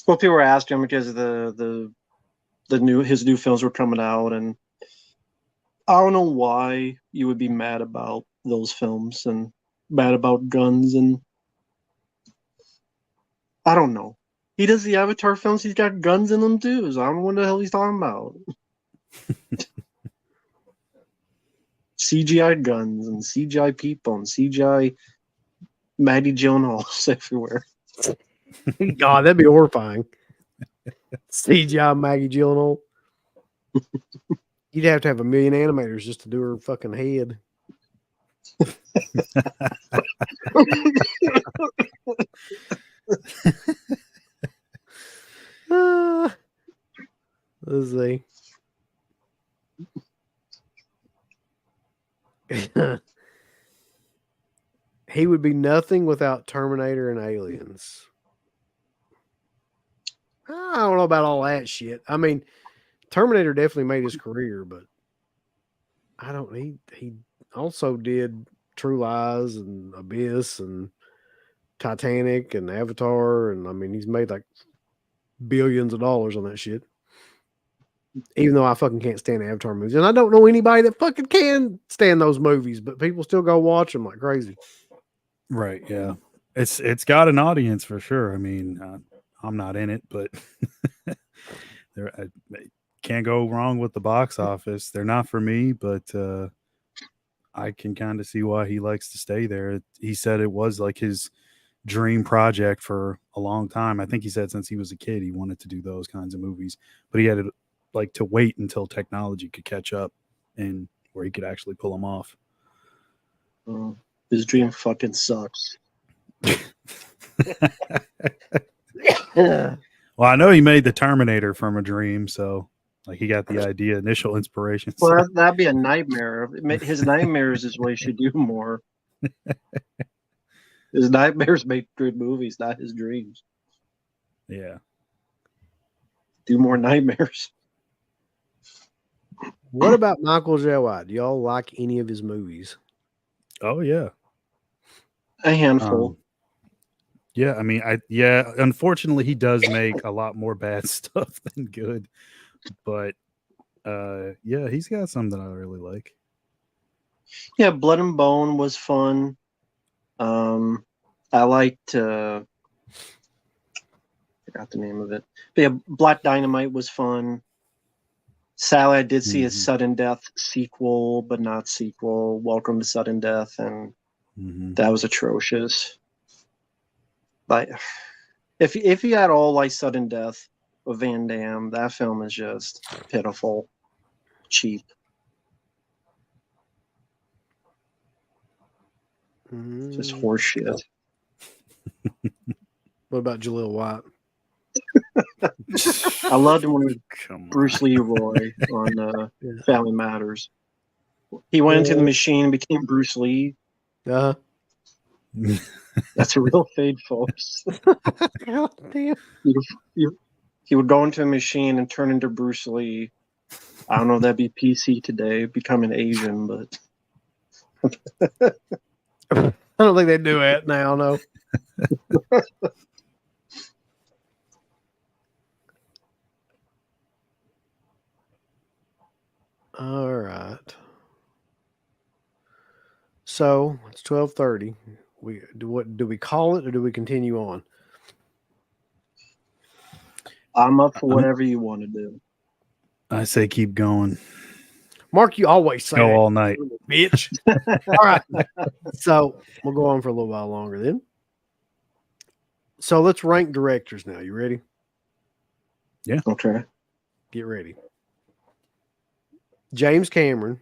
Well, people were asking him because his new films were coming out, and I don't know why you would be mad about those films and mad about guns, and I don't know. He does the Avatar films. He's got guns in them too. So I don't know what the hell he's talking about. CGI guns and CGI people and CGI Maggie Gyllenhaal everywhere. God, that'd be horrifying. CGI Maggie Gyllenhaal. You'd have to have 1 million animators just to do her fucking head. Let's see. He would be nothing without Terminator and Aliens. I don't know about all that shit. I mean, Terminator definitely made his career, but I don't. He also did True Lies and Abyss and Titanic and Avatar, and I mean, he's made like billions of dollars on that shit. Even though I fucking can't stand Avatar movies, and I don't know anybody that fucking can stand those movies, but people still go watch them like crazy. Right? Yeah, it's got an audience for sure. I mean, I'm not in it, but I can't go wrong with the box office. They're not for me, but I can kind of see why he likes to stay there. He said it was like his dream project for a long time. I think he said since he was a kid he wanted to do those kinds of movies, but he had to to wait until technology could catch up and where he could actually pull them off. His dream fucking sucks. Yeah. Well, I know he made the Terminator from a dream, so he got the idea, initial inspiration. So. Well, that'd be a nightmare. His nightmares is what he should do more. His nightmares make good movies, not his dreams. Yeah. Do more nightmares. What about Michael J. White? Do y'all like any of his movies? Oh yeah. A handful. Yeah, I mean, unfortunately he does make a lot more bad stuff than good. But yeah, he's got some that I really like. Yeah, Blood and Bone was fun. I liked forgot the name of it. But yeah, Black Dynamite was fun. Sally, I did see his Sudden Death sequel, but not sequel. Welcome to Sudden Death, and that was atrocious. Like, if you had all like Sudden Death of Van Damme, that film is just pitiful, cheap. Just horseshit. What about Jaleel White? I loved him when he was Bruce Leroy on Family Matters. He went into the machine and became Bruce Lee. Uh-huh. That's a real fade, folks. God damn. He would go into a machine and turn into Bruce Lee. I don't know if that'd be PC today, become an Asian, but I don't think they do that now, no. All right. So it's 12:30. Do we call it or do we continue on? I'm up for whatever you want to do. I say keep going. Mark, you always say Go that, all night. bitch. All right. So we'll go on for a little while longer then. So let's rank directors now. You ready? Yeah. Okay. Get ready. James Cameron.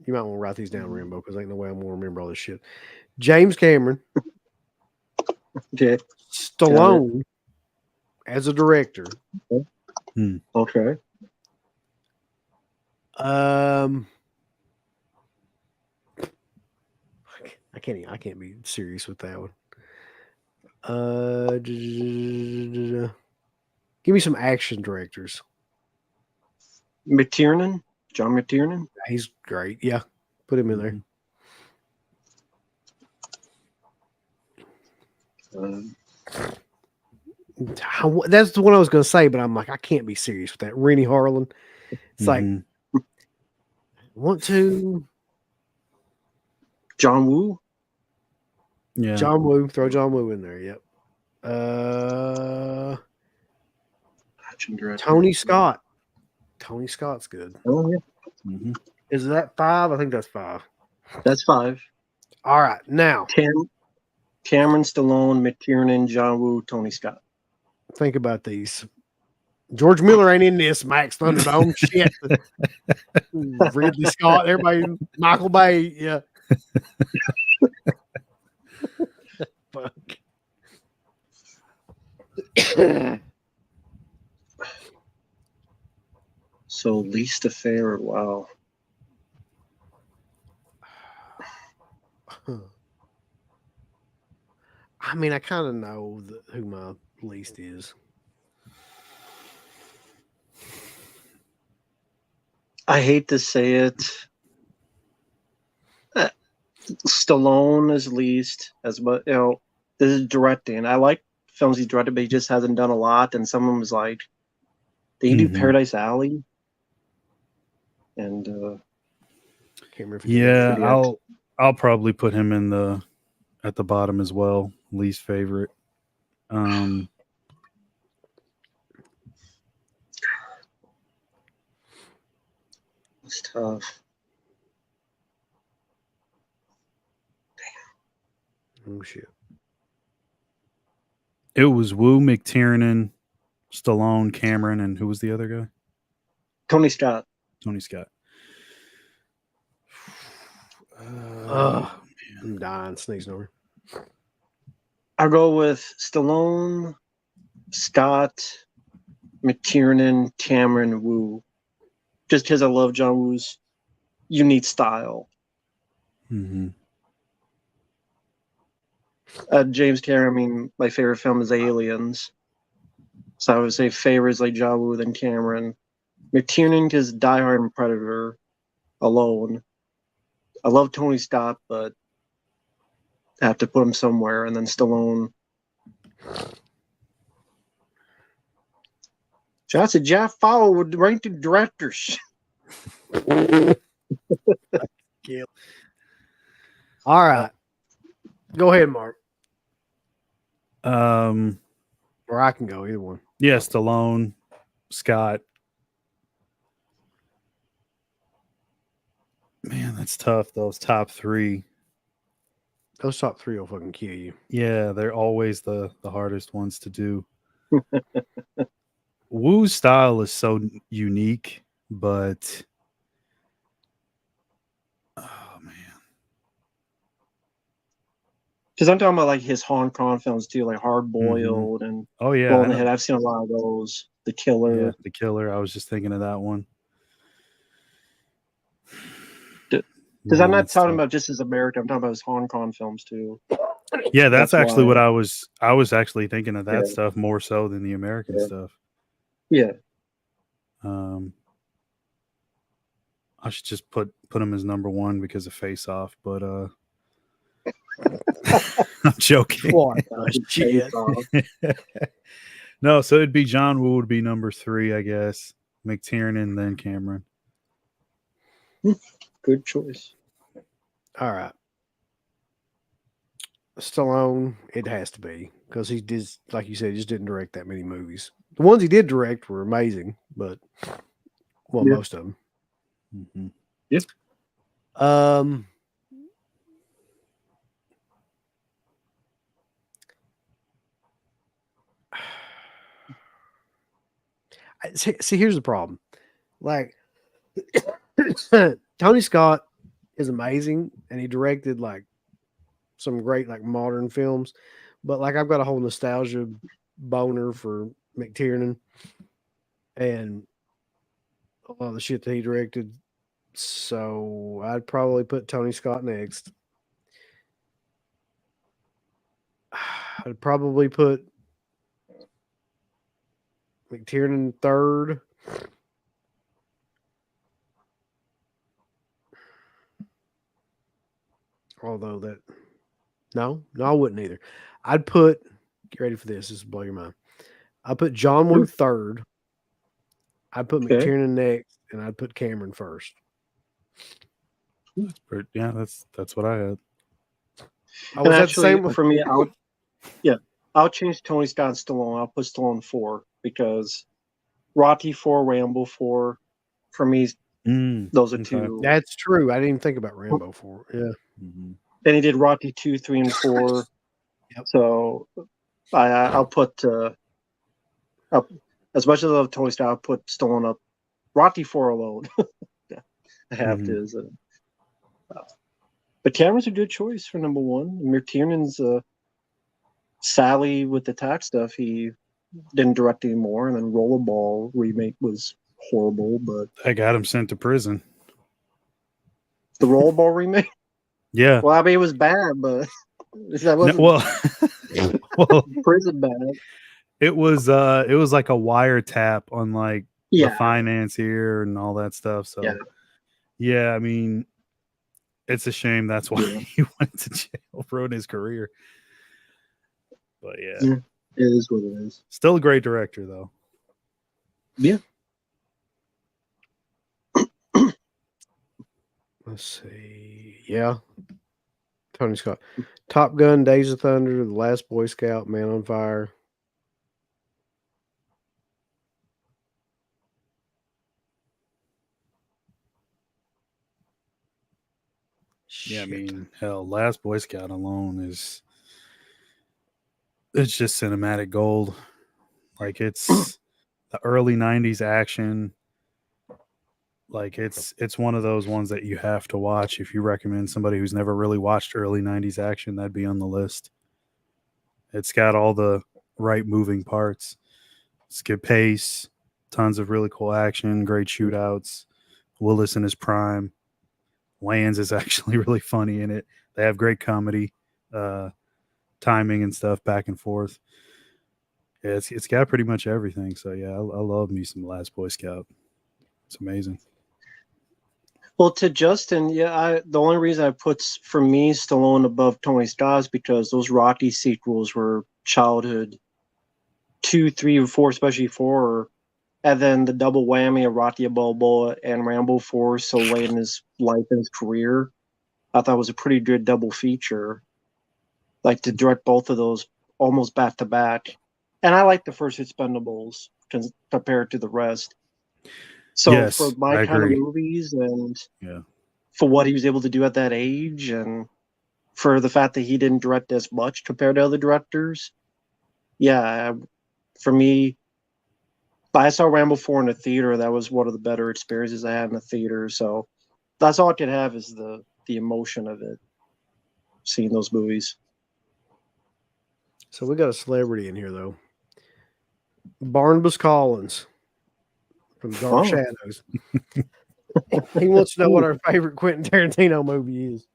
You might want to write these down, Rambo, because ain't no way I'm going to remember all this shit. James Cameron. Okay. Stallone as a director. Okay. I can't be serious with that one. Give me some action directors. McTiernan? John McTiernan? He's great. Yeah. Put him in there. That's the one I was going to say, but I'm like, I can't be serious with that. Rennie Harlan. It's like, want to. John Woo? Yeah. John Woo. Throw John Woo in there. Yep. Action director. Tony Scott. Tony Scott's good. Oh, yeah. Is that 5? I think that's 5. That's 5. All right. Now, Cameron, Stallone, McTiernan, John Woo, Tony Scott. think about these. George Miller ain't in this. Max Thunderdome. Shit. Ridley Scott. Everybody. Michael Bay. Yeah. Fuck. So least affair. Wow. I mean, I kind of know who my least is. I hate to say it. Stallone is least, as but this is directing. I like films he directed, but he just hasn't done a lot. And someone was like, "Did you do Paradise Alley?" And Can't remember. Yeah, I'll probably put him in at the bottom as well. Least favorite. It's tough. Oh shit. It was Wu, McTiernan, Stallone, Cameron, and who was the other guy? Tony Scott. Tony Scott. I'm dying, sneezing over. I'll go with Stallone, Scott, McTiernan, Cameron, Wu. Just because I love John Woo's unique style. Mm-hmm. James Cameron, I mean, my favorite film is Aliens. So I would say favorites like John Woo than Cameron. McTiernan because Die Hard and Predator alone. I love Tony Scott, but I have to put him somewhere. And then Stallone. Shots at Jeff Fowler with ranked directors. All right. Go ahead, Mark. Or I can go, either one. Yeah, Stallone, Scott. Man, that's tough. Those top three. Those top three will fucking kill you. Yeah, they're always the hardest ones to do. Wu's style is so unique, but oh man. Because I'm talking about like his Hong Kong films too, like Hard Boiled and Oh yeah, Blow in the Head. I've seen a lot of those. The Killer. yeah, The Killer. I was just thinking of that one. Because I'm not that's talking tough. about just his American. I'm talking about his Hong Kong films too. Yeah, that's actually why- what I was actually thinking of that Yeah. stuff more so than the American Yeah. stuff. Yeah. I should just put him as number one because of Face Off, but I'm joking. What shit? No, so it'd be John Woo would be number 3, I guess. McTiernan, then Cameron. Good choice. All right. Stallone, it has to be because he did, like you said, he just didn't direct that many movies. The ones he did direct were amazing, but well, Yeah. most of them. Mm-hmm. See, here's the problem. Like, Tony Scott is amazing, and he directed like some great like modern films, but like I've got a whole nostalgia boner for McTiernan and a lot of the shit that he directed. So I'd probably put Tony Scott next. I'd probably put McTiernan third. Although that, no, I wouldn't either. I'd put, get ready for this. This will blow your mind. I'd put John Woo third. I'd put Okay. McTiernan next, and I'd put Cameron first. Yeah, that's what I had. I And was that the actually, same one? for me, I'll change Tony Scott and Stallone. I'll put Stallone 4 because Rocky 4, Rambo 4, for me, those are okay. two. That's true. I didn't even think about Rambo 4. Yeah. Mm-hmm. Then he did Rocky 2, 3, and 4. Yep. So I'll put, as much as I love Tony Scott, I'll put Stallone up. Rocky 4 alone. I have to. So. But Cameron's a good choice for number one. McTiernan's Sally with the tax stuff. He didn't direct anymore, and then Rollerball remake was horrible. But I got him sent to prison. the Rollerball remake, Yeah. well, I mean, it was bad, but that wasn't well, prison bad. it was like a wiretap on like the Yeah, financier and all that stuff. So yeah, I mean, it's a shame that's why he went to jail, ruined his career. But yeah, it is what it is. still a great director though. Yeah. Let's see. Yeah. Tony Scott. Top Gun, Days of Thunder, The Last Boy Scout, Man on Fire. Yeah, I Shit. mean, hell, Last Boy Scout alone is it's just cinematic gold. Like it's the early 90s action. Like it's one of those ones that you have to watch. If you recommend somebody who's never really watched early 90s action, that'd be on the list. It's got all the right moving parts. It's good pace, tons of really cool action, great shootouts. Willis in his prime. Wayans is actually really funny in it. They have great comedy, timing and stuff back and forth. Yeah, it's got pretty much everything. So yeah, I love me some Last Boy Scout. It's amazing. Well, to Justin, yeah, the only reason I put for me Stallone above Tony Scott is because those Rocky sequels were childhood 2, 3, and 4, especially 4, and then the double whammy of Rocky Balboa and Rambo 4 so late in his life and his career. I thought was a pretty good double feature. Like to direct both of those almost back to back, and I like the first Expendables compared to the rest. So Yes, for my I kind of agree. movies and Yeah. for what he was able to do at that age and for the fact that he didn't direct as much compared to other directors, yeah, for me, I saw Rambo 4 in the theater. That was one of the better experiences I had in the theater. So that's all I could have is the emotion of it, seeing those movies. So we got a celebrity in here though. Barnabas Collins from Dark Oh. Shadows. He wants to know what our favorite Quentin Tarantino movie is.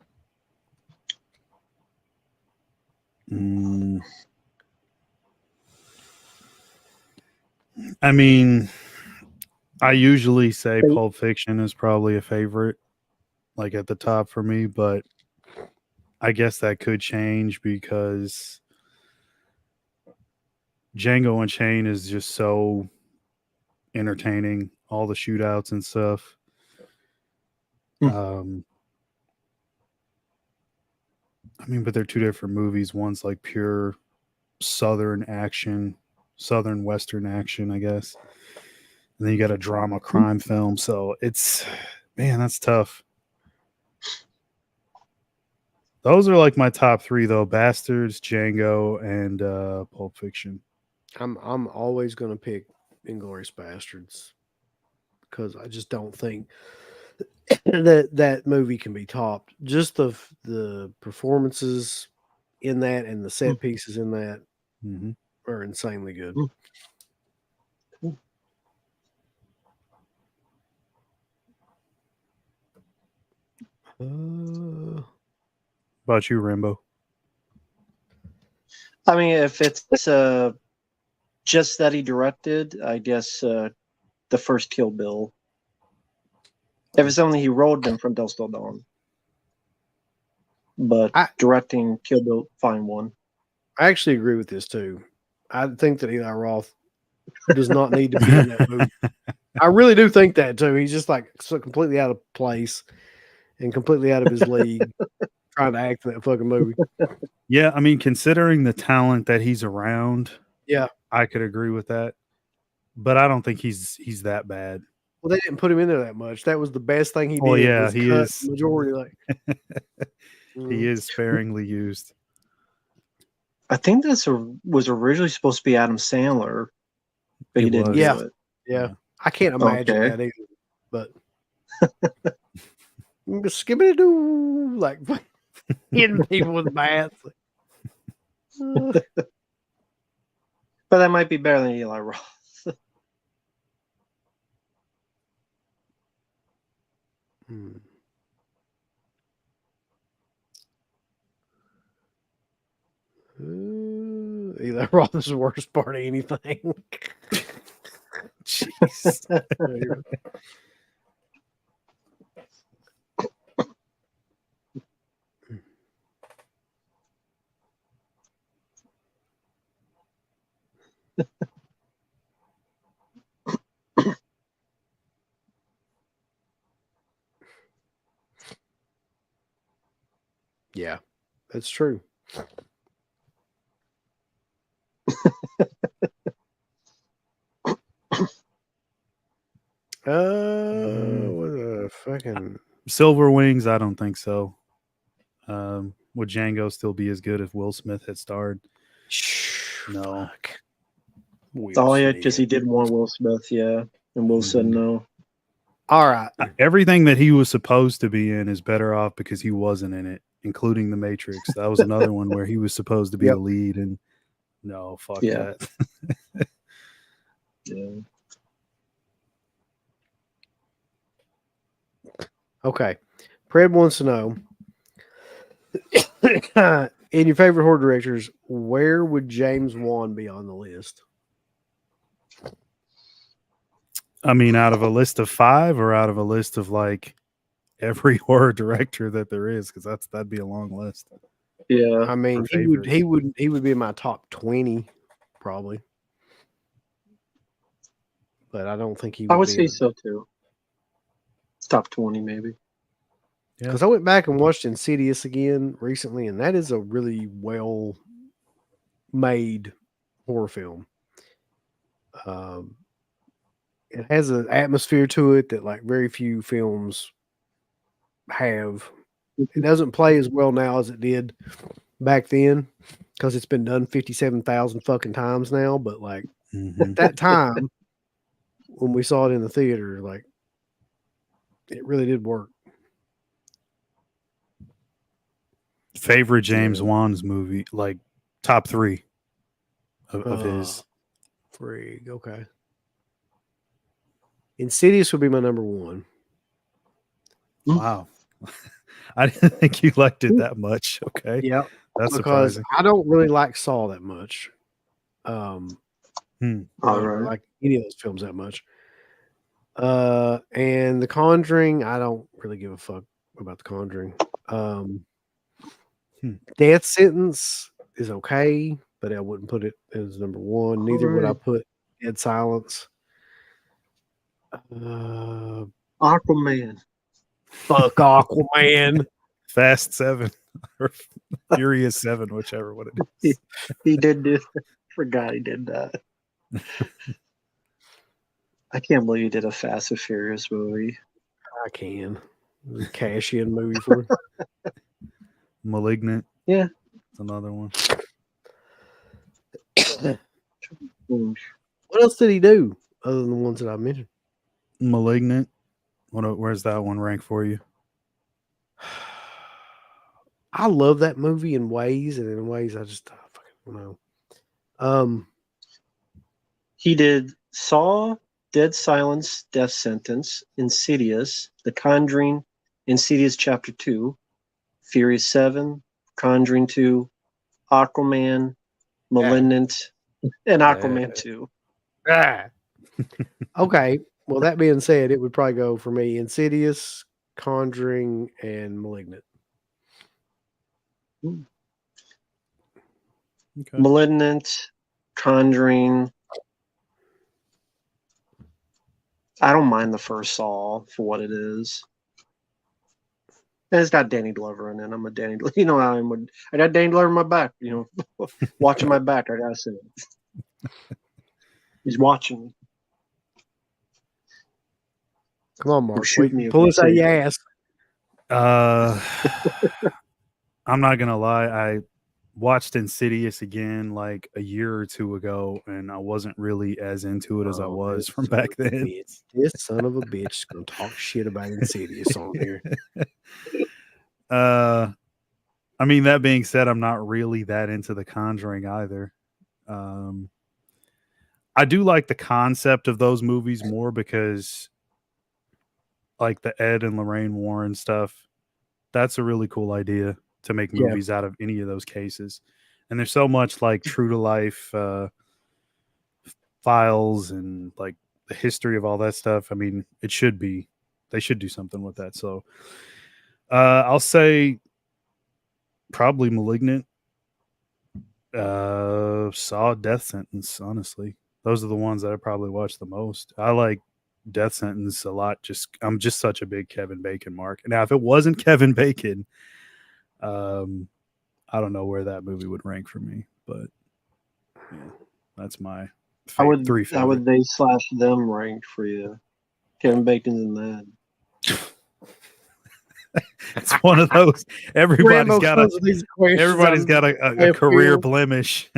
I mean, I usually say Pulp Fiction is probably a favorite, like at the top for me, but I guess that could change because Django Unchained is just so entertaining, all the shootouts and stuff. I mean, but they're two different movies. One's like pure Southern action, Southern Western action, I guess. And then you got a drama crime film. So it's, man, that's tough. Those are like my top three, though: Bastards, Django, and Pulp Fiction. I'm always going to pick Inglourious Bastards because I just don't think that movie can be topped. Just the performances in that and the set pieces in that are insanely good. About you, Rambo? I mean, if it's just that he directed, I guess the first Kill Bill. If it's only he wrote them from Dusk Till Dawn. But directing Kill Bill, fine one. I actually agree with this too. I think that Eli Roth does not need to be in that movie. I really do think that too. He's just like so completely out of place and completely out of his league trying to act in that fucking movie. Yeah, I mean, considering the talent that he's around, yeah, I could agree with that. But I don't think he's that bad. Well, they didn't put him in there that much. That was the best thing he did. Oh yeah, was he cut is the majority. Like he is sparingly used. I think this was originally supposed to be Adam Sandler, but he didn't do it. Yeah. I can't imagine that either. But skibbity doo, like hitting people with bats. But that might be better than Eli Roth. Eli Roth is the worst part of anything. Jeez. Yeah, that's true. What a fucking Silver Wings, I don't think so. Would Django still be as good if Will Smith had starred? No. Fuck. Will Oh yeah, because he Smith. did want Will Smith, yeah, and Will said Mhm. no. All right. Everything that he was supposed to be in is better off because he wasn't in it, including The Matrix. That was another one where he was supposed to be Yep. the lead, and no, fuck Yeah. that. Yeah. Okay. Pred wants to know in your favorite horror directors, where would James Wan be on the list? I mean, out of a list of 5 or out of a list of like every horror director that there is, because that'd be a long list. Yeah. I mean, For he would be in my top 20 probably. But I don't think he would I would be say in- so too. Top 20 maybe. Because I went back and watched Insidious again recently, and that is a really well made horror film. It has an atmosphere to it that like very few films have. It doesn't play as well now as it did back then because it's been done 57,000 fucking times now. But like Mhm. at that time when we saw it in the theater, like it really did work. Favorite James Yeah. Wan's movie, like top 3 of his. Frig, okay. Insidious would be my number 1. Wow. I didn't think you liked it that much. Okay. Yeah, That's because surprising. I don't really like Saw that much. I All don't right. like any of those films that much. And The Conjuring, I don't really give a fuck about The Conjuring. Death Sentence is okay, but I wouldn't put it as number 1. Neither would I Alright. put Dead Silence. Aquaman. Fuck Aquaman. Fast 7 or Furious 7, whichever one it is. He did do forgot he did that. I can't believe he did a Fast and Furious movie. I can. Cash in movie for it. Malignant. Yeah. It's another one. Hmm. What else did he do other than the ones that I mentioned? Malignant. Where's that one rank for you? I love that movie in ways, and in ways I just fucking don't know. He did Saw, Dead Silence, Death Sentence, Insidious, The Conjuring, Insidious Chapter 2, Furious 7, Conjuring 2, Aquaman, Malignant, and Aquaman 2. Okay. Well, that being said, it would probably go for me Insidious, Conjuring, and Malignant. Okay. Malignant, Conjuring. I don't mind the first Saw for what it is. And it's got Danny Glover in it. I'm a Danny. You know how I'm. I got Danny Glover in my back. You know, watching my back. I gotta say it. He's watching me. Come on, Mark. shoot me if Pull you us out say your that. ass. I'm not gonna lie. I watched Insidious again like a year or 2 ago, and I wasn't really as into it as I Oh, was this from son of back a then. bitch. This son of a bitch is gonna talk shit about Insidious on here. I mean, that being said, I'm not really that into The Conjuring either. I do like the concept of those movies more because, like the Ed and Lorraine Warren stuff, that's a really cool idea to make Yeah. movies out of any of those cases. And there's so much like true to life files and like the history of all that stuff. I mean, they should do something with that. So I'll say probably Malignant, Saw, Death Sentence. Honestly, those are the ones that I probably watch the most. I like Death Sentence a lot. I'm just such a big Kevin Bacon mark. Now, if it wasn't Kevin Bacon, I don't know where that movie would rank for me, but yeah, that's my How would three how would favorite. they / them rank for you? Kevin Bacon's in that. It's one of those. Everybody's Rambo got comes with these questions. everybody's got a career blemish.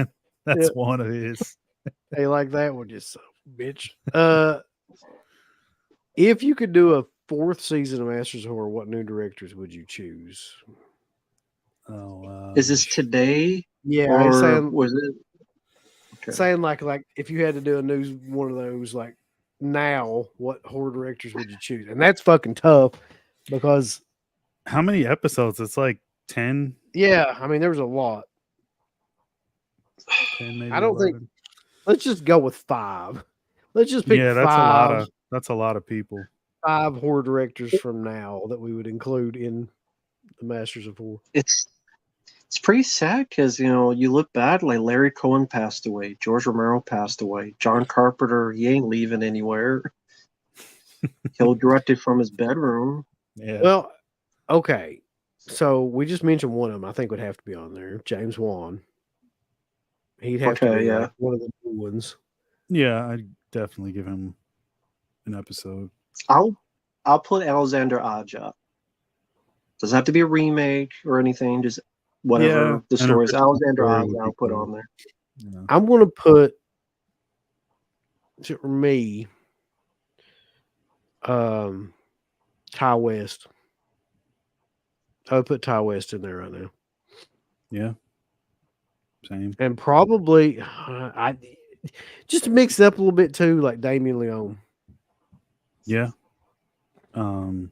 That's Yeah. one of his. Hey, like that one, just bitch. If you could do a 4th season of Masters of Horror, what new directors would you choose? Oh, Is this today Yeah, or he's saying was it? Okay. saying like if you had to do a new one of those like now, what horror directors would you choose? And that's fucking tough because how many episodes? It's like 10, yeah, I mean there was a lot. 10 maybe. I don't 11. think. Let's just go with 5. Let's just pick Yeah, that's five. That's a lot of people. 5 horror directors from now that we would include in the Masters of Horror. It's pretty sad because you look back, like Larry Cohen passed away, George Romero passed away, John Carpenter, he ain't leaving anywhere. He'll direct it from his bedroom. Yeah. Well, okay. So we just mentioned one of them. I think would have to be on there. James Wan. He'd have to be like one of the new ones. Yeah, I'd definitely give him an episode. I'll put Alexander Aja. Doesn't have to be a remake or anything. Just whatever the story is. Alexander Aja, I'll put on there. Yeah. I'm going to put, for me, Ty West. I would put Ty West in there right now. Yeah. Same. And probably, I just to mix it up a little bit too, like Damien Leone. Yeah. Who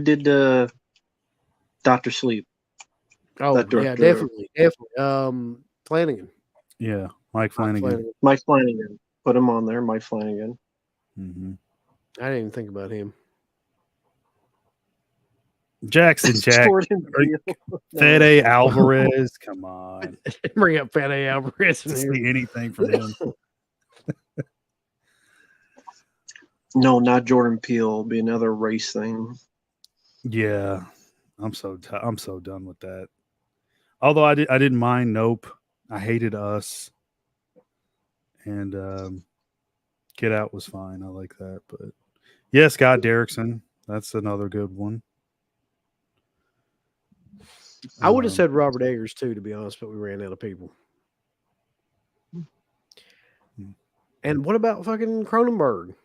did Dr. Sleep? Oh, That yeah, director. definitely. Flanagan. Yeah. Mike Flanagan. Mike Flanagan. Put him on there, Mike Flanagan. Mm-hmm. I didn't even think about him. Jackson Jack. Jordan Peele. Fede Alvarez. Come on. Bring up Fede Alvarez in To here. see anything from him. No, not Jordan Peele. It'll be another race thing. Yeah. I'm so done with that. Although I didn't mind Nope. I hated Us. And Get Out was fine. I like that. But yeah, Scott Derrickson. That's another good one. I would have said Robert Eggers too, to be honest, but we ran out of people. And what about fucking Cronenberg?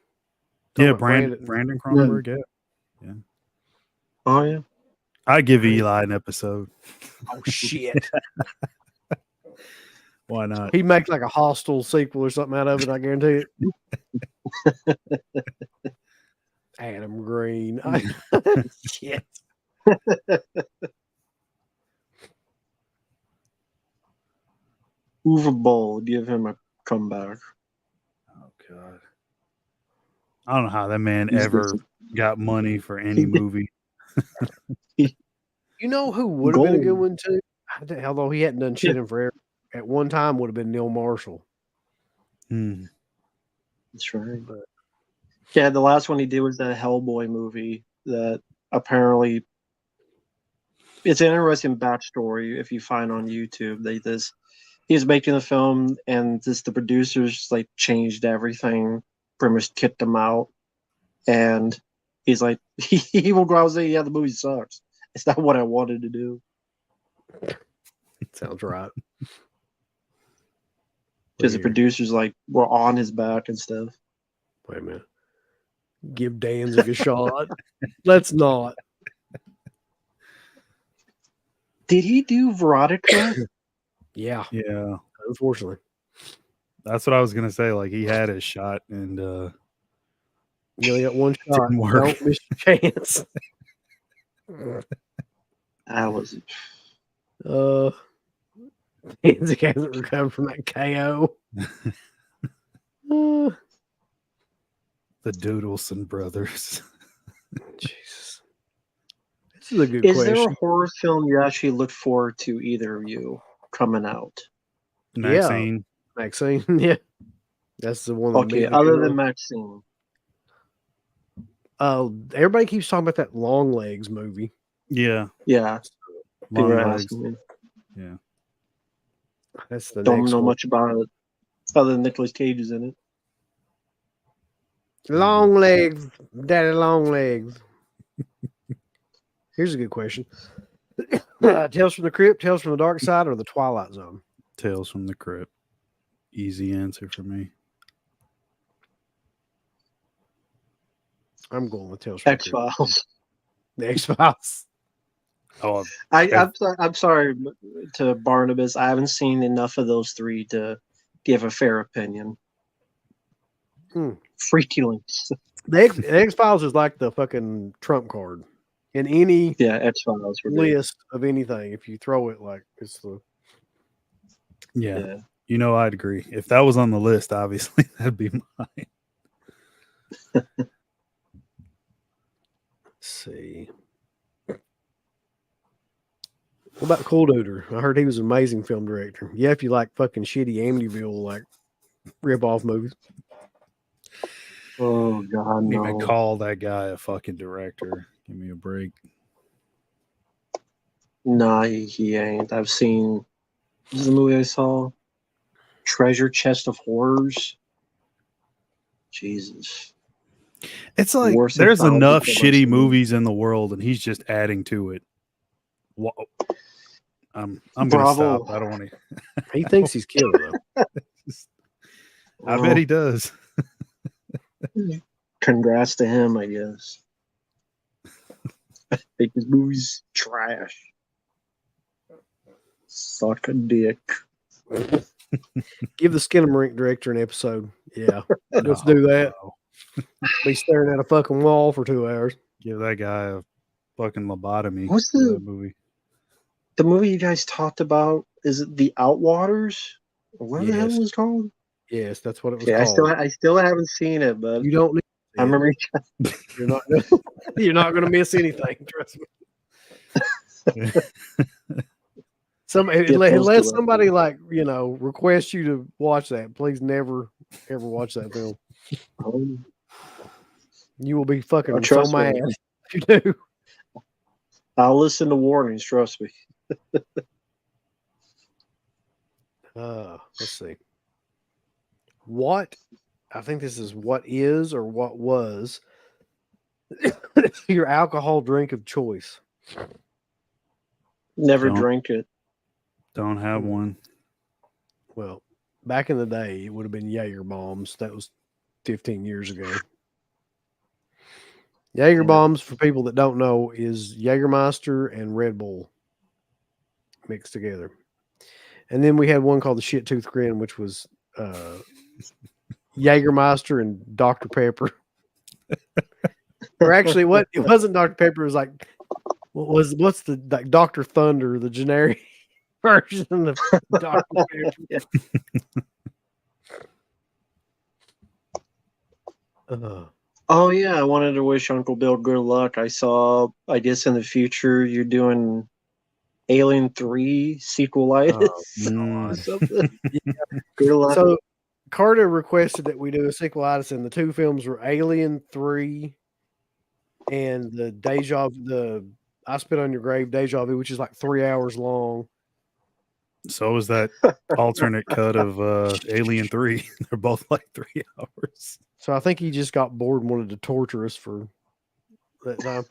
Yeah, Brandon Cronenberg. Yeah. Oh, yeah. I give Eli an episode. Oh shit! Why not? He'd make like a Hostel sequel or something out of it. I guarantee it. Adam Green. Shit. Uwe Boll, give him a comeback. Oh God. I don't know how that man He's ever got money for any movie. You know who would have been a good Gold. one too? Although he hadn't done shit in forever. At one time would have been Neil Marshall. That's right. Yeah, the last one he did was that Hellboy movie that apparently it's an interesting backstory if you find on YouTube. He was making the film and the producers like changed everything, pretty much kicked him out. And he's like, he will go out and say, yeah, the movie sucks. It's not what I wanted to do. Sounds right. Because the producers like were on his back and stuff. Wait a minute. Give Danzig a shot. Let's not. Did he do Veronica? Yeah. Yeah. Unfortunately. That's what I was gonna say. Like he had his shot and You only got one shot. Didn't work. Don't miss your chance. I was. Danzig hasn't recovered from that KO. the Doodleson brothers. Jesus. This is a good Is question. there a horror film you actually look forward to, either of you, coming out? Maxine. Maxine, yeah. That's the one. Okay, other than Maxine. Everybody keeps talking about that Long Legs movie. Yeah. Yeah. Long People are Legs. asking me. Yeah. That's the Don't next know one. much about it, other than Nicolas Cage is in it. Long Legs, Daddy Long Legs. Here's a good question. Tales from the Crypt, Tales from the Dark Side, or the Twilight Zone? Tales from the Crypt. Easy answer for me. I'm going with Tales from X the Crypt. Files. The X Files. Oh, I'm sorry to Barnabas. I haven't seen enough of those three to give a fair opinion. Freaky links. The X Files is like the fucking trump card in any Yeah, X Files list of anything. If you throw it, like it's the yeah. You know, I'd agree. If that was on the list, obviously that'd be mine. Let's see. What about Cool Duder? I heard he was an amazing film director. Yeah, if you like fucking shitty Amityville like rip-off movies. Oh God, Didn't no! even call that guy a fucking director. Give me a break. Nah, he ain't. I've seen. This is the movie I saw. Treasure Chest of Horrors. Jesus. It's like Worse there's than enough Found shitty People movies in the world, and he's just adding to it. Whoa. I'm gonna Bravo. stop. I don't want to. He thinks he's killer though. I bet he does. Congrats to him, I guess. I think his movie's trash. Suck a dick. Give the Skinamarink director an episode. Yeah, let's do that. No. Be staring at a fucking wall for 2 hours. Give that guy a fucking lobotomy. What's for the- that movie? The movie you guys talked about, is it The Outwaters? Or what the hell Yes. was it called? Yes, that's what it was Okay, called. I still haven't seen it, but You don't need I remember you're not you're not gonna miss anything, trust me. Unless somebody like, requests you to watch that, please never ever watch that film. You will be fucking so trust me. mad if you do. I'll listen to warnings, trust me. Let's see. What I think this is what is or what was your alcohol drink of choice. Never Don't. drink it. Don't have one. Well, back in the day, it would have been Jaeger bombs. That was 15 years ago. Jaeger bombs, for people that don't know, is Jägermeister and Red Bull mixed together. And then we had one called the Shit Tooth Grin, which was Jägermeister and Dr. Pepper. Or actually, it wasn't Dr. Pepper. It was like, what's the like Dr. Thunder, the generic version of Dr. Pepper. Oh yeah, I wanted to wish Uncle Bill good luck. I guess in the future you're doing Alien 3 sequelitis. Oh, or something. Good luck. So Carter requested that we do a sequelitis, and the two films were Alien 3 and the I Spit on Your Grave Deja Vu, which is like 3 hours long. So is that alternate cut of Alien 3. They're both like 3 hours. So I think he just got bored and wanted to torture us for that time.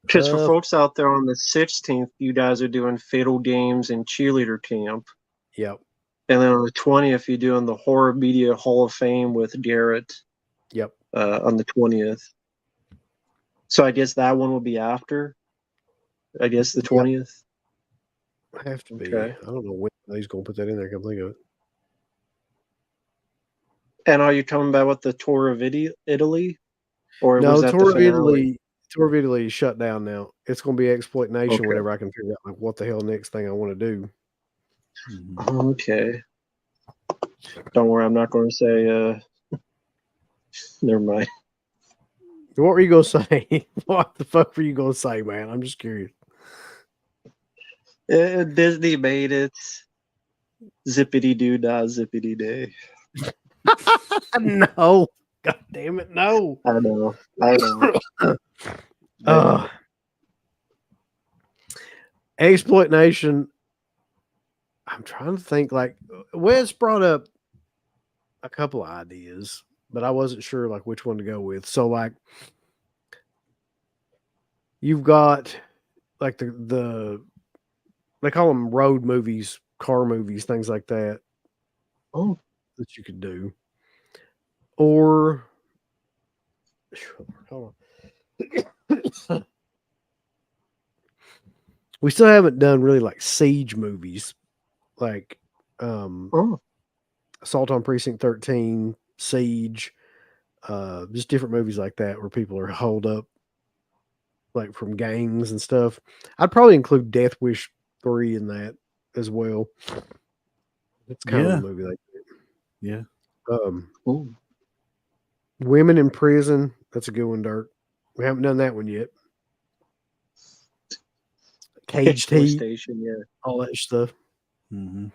Because for folks out there, on the 16th, you guys are doing Fatal Games and Cheerleader Camp. Yep. And then on the 20th, you're doing the Horror Media Hall of Fame with Garrett. Yep. On the 20th. So I guess that one will be after. I guess the 20th. Have to be. Okay. I don't know when he's going to put that in there. I can't think of it. And are you coming back with the Tour of Italy? Or No, was that Tour the of finale? Italy. Tour of Italy is shut down now. It's going to be Exploit Nation Okay. whenever I can figure out like what the hell next thing I want to do. Okay. Don't worry, I'm not going to say. Never mind. What were you going to say? What the fuck were you going to say, man? I'm just curious. Disney made it. Zippity doo dah, zippity day. No. God damn it. No. I know. Exploit Nation. I'm trying to think. Like Wes brought up a couple of ideas, but I wasn't sure like which one to go with. So like you've got like the they call them road movies, car movies, things like that Oh, that you could do. Or hold on. We still haven't done really like siege movies, like oh, Assault on Precinct 13, Siege, just different movies like that where people are holed up like from gangs and stuff. I'd probably include Death Wish 3 in that as well. It's kind of Yeah. a movie like Yeah. that. oh. Women in Prison, that's a good one, Dirk. We haven't done that one yet. Caged Heat, Station, yeah. all that stuff. Mm-hmm.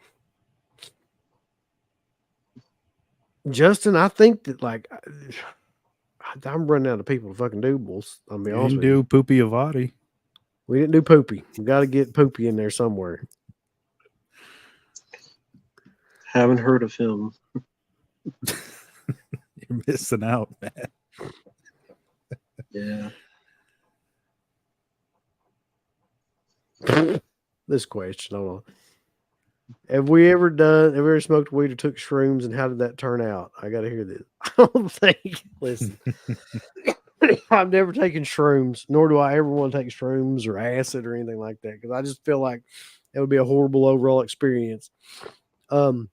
Justin, I think that like I'm running out of people to fucking do bulls. I'll be You honest can with you. do Poopy Avati. We didn't do Poopy. We got to get Poopy in there somewhere. Haven't heard of him. You're missing out, man. Yeah. This question, hold on. Have we ever smoked weed or took shrooms, and how did that turn out? I got to hear this. I don't think. Listen, I've never taken shrooms, nor do I ever want to take shrooms or acid or anything like that, because I just feel like it would be a horrible overall experience. Mm.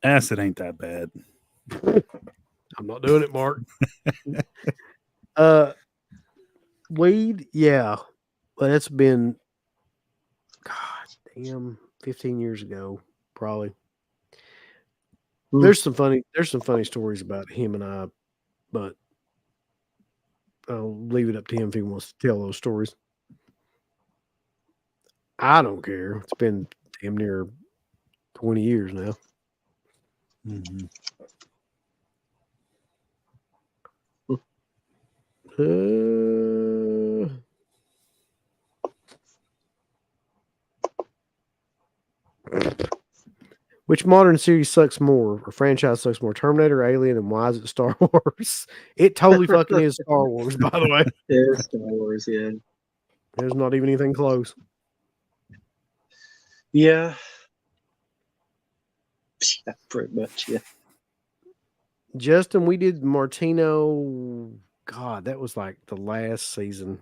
Acid ain't that bad. I'm not doing it, Mark. Weed, yeah, but it's been, God damn, 15 years ago, probably. Hmm. There's some funny stories about him and I, but I'll leave it up to him if he wants to tell those stories. I don't care. It's been damn near 20 years now. Mm-hmm. Which modern series sucks more, or franchise sucks more, Terminator, Alien, and why is it Star Wars? It totally fucking is Star Wars, by the way. Yeah, Star Wars, yeah. There's not even anything close. Yeah. Yeah, pretty much, yeah. Justin, we did Martino. God, that was like the last season.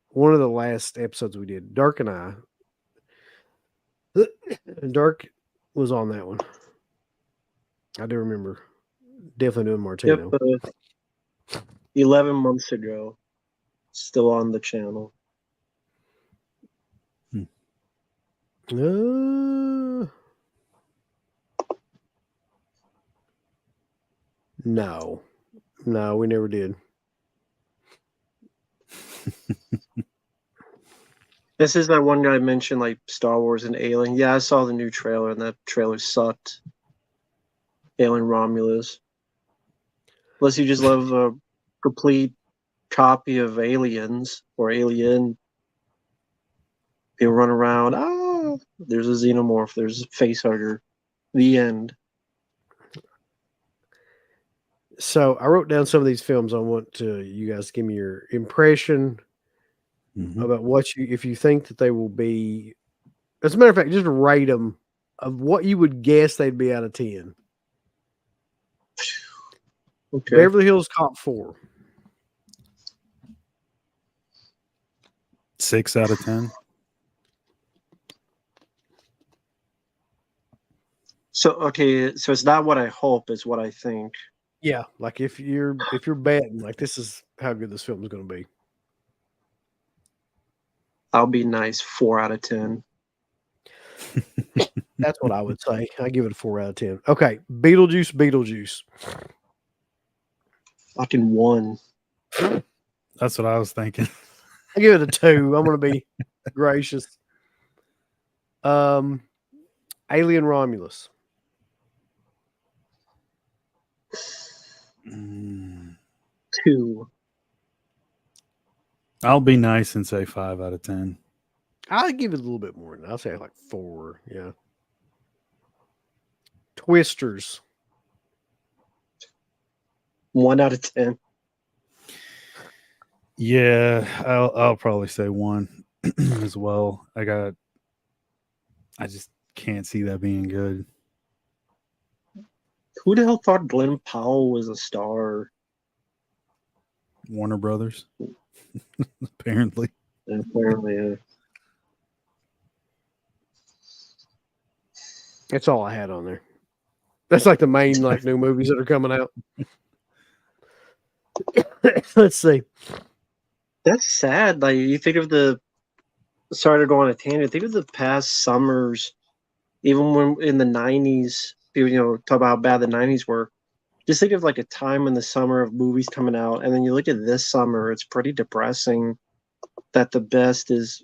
One of the last episodes we did. Dirk and I. Dirk was on that one. I do remember. Definitely doing Martino. Yep, 11 months ago. Still on the channel. No, we never did. This is that one guy mentioned, like Star Wars and Alien. Yeah, I saw the new trailer, and that trailer sucked. Alien Romulus. Unless you just love a complete copy of Aliens or Alien. People run around. Ah, there's a xenomorph. There's a facehugger. The end. So I wrote down some of these films. I want you guys to give me your impression about what if you think that they will be. As a matter of fact, just rate them of what you would guess they'd be out of 10. Okay. Beverly Hills Cop 4. 6 out of 10. So it's not what I hope, it's what I think. Yeah, like if you're betting, like this is how good this film is going to be. I'll be nice. 4 out of 10. That's what I would say. I give it a 4 out of 10. Okay, Beetlejuice. Fucking 1. That's what I was thinking. I give it a 2. I'm going to be gracious. Alien Romulus. 2. I'll be nice and say 5 out of 10. I'll give it a little bit more than that. I'll say like 4. Yeah. Twisters. 1 out of 10. Yeah, I'll probably say 1 as well. I just can't see that being good. Who the hell thought Glenn Powell was a star? Warner Brothers, apparently. Apparently, yeah. That's all I had on there. That's like the main like new movies that are coming out. Let's see. That's sad. Like you think of the sorry to go on a tangent. Think of the past summers, even when in the '90s, people talk about how bad the '90s were. Just think of like a time in the summer of movies coming out, and then you look at this summer. It's pretty depressing. That the best is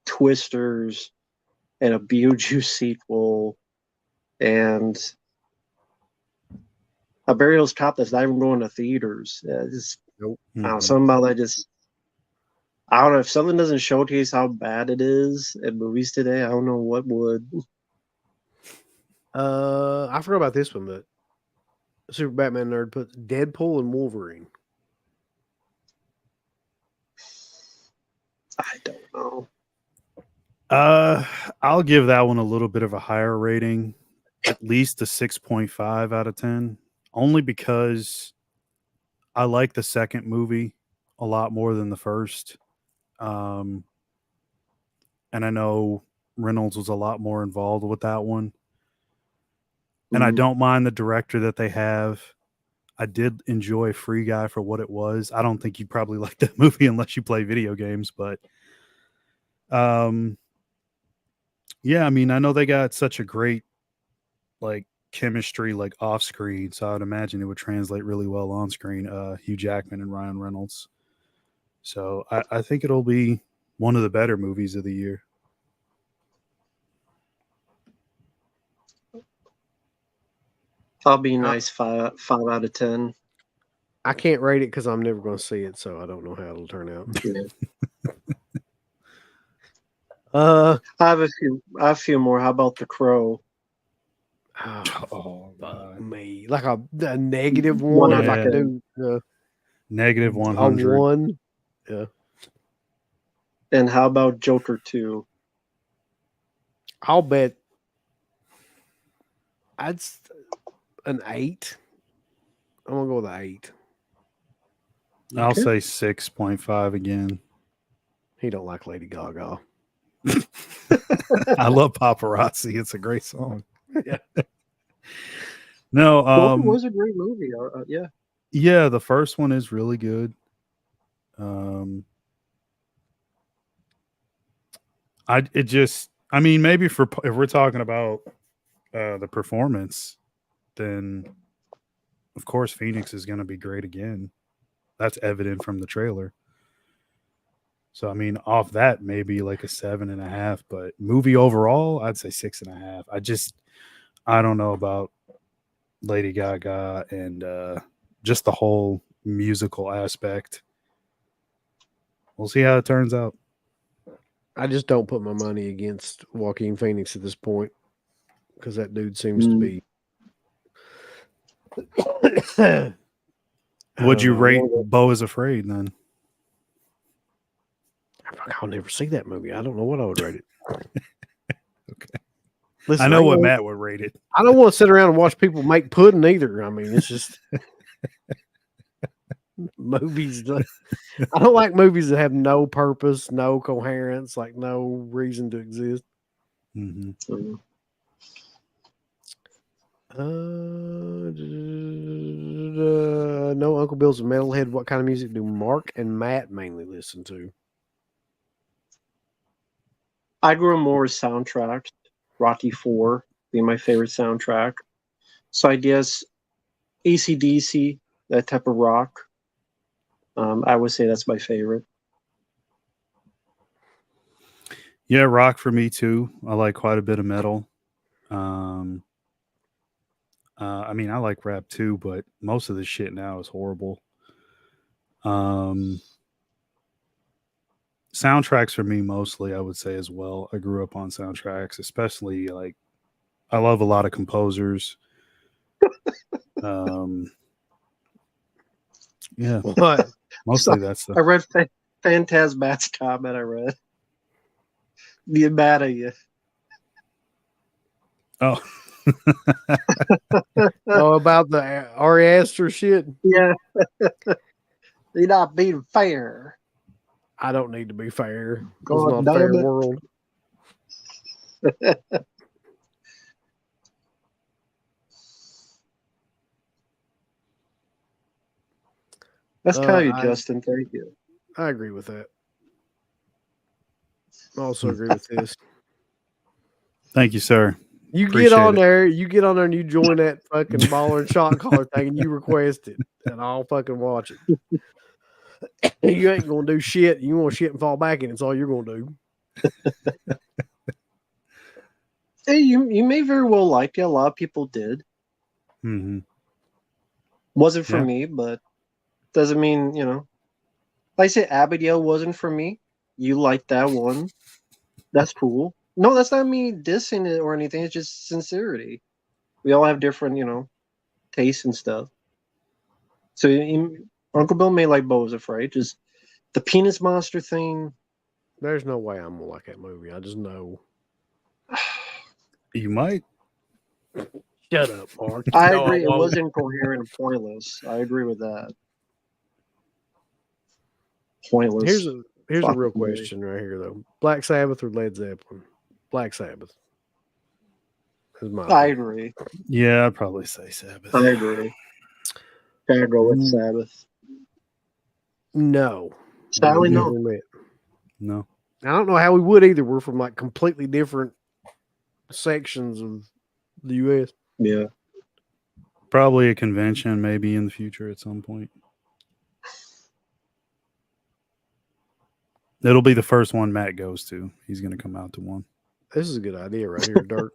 Twisters and a Beetlejuice sequel and a Burial's Cop that's not even going to theaters. Yeah, just Nope. I don't know, something about that just I don't know if something doesn't showcase how bad it is in movies today. I don't know what would. I forgot about this one, but Super Batman Nerd put Deadpool and Wolverine. I don't know. I'll give that one a little bit of a higher rating, at least a 6.5 out of 10, only because I like the second movie a lot more than the first. And I know Reynolds was a lot more involved with that one. And I don't mind the director that they have. I did enjoy Free Guy for what it was. I don't think you'd probably like that movie unless you play video games, but yeah, I mean, I know they got such a great like chemistry like off screen, so I would imagine it would translate really well on screen. Hugh Jackman and Ryan Reynolds. So I think it'll be one of the better movies of the year. I'll be nice. 5 out of 10. I can't rate it because I'm never going to see it, so I don't know how it'll turn out. Yeah. Uh, I have a few more. How about The Crow? oh, fuck me. Like a negative one. If I could do Negative a 100. 1. Yeah. And how about Joker 2? I'll bet an 8. I'm gonna go with an 8. I'll say 6.5 again. He don't like Lady Gaga. I love Paparazzi. It's a great song. Yeah. No, Joker was a great movie. Yeah. Yeah, the first one is really good. I mean, maybe if we're talking about the performance, then of course Phoenix is going to be great again. That's evident from the trailer. So I mean, off that maybe like a 7.5, but movie overall, I'd say 6.5. I don't know about Lady Gaga and just the whole musical aspect. We'll see how it turns out. I just don't put my money against Joaquin Phoenix at this point because that dude seems to be. Would you rate Beau is Afraid then? I'll never see that movie. I don't know what I would rate it. Okay. Listen, I know what Matt would rate it. I don't want to sit around and watch people make pudding either. I mean, it's just movies. I don't like movies that have no purpose, no coherence, like no reason to exist. Mm-hmm. No Uncle Bill's a metalhead. What kind of music do Mark and Matt mainly listen to? I grew up more with soundtracks. Rocky 4 being my favorite soundtrack. So I guess AC/DC, that type of rock. I would say that's my favorite. Yeah, rock for me too. I like quite a bit of metal. I mean, I like rap too, but most of the shit now is horrible. Soundtracks for me mostly, I would say as well. I grew up on soundtracks, especially like I love a lot of composers. Yeah, What? mostly that's I the. read Phantasmat's comment. I read the mad at you. Oh, Oh, about the Ari Aster shit? Yeah, you're not being fair. I don't need to be fair. It's God not a fair damn it. world. That's kind of you, I- Justin. Thank you. I agree with that. I also agree with this. thank you, sir. You Appreciate get on it. there, and you join that fucking baller and shot caller thing, and you request it, and I'll fucking watch it. You ain't gonna do shit. You want shit and fall back in. It's all you're gonna do. Hey, you may very well like it. A lot of people did. Hmm. Wasn't for Yeah. me, but doesn't mean, you know. Like I say, Abigail wasn't for me. You liked that one. That's cool. No, that's not me dissing it or anything. It's just sincerity. We all have different, you know, tastes and stuff. So Uncle Bill may like Bo is Afraid. Just the penis monster thing. There's no way I'm gonna like that movie. I just know. You might. Shut up, Mark. I No, agree. It won't. was incoherent and pointless. I agree with that. Pointless. Here's a Fucking real movie. question right here though: Black Sabbath or Led Zeppelin? Black Sabbath. Is my I opinion. agree. Yeah, I'd probably say Sabbath. I agree. Gotta go with Sabbath. No. Sadly, We've no. never met. No. I don't know how we would either. We're from like completely different sections of the U.S. Yeah. Probably a convention, maybe in the future at some point. It'll be the first one Matt goes to. He's going to come out to one. This is a good idea right here, Dirt.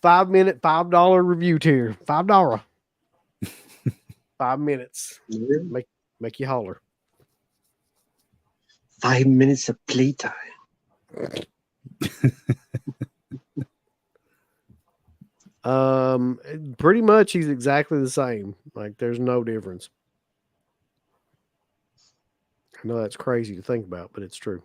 5 minute, $5 review tier. $5. 5 minutes. Make you holler. 5 minutes of playtime. Pretty much he's exactly the same. Like there's no difference. I know that's crazy to think about, but it's true.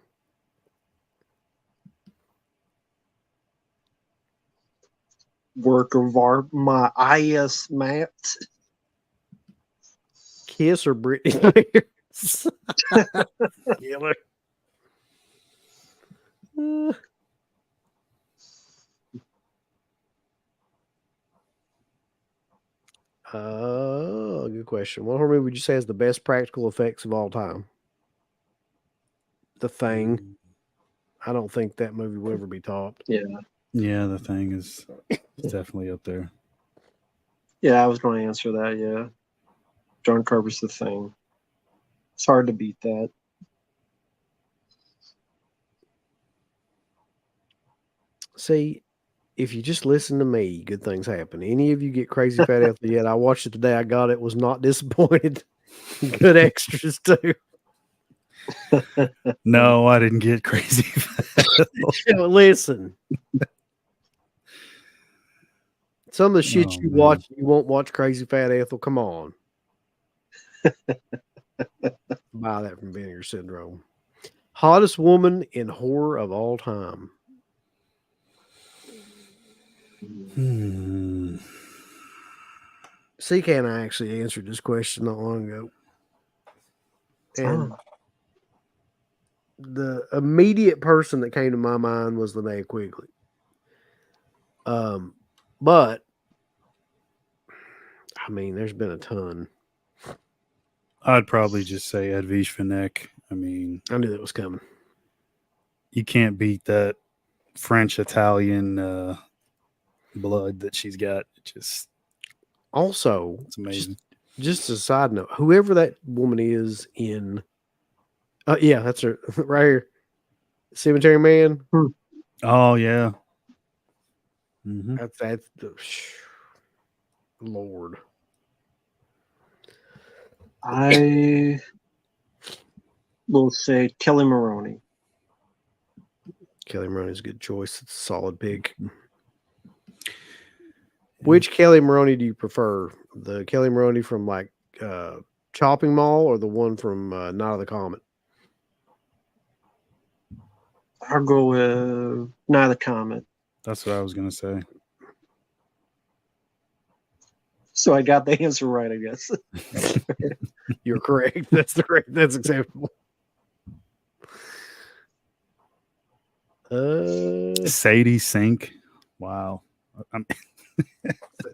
Work of art, my IS Matt. Kiss or Britney Spears? Killer. Good question. What horror movie would you say has the best practical effects of all time? The Thing. I don't think that movie will ever be topped. Yeah. Yeah, The Thing is definitely up there. Yeah, I was going to answer that. Yeah. John Carpenter's The Thing. It's hard to beat that. See, if you just listen to me, good things happen. Any of you get Crazy Fat Ethel yet? I watched it today. I got it. Was not disappointed. Good extras too. No, I didn't get Crazy. Listen. Some of the shit Oh, you man. watch, you won't watch Crazy Fat Ethel. Come on. Buy that from Vinegar Syndrome. Hottest woman in horror of all time. CK and I actually answered this question not long ago. And the immediate person that came to my mind was Linnea Quigley. But I mean, there's been a ton. I'd probably just say Edwige Fenech. I mean, I knew that was coming. you can't beat that French-Italian blood that she's got. Also, It's amazing. just a side note, whoever that woman is in, yeah, that's her right here, Cemetery Man. Oh, yeah. Mm-hmm. That's the Lord. I will say Kelly Maroney. Kelly Maroney's a good choice. It's a solid pick. Which Kelly Maroney do you prefer? The Kelly Maroney from like Chopping Mall or the one from Night of the Comet? I'll go with Night of the Comet. That's what I was gonna say. So I got the answer right, I guess. You're correct. That's correct. That's acceptable. Sadie Sink. Wow.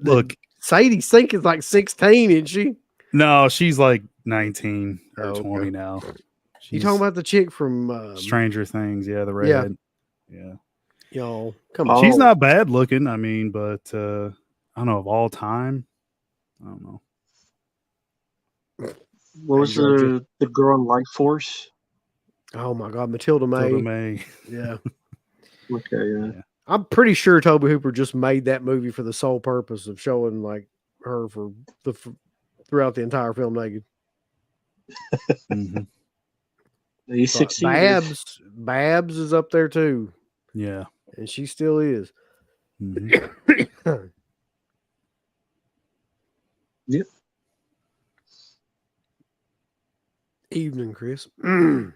Look, Sadie Sink is like 16, isn't she? no, she's like 19 or Oh, okay. 20 now. You talking about the chick from Stranger Things? Yeah, the redhead. Yeah. Y'all, come on. She's not bad looking. I mean, but I don't know, of all time, I don't know. What was the girl in Life Force? Oh my God, Matilda May. Tilda May. Yeah. Okay, yeah. I'm pretty sure Toby Hooper just made that movie for the sole purpose of showing like her for throughout the entire film naked. Mm-hmm. He succeeded. Babs is up there too, Yeah. and she still is. Mm-hmm. Yep. Evening, Chris. What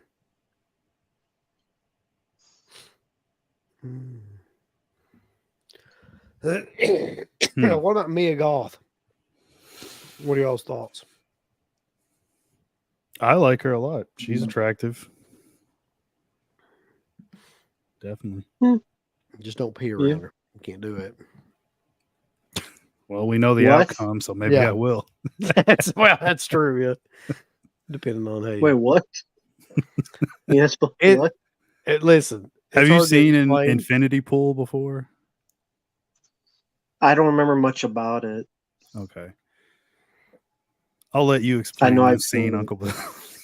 about Mia Goth? What are y'all's thoughts? I like her a lot. She's attractive. Definitely. Just don't pee around her. You can't do it. Well, we know the outcome, so maybe I will. That's true. Yeah, depending on how you. Wait, what? Yes, but what? Listen. Have you seen an Infinity Pool before? I don't remember much about it. Okay. I'll let you explain the scene, Uncle Bill.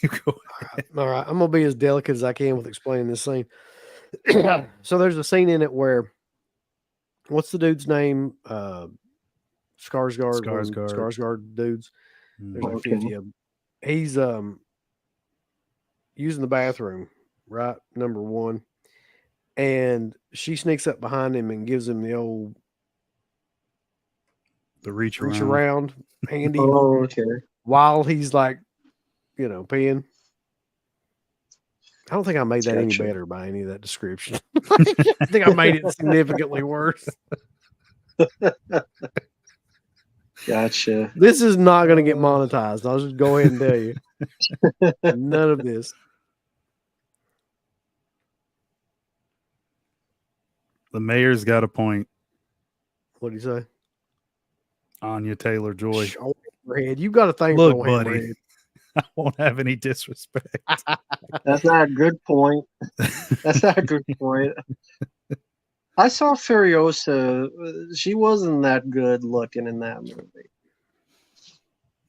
You go ahead. All right. I'm going to be as delicate as I can with explaining this scene. So there's a scene in it where, what's the dude's name? Skarsgård. Skarsgård dudes. There's like 50 of them. He's using the bathroom, right? Number one. And she sneaks up behind him and gives him the old reach around handy. Oh, okay. While he's like, peeing. I don't think I made that any better by any of that description. I think I made it significantly worse. Gotcha. This is not going to get monetized. I'll just go ahead and tell you. None of this. The mayor's got a point. What do you say? Anya Taylor-Joy. You got to thank Look, buddy. I won't have any disrespect. That's not a good point. That's not a good point. I saw Furiosa. She wasn't that good looking in that movie.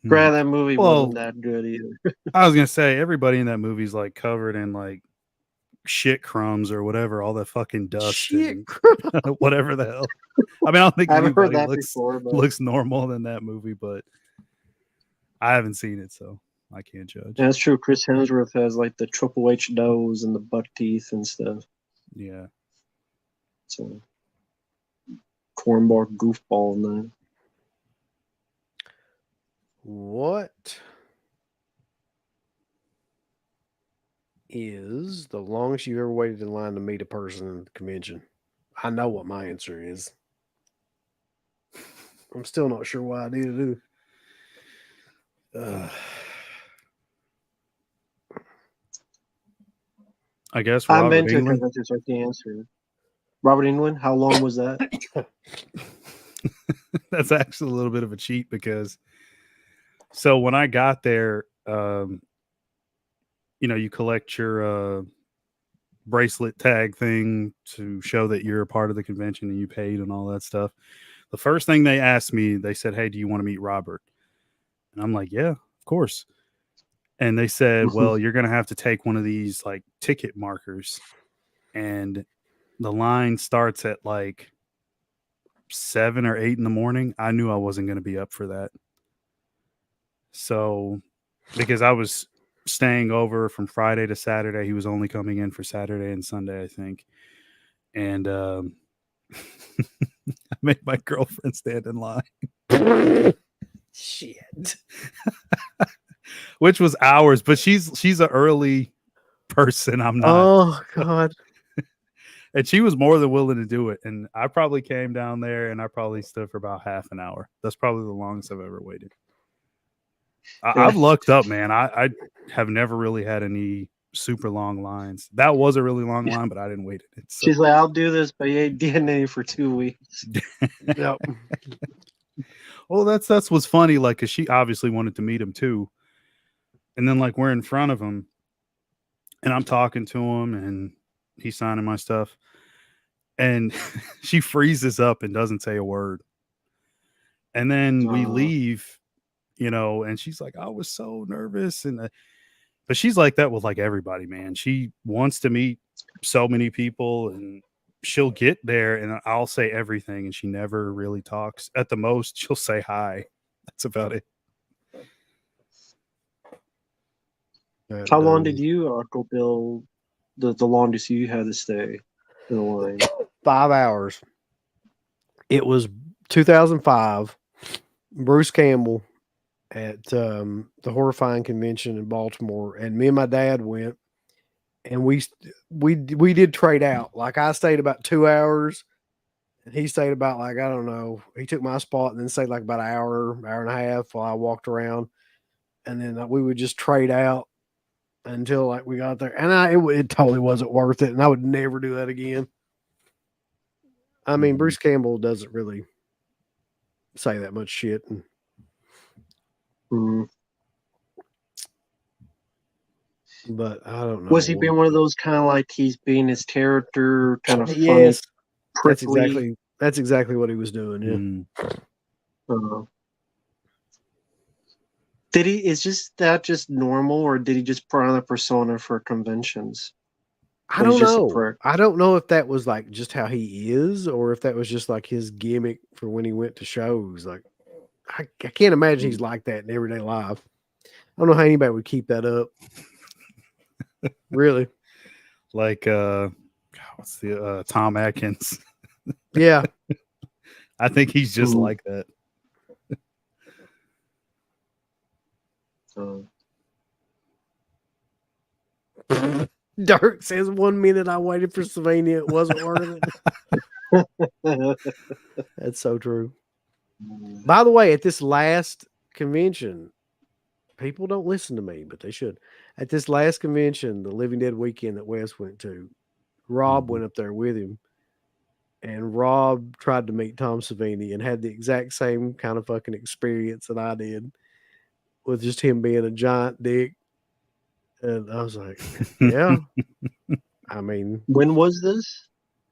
Granted, that movie wasn't that good either. I was gonna say everybody in that movie is like covered in like shit crumbs or whatever, all that fucking dust, and whatever the hell. I mean, I don't think anybody looks normal in that movie, but I haven't seen it, so I can't judge. That's true. Chris Hemsworth has like the Triple H nose and the buck teeth and stuff. Yeah. So cornball goofball in that. What is the longest you've ever waited in line to meet a person at the convention? I know what my answer is. I'm still not sure why I did it. I guess I'm Robert into England. conventions, so I can't answer. Robert England, how long was that? That's actually a little bit of a cheat because so when I got there, you collect your bracelet tag thing to show that you're a part of the convention and you paid and all that stuff. The first thing they asked me, they said, "Hey, do you want to meet Robert?" And I'm like, "Yeah, of course." And they said, "Well, you're going to have to take one of these like ticket markers." And the line starts at like 7 or 8 in the morning. I knew I wasn't going to be up for that. So, because I was staying over from Friday to Saturday, he was only coming in for Saturday and Sunday, I think. And I made my girlfriend stand in line. Shit. which was hours. But she's an early person. I'm not. Oh God. And she was more than willing to do it. And I probably came down there and I probably stood for about half an hour. That's probably the longest I've ever waited. I've lucked up, man. I have never really had any super long lines. That was a really long line, but I didn't wait it. So. She's like, I'll do this, but you ain't DNA for 2 weeks. Yep. Well, that's what's funny. Like, cause she obviously wanted to meet him too. And then like we're in front of him and I'm talking to him and he's signing my stuff. And she freezes up and doesn't say a word. And then we leave, you know, and she's like, I was so nervous. And but she's like that with like everybody, man. She wants to meet so many people and she'll get there and I'll say everything and she never really talks. At the most, she'll say hi. That's about it. How long did you, Uncle Bill, the longest you had to stay in the line? 5 hours. It was 2005. Bruce Campbell at the Horrifying Convention in Baltimore, and me and my dad went, and we did trade out. Like I stayed about 2 hours, and he stayed about like I don't know. He took my spot and then stayed like about an hour and a half while I walked around, and then we would just trade out until like we got there. And it totally wasn't worth it, and I would never do that again. I mean, Bruce Campbell doesn't really say that much shit. But I don't know. Was he being one of those kind of like he's being his character, kind of funny? Yes, prickly? that's exactly what he was doing. Yeah. Did he? Is that just normal, or did he just put on a persona for conventions? I don't know. I don't know if that was like just how he is, or if that was just like his gimmick for when he went to shows. Like, I can't imagine he's like that in everyday life. I don't know how anybody would keep that up. Really? Like, what's the Tom Atkins? Yeah. I think he's just like that. Dirk says 1 minute I waited for Slovenia. It wasn't worth it. That's so true. By the way, at this last convention, people don't listen to me, but they should. At this last convention, the Living Dead weekend that Wes went to, Rob went up there with him. And Rob tried to meet Tom Savini and had the exact same kind of fucking experience that I did with just him being a giant dick. And I was like, yeah. I mean, when was this?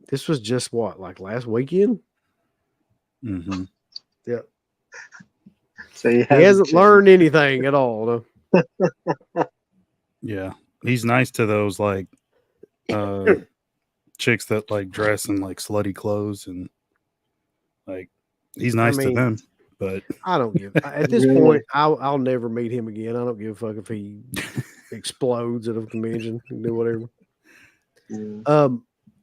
This was just what, like last weekend? Yeah. So he hasn't learned anything at all. No? Yeah. He's nice to those like chicks that like dress in like slutty clothes and like he's nice to them. But I don't give at this point. I'll never meet him again. I don't give a fuck if he explodes at a convention and do whatever.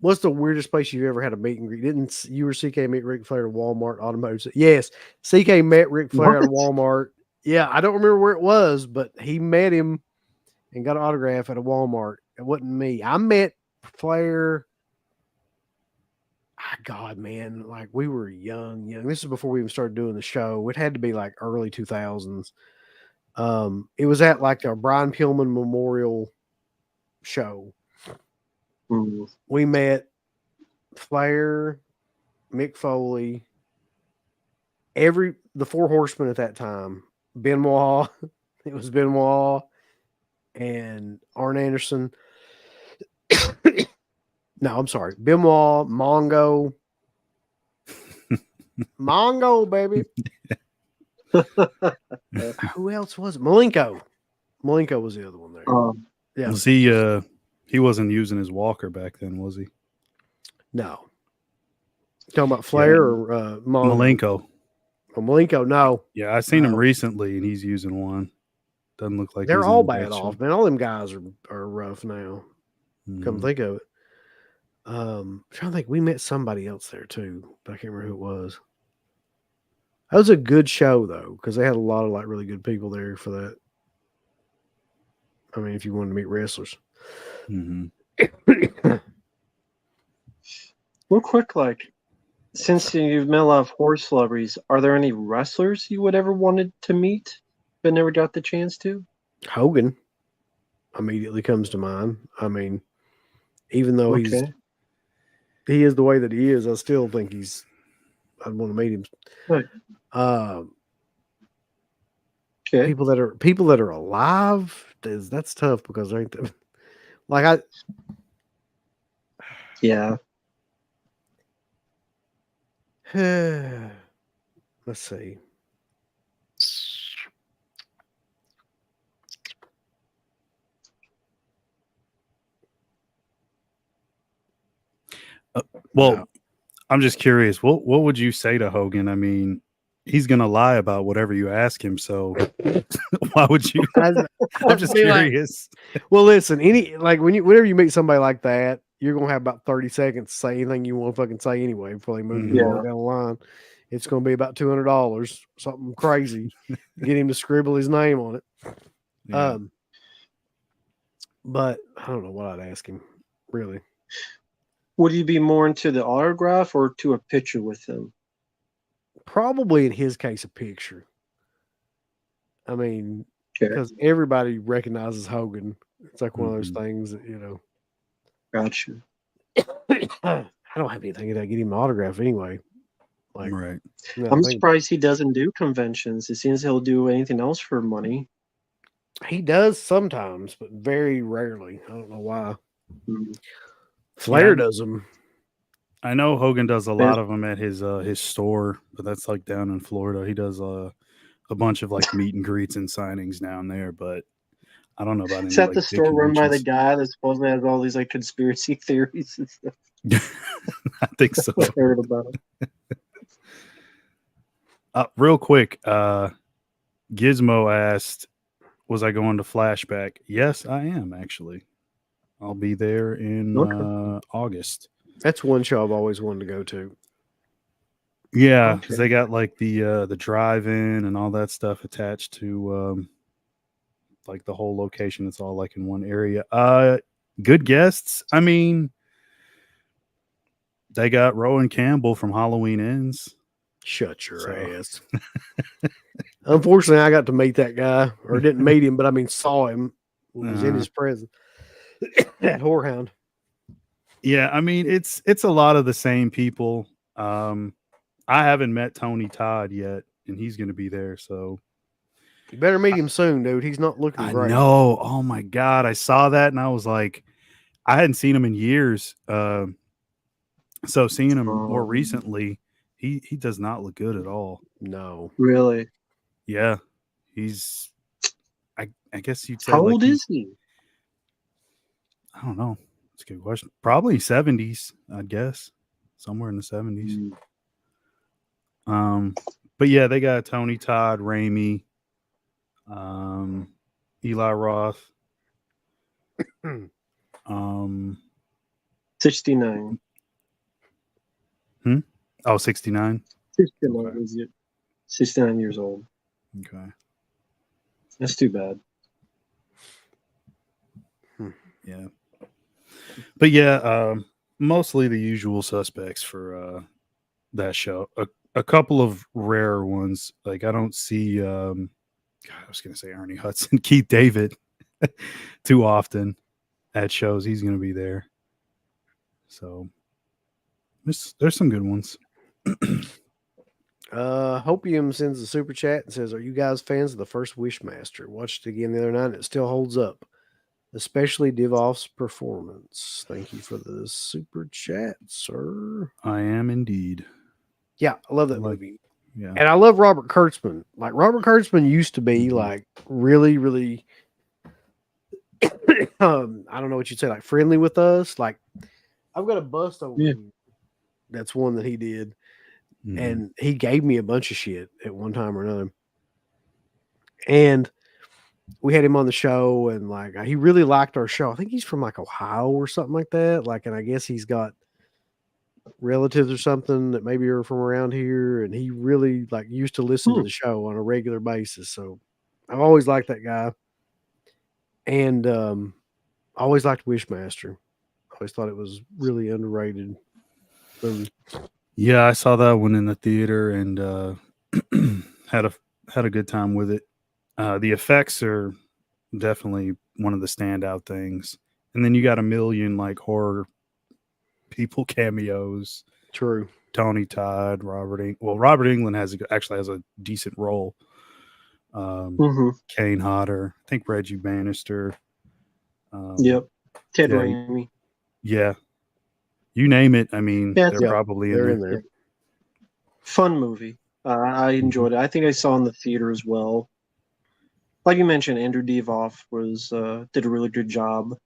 What's the weirdest place you've ever had a meet and greet? Didn't you or CK meet Ric Flair at Walmart Automotive? Yes, CK met Ric Flair at Walmart. Yeah, I don't remember where it was, but he met him and got an autograph at a Walmart. It wasn't me. I met Flair. God, man, like we were young. This is before we even started doing the show. It had to be like early 2000s. It was at like a Brian Pillman Memorial show. We met Flair, Mick Foley, the Four Horsemen at that time. Benoit, it was Benoit and Arn Anderson. No, I'm sorry. Benoit, Mongo. Mongo, baby. Who else was it? Malenko. Malenko was the other one there. Yeah. Was he wasn't using his walker back then, was he? No. Talking about Flair or Malenko? Oh, Malenko, no. Yeah, I seen him recently and he's using one. Doesn't look like they're all bad off, man. All them guys are rough now. Come think of it. I'm trying to think. We met somebody else there too, but I can't remember who it was. That was a good show though, because they had a lot of like really good people there for that. I mean, if you wanted to meet wrestlers. Mm-hmm. Real quick, like, since you've met a lot of horror celebrities, are there any wrestlers you would ever wanted to meet but never got the chance to? Hogan immediately comes to mind. I mean, even though he is the way that he is, I still think I'd want to meet him. Right. Okay. People that are alive, that's tough because they ain't like Yeah. let's see. Well, No. I'm just curious. What would you say to Hogan? I mean, he's gonna lie about whatever you ask him. So why would you? I'm just be like- curious. Well, listen, whenever you meet somebody like that, you're gonna have about 30 seconds to say anything you want to fucking say anyway before they move you Yeah. down the line. It's gonna be about $200, something crazy, to get him to scribble his name on it. Yeah. But I don't know what I'd ask him, really. Would you be more into the autograph or to a picture with him? Probably in his case, a picture. I mean, Okay. because everybody recognizes Hogan. It's like one of those Mhm. things that, you know. Gotcha. I don't have anything to get him an autograph anyway. Like, Right. no, I'm I think surprised he doesn't do conventions. It seems he'll do anything else for money. he does sometimes, but very rarely. I don't know why. Mhm. Flair Yeah. does them. I know Hogan does a lot of them at his store, but that's like down in Florida. He does a bunch of like meet and greets and signings down there, but I don't know about any. Is that like, the big store run by the conventions. guy that supposedly has all these like conspiracy theories and stuff? I think so. I heard about it. Real quick, Gizmo asked, "Was I going to Flashback?" Yes, I am actually. I'll be there in August. That's one show I've always wanted to go to. Yeah, because Okay. they got like the drive-in and all that stuff attached to like the whole location. It's all like in one area. Good guests. I mean, they got Rowan Campbell from Halloween Ends. Shut your So- ass. Unfortunately, I got to meet that guy, or didn't meet him, but I mean, saw him. Was in his presence at Whorehound. Yeah, I mean it's a lot of the same people. I haven't met Tony Todd yet, and he's going to be there. So You better meet him soon, dude. He's not looking I great. know. Oh my god, I saw that and I was like, I hadn't seen him in years. So seeing him more recently, he does not look good at all. No. Really? Yeah, he's. I guess you'd say. How like old is he? I don't know. That's a good question. Probably 70s, I'd guess. Somewhere in the 70s. But yeah, they got Tony Todd, Raimi, Eli Roth. 69. Oh, 69. 69, Okay. is it? 69 years old. Okay. That's too bad. Yeah. But yeah, mostly the usual suspects for that show. A couple of rare ones. Like I don't see God, I was gonna say Ernie Hudson, Keith David too often at shows. He's gonna be there. So there's some good ones. Hopium sends a super chat and says, "Are you guys fans of the first Wishmaster? Watched it again the other night and it still holds up, especially Divoff's performance. Thank you for the super chat, sir." I am indeed. Yeah, I love that Like- movie. Yeah. And I love Robert Kurtzman. Like Robert Kurtzman used to be Mhm. like really, really I don't know what you'd say, like friendly with us. Like I've got a bust over Yeah. him. That's one that he did. Mhm. And he gave me a bunch of shit at one time or another. And we had him on the show, and like he really liked our show. I think he's from like Ohio or something like that. Like, and I guess he's got relatives or something that maybe are from around here, and he really like used to listen to the show on a regular basis. So I've always liked that guy, and I always liked Wishmaster. I always thought it was really underrated movie. Yeah, I saw that one in the theater and had a good time with it. The effects are definitely one of the standout things, and then you got a million like horror people cameos. True. Tony Todd, Robert Englund actually has a decent role. Kane Hodder, I think Reggie Bannister. Yep. Ted yeah, Raimi. Yeah, you name it. I mean, Yeah, they're probably They're in in there. there. Fun movie. I enjoyed it. I think I saw it in the theater as well. Like you mentioned, Andrew Divoff did a really good job.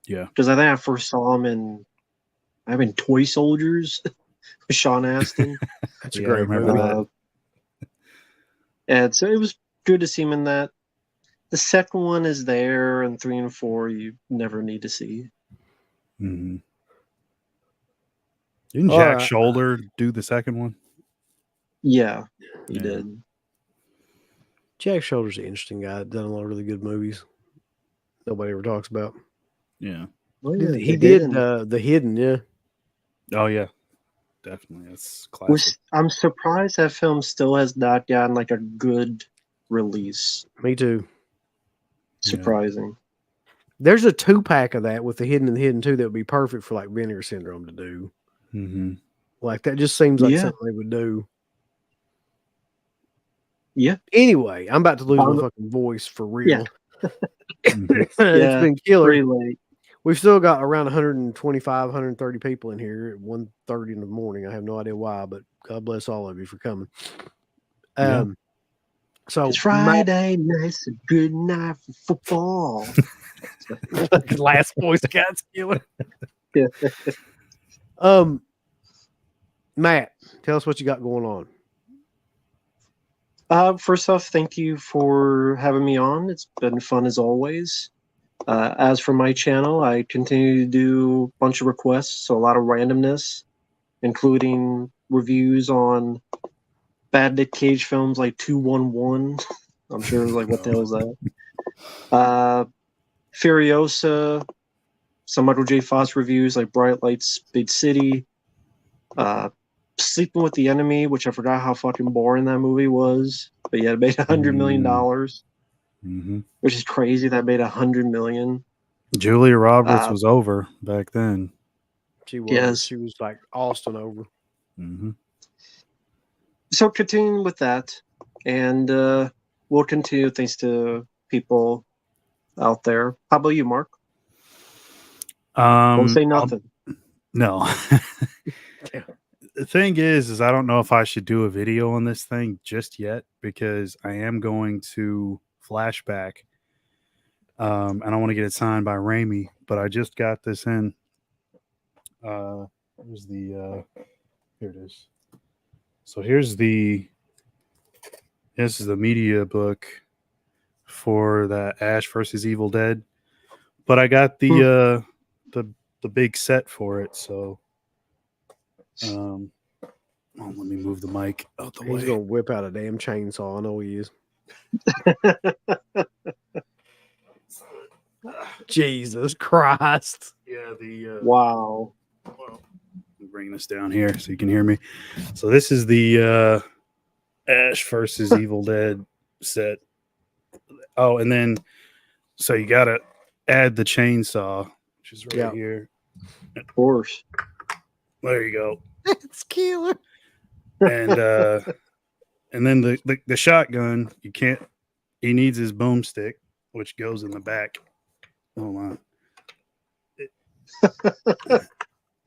Yeah, because I think I first saw him in Toy Soldiers with Sean Astin. That's a Yeah, I great remember movie. that. And so it was good to see him in that. The second one is there, and 3 and 4 you never need to see. Mm-hmm. Didn't All Jack right. Shoulder do the second one? Yeah, he Yeah. did. Jack Shoulder's an interesting guy. Done a lot of really good movies. Nobody ever talks about. Yeah. Oh, yeah, He The did Hidden. The Hidden, yeah. Oh yeah, definitely. That's classic. I'm surprised that film still has not gotten like a good release. Me too. Surprising. There's a 2-pack of that with The Hidden and The Hidden 2 that would be perfect for like Vinegar Syndrome to do. Mm-hmm. Like that just seems like Yeah. something they would do. Yeah. Anyway, I'm about to lose my fucking voice for real. It's been killer. Pretty late. We've still got around 125, 130 people in here at 1:30 in the morning. I have no idea why, but God bless all of you for coming. Yeah. So It's Friday night's a good night for football. last Boy Scouts killer. Yeah. Matt, tell us what you got going on. First off, thank you for having me on. It's been fun as always. As for my channel, I continue to do a bunch of requests, so a lot of randomness, including reviews on bad Nick Cage films like 211. I'm sure like, what the hell is that? Furiosa, some Michael J. Fox reviews like Bright Lights, Big City. Sleeping with the Enemy, which I forgot how fucking boring that movie was. But yeah, it made $100 million. Mm-hmm. Which is crazy that made $100 million. Julia Roberts was over back then. She was. Yes. She was like Austin over. Mm-hmm. So continuing with that, and we'll continue thanks to people out there. How about you, Mark? Don't say nothing. No. The thing is I don't know if I should do a video on this thing just yet because I am going to Flashback. And I want to get it signed by Raimi, but I just got this in. Here's the here it is. So this is the media book for that Ash versus Evil Dead. But I got the big set for it, so let me move the mic out the way. He's gonna whip out a damn chainsaw. I know he is. Jesus Christ. Yeah, Wow. well, I'm bringing this down here so you can hear me. So this is the Ash versus Evil Dead set. Oh, and then so you gotta add the chainsaw, which is right here. Of course. There you go. It's killer. And then the shotgun, he needs his boomstick, which goes in the back. Hold on.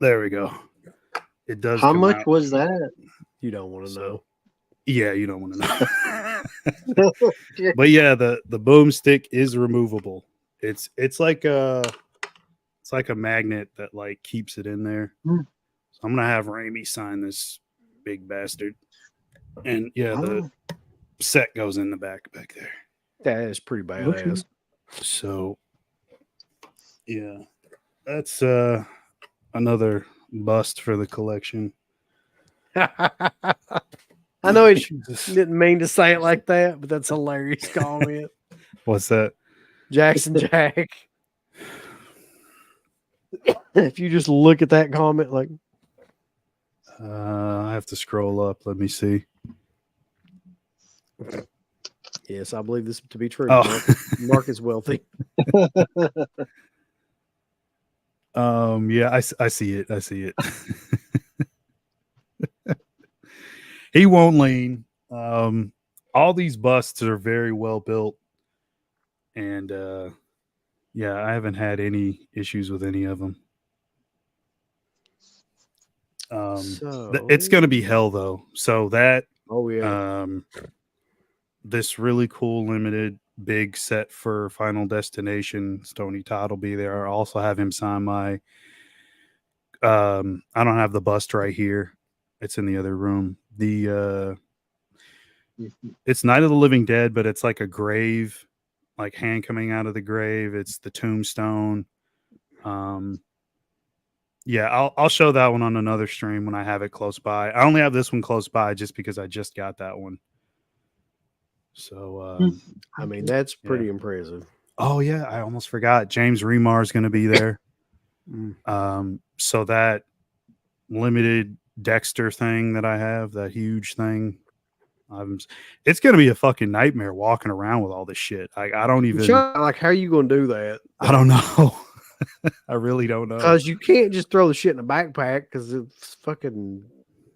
There we go. It does. How come much out. was that? You don't want to know. Yeah, you don't want to know. But yeah, the boomstick is removable. It's like a magnet that like keeps it in there. So I'm gonna have Raimi sign this big bastard. And yeah, the set goes in the back there. That is pretty badass. Okay. So yeah, that's another bust for the collection. I know he Jesus. didn't mean to say it like that, but that's a hilarious comment. What's that? Jackson Jack. If you just look at that comment, like, I have to scroll up. Let me see. yes, I believe this to be true. Oh. Mark is wealthy. Yeah, I see it. I see it. He won't lean. All these busts are very well built, and yeah, I haven't had any issues with any of them. It's going to be hell though. So that Oh yeah. this really cool limited big set for Final Destination, Stony Todd will be there. I also have him sign my I don't have the bust right here. It's in the other room. It's Night of the Living Dead, but it's like a grave, like hand coming out of the grave. It's the tombstone. Yeah, I'll show that one on another stream when I have it close by. I only have this one close by just because I just got that one. So I mean, that's pretty impressive. Oh yeah, I almost forgot. James Remar is going to be there. So that limited Dexter thing that I have, that huge thing, it's going to be a fucking nightmare walking around with all this shit. I don't even like, how are you going to do that? I don't know. I really don't know. Because you can't just throw the shit in a backpack because it's fucking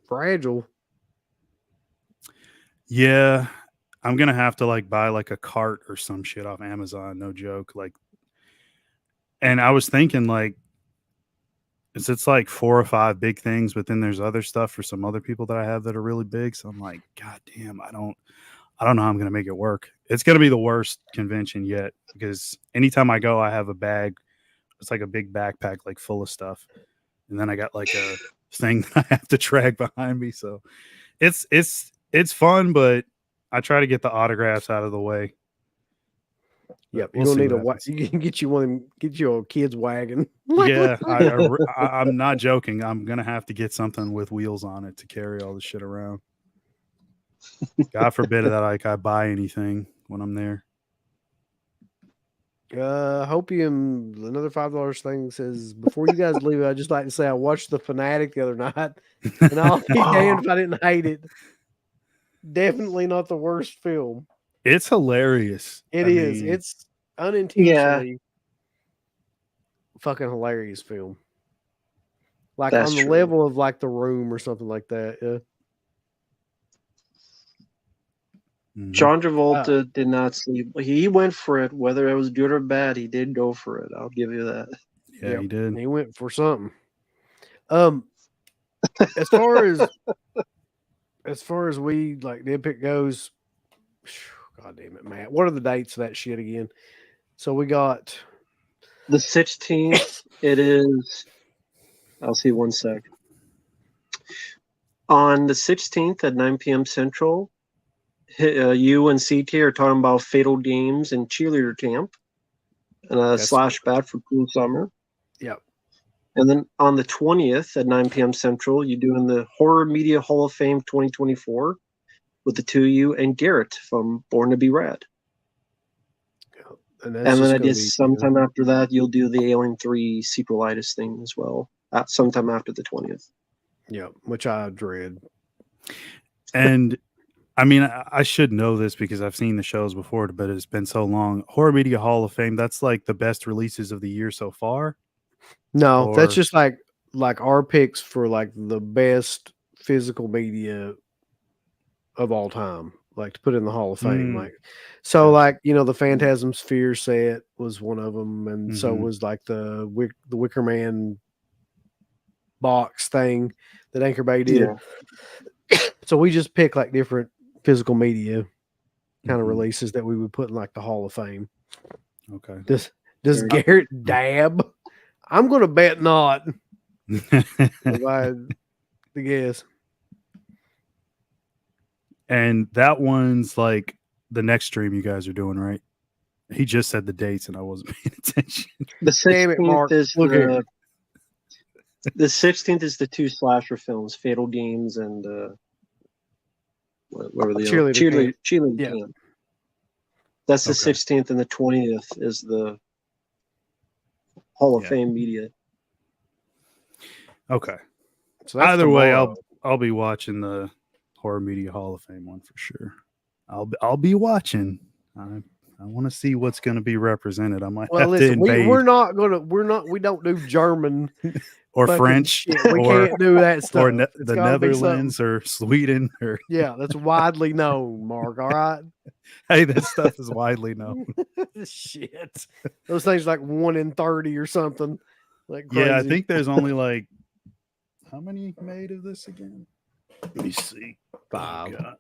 fragile. Yeah, I'm gonna have to like buy like a cart or some shit off Amazon. No joke. Like, and I was thinking like, it's like 4 or 5 big things, but then there's other stuff for some other people that I have that are really big. So I'm like, God damn, I don't know how I'm gonna make it work. It's gonna be the worst convention yet because anytime I go, I have a bag. It's like a big backpack, like full of stuff, and then I got like a thing that I have to drag behind me. So it's fun, but I try to get the autographs out of the way. Yep, We'll you see don't need what you can get you a kid's wagon. Yeah, I'm not joking. I'm gonna have to get something with wheels on it to carry all the shit around. God forbid that I buy anything when I'm there. Hopium, another $5 thing says, before you guys leave, I'd just like to say I watched The Fanatic the other night, and I'll be damned if I didn't hate it. Definitely not the worst film. It's hilarious. It is. It's unintentionally fucking hilarious film. Like That's on the true. level of like The Room or something like that. Yeah. John Travolta did not sleep. He went for it, whether it was good or bad. He did go for it. I'll give you that. Yeah, he did. He went for something. As far as we like DEADPIT goes, God damn it, Matt. What are the dates of that shit again? So we got The 16th. It is. I'll see 1 sec. On the 16th at 9 p.m. Central, you and CT are talking about Fatal Games and Cheerleader Camp, and Slash Bat for Cool Summer. Yep. And then on the 20th at 9 p.m. Central, you're doing the Horror Media Hall of Fame 2024 with the two of you and Garrett from Born to Be Rad. And then I guess sometime after that, you'll do the Alien 3 sequelitis thing as well, sometime after the 20th. Yeah, which I dread. And I mean, I should know this because I've seen the shows before, but it's been so long. Horror Media Hall of Fame, that's like the best releases of the year so far? No, that's just like our picks for like the best physical media of all time, like to put in the Hall of Fame. Like, so like, you know, the Phantasm Sphere set was one of them, and so was like the Wicker Man box thing that Anchor Bay did. So we just pick like different physical media kind of releases that we would put in like the Hall of Fame. Okay. Does Garrett dab? I'm gonna bet not. If I had to guess. And that one's like the next stream you guys are doing, right? He just said the dates and I wasn't paying attention. The 16th is The 16th is the 2 slasher films, Fatal Games and what were the Cheerleader Yeah. Camp. That's the Okay. 16th, and the 20th is the Hall of Yeah. Fame media. Okay. So that's Either way, tomorrow. I'll be watching the Horror Media Hall of Fame one for sure. I'll be watching. I want to see what's going to be represented. I might Well, have to listen, invade we don't do German or fucking French shit. We or can't do that stuff. or It's the gotta be something- Netherlands or Sweden or Yeah, that's widely known, Mark. All right. hey, that stuff is widely known. Shit. Those things like 1 in 30 or something. Like crazy. Yeah, I think there's only like how many made of this again? Let me see. 5. God.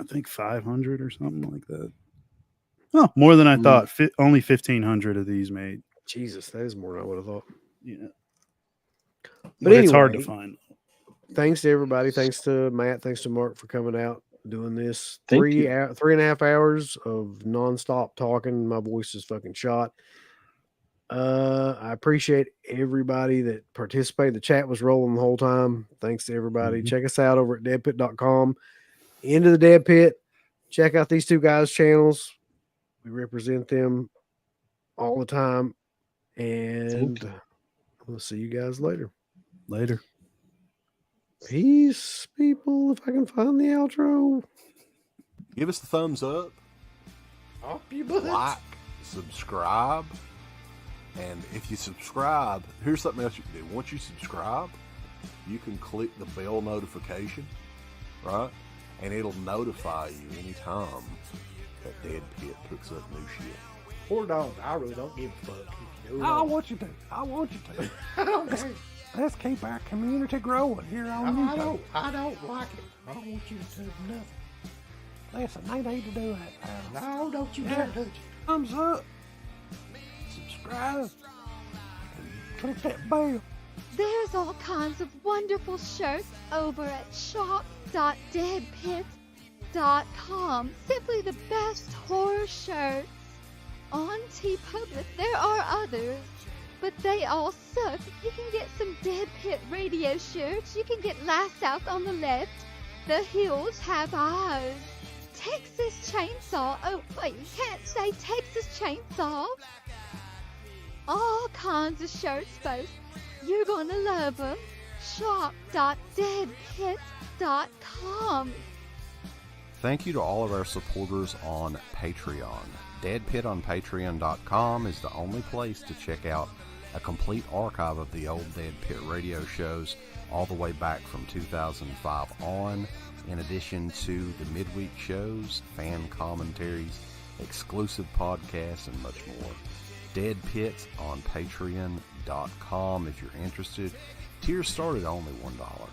I think 500 or something like that. Oh, more than I thought. Only 1,500 of these made. Jesus, that is more than I would have thought. Yeah, But it's hard to anyway, find. Thanks to everybody. Thanks to Matt. Thanks to Mark for coming out, doing this. Thank 3.5 hours of nonstop talking. My voice is fucking shot. I appreciate everybody that participated. The chat was rolling the whole time. Thanks to everybody. Mhm. Check us out over at deadpit.com. Into the Dead Pit. Check out these two guys' channels. We represent them all the time. And we'll see you guys later. Later. Peace, people. If I can find the outro. Give us the thumbs up, Up you butt. like, subscribe. And if you subscribe, here's something else you can do. Once you subscribe, you can click the bell notification, right? And it'll notify you anytime that Dead Pit puts up new shit. Poor dog. I really don't give a fuck. I want you to. I want you to. I don't care. Let's keep our community growing here on YouTube. I don't like it. I don't want you to do nothing. Listen, they need to do that. No, don't you dare touch it. Thumbs up. Subscribe. And click that bell. There's all kinds of wonderful shirts over at shop.deadpit.com. Simply the best horror shirts. On TeePublic, there are others, but they all suck. You can get some Dead Pit Radio shirts. You can get Last Out on the Left. The Hills Have Eyes. Texas Chainsaw. Oh, wait, you can't say Texas Chainsaw. All kinds of shirts, folks. You're gonna love them. Shop.deadpit.com. Thank you to all of our supporters on Patreon. Dead Pit on Patreon.com is the only place to check out a complete archive of the old Dead Pit radio shows all the way back from 2005 on, in addition to the midweek shows, fan commentaries, exclusive podcasts, and much more. Dead Pit on Patreon.com if you're interested. Tiers start at only $1.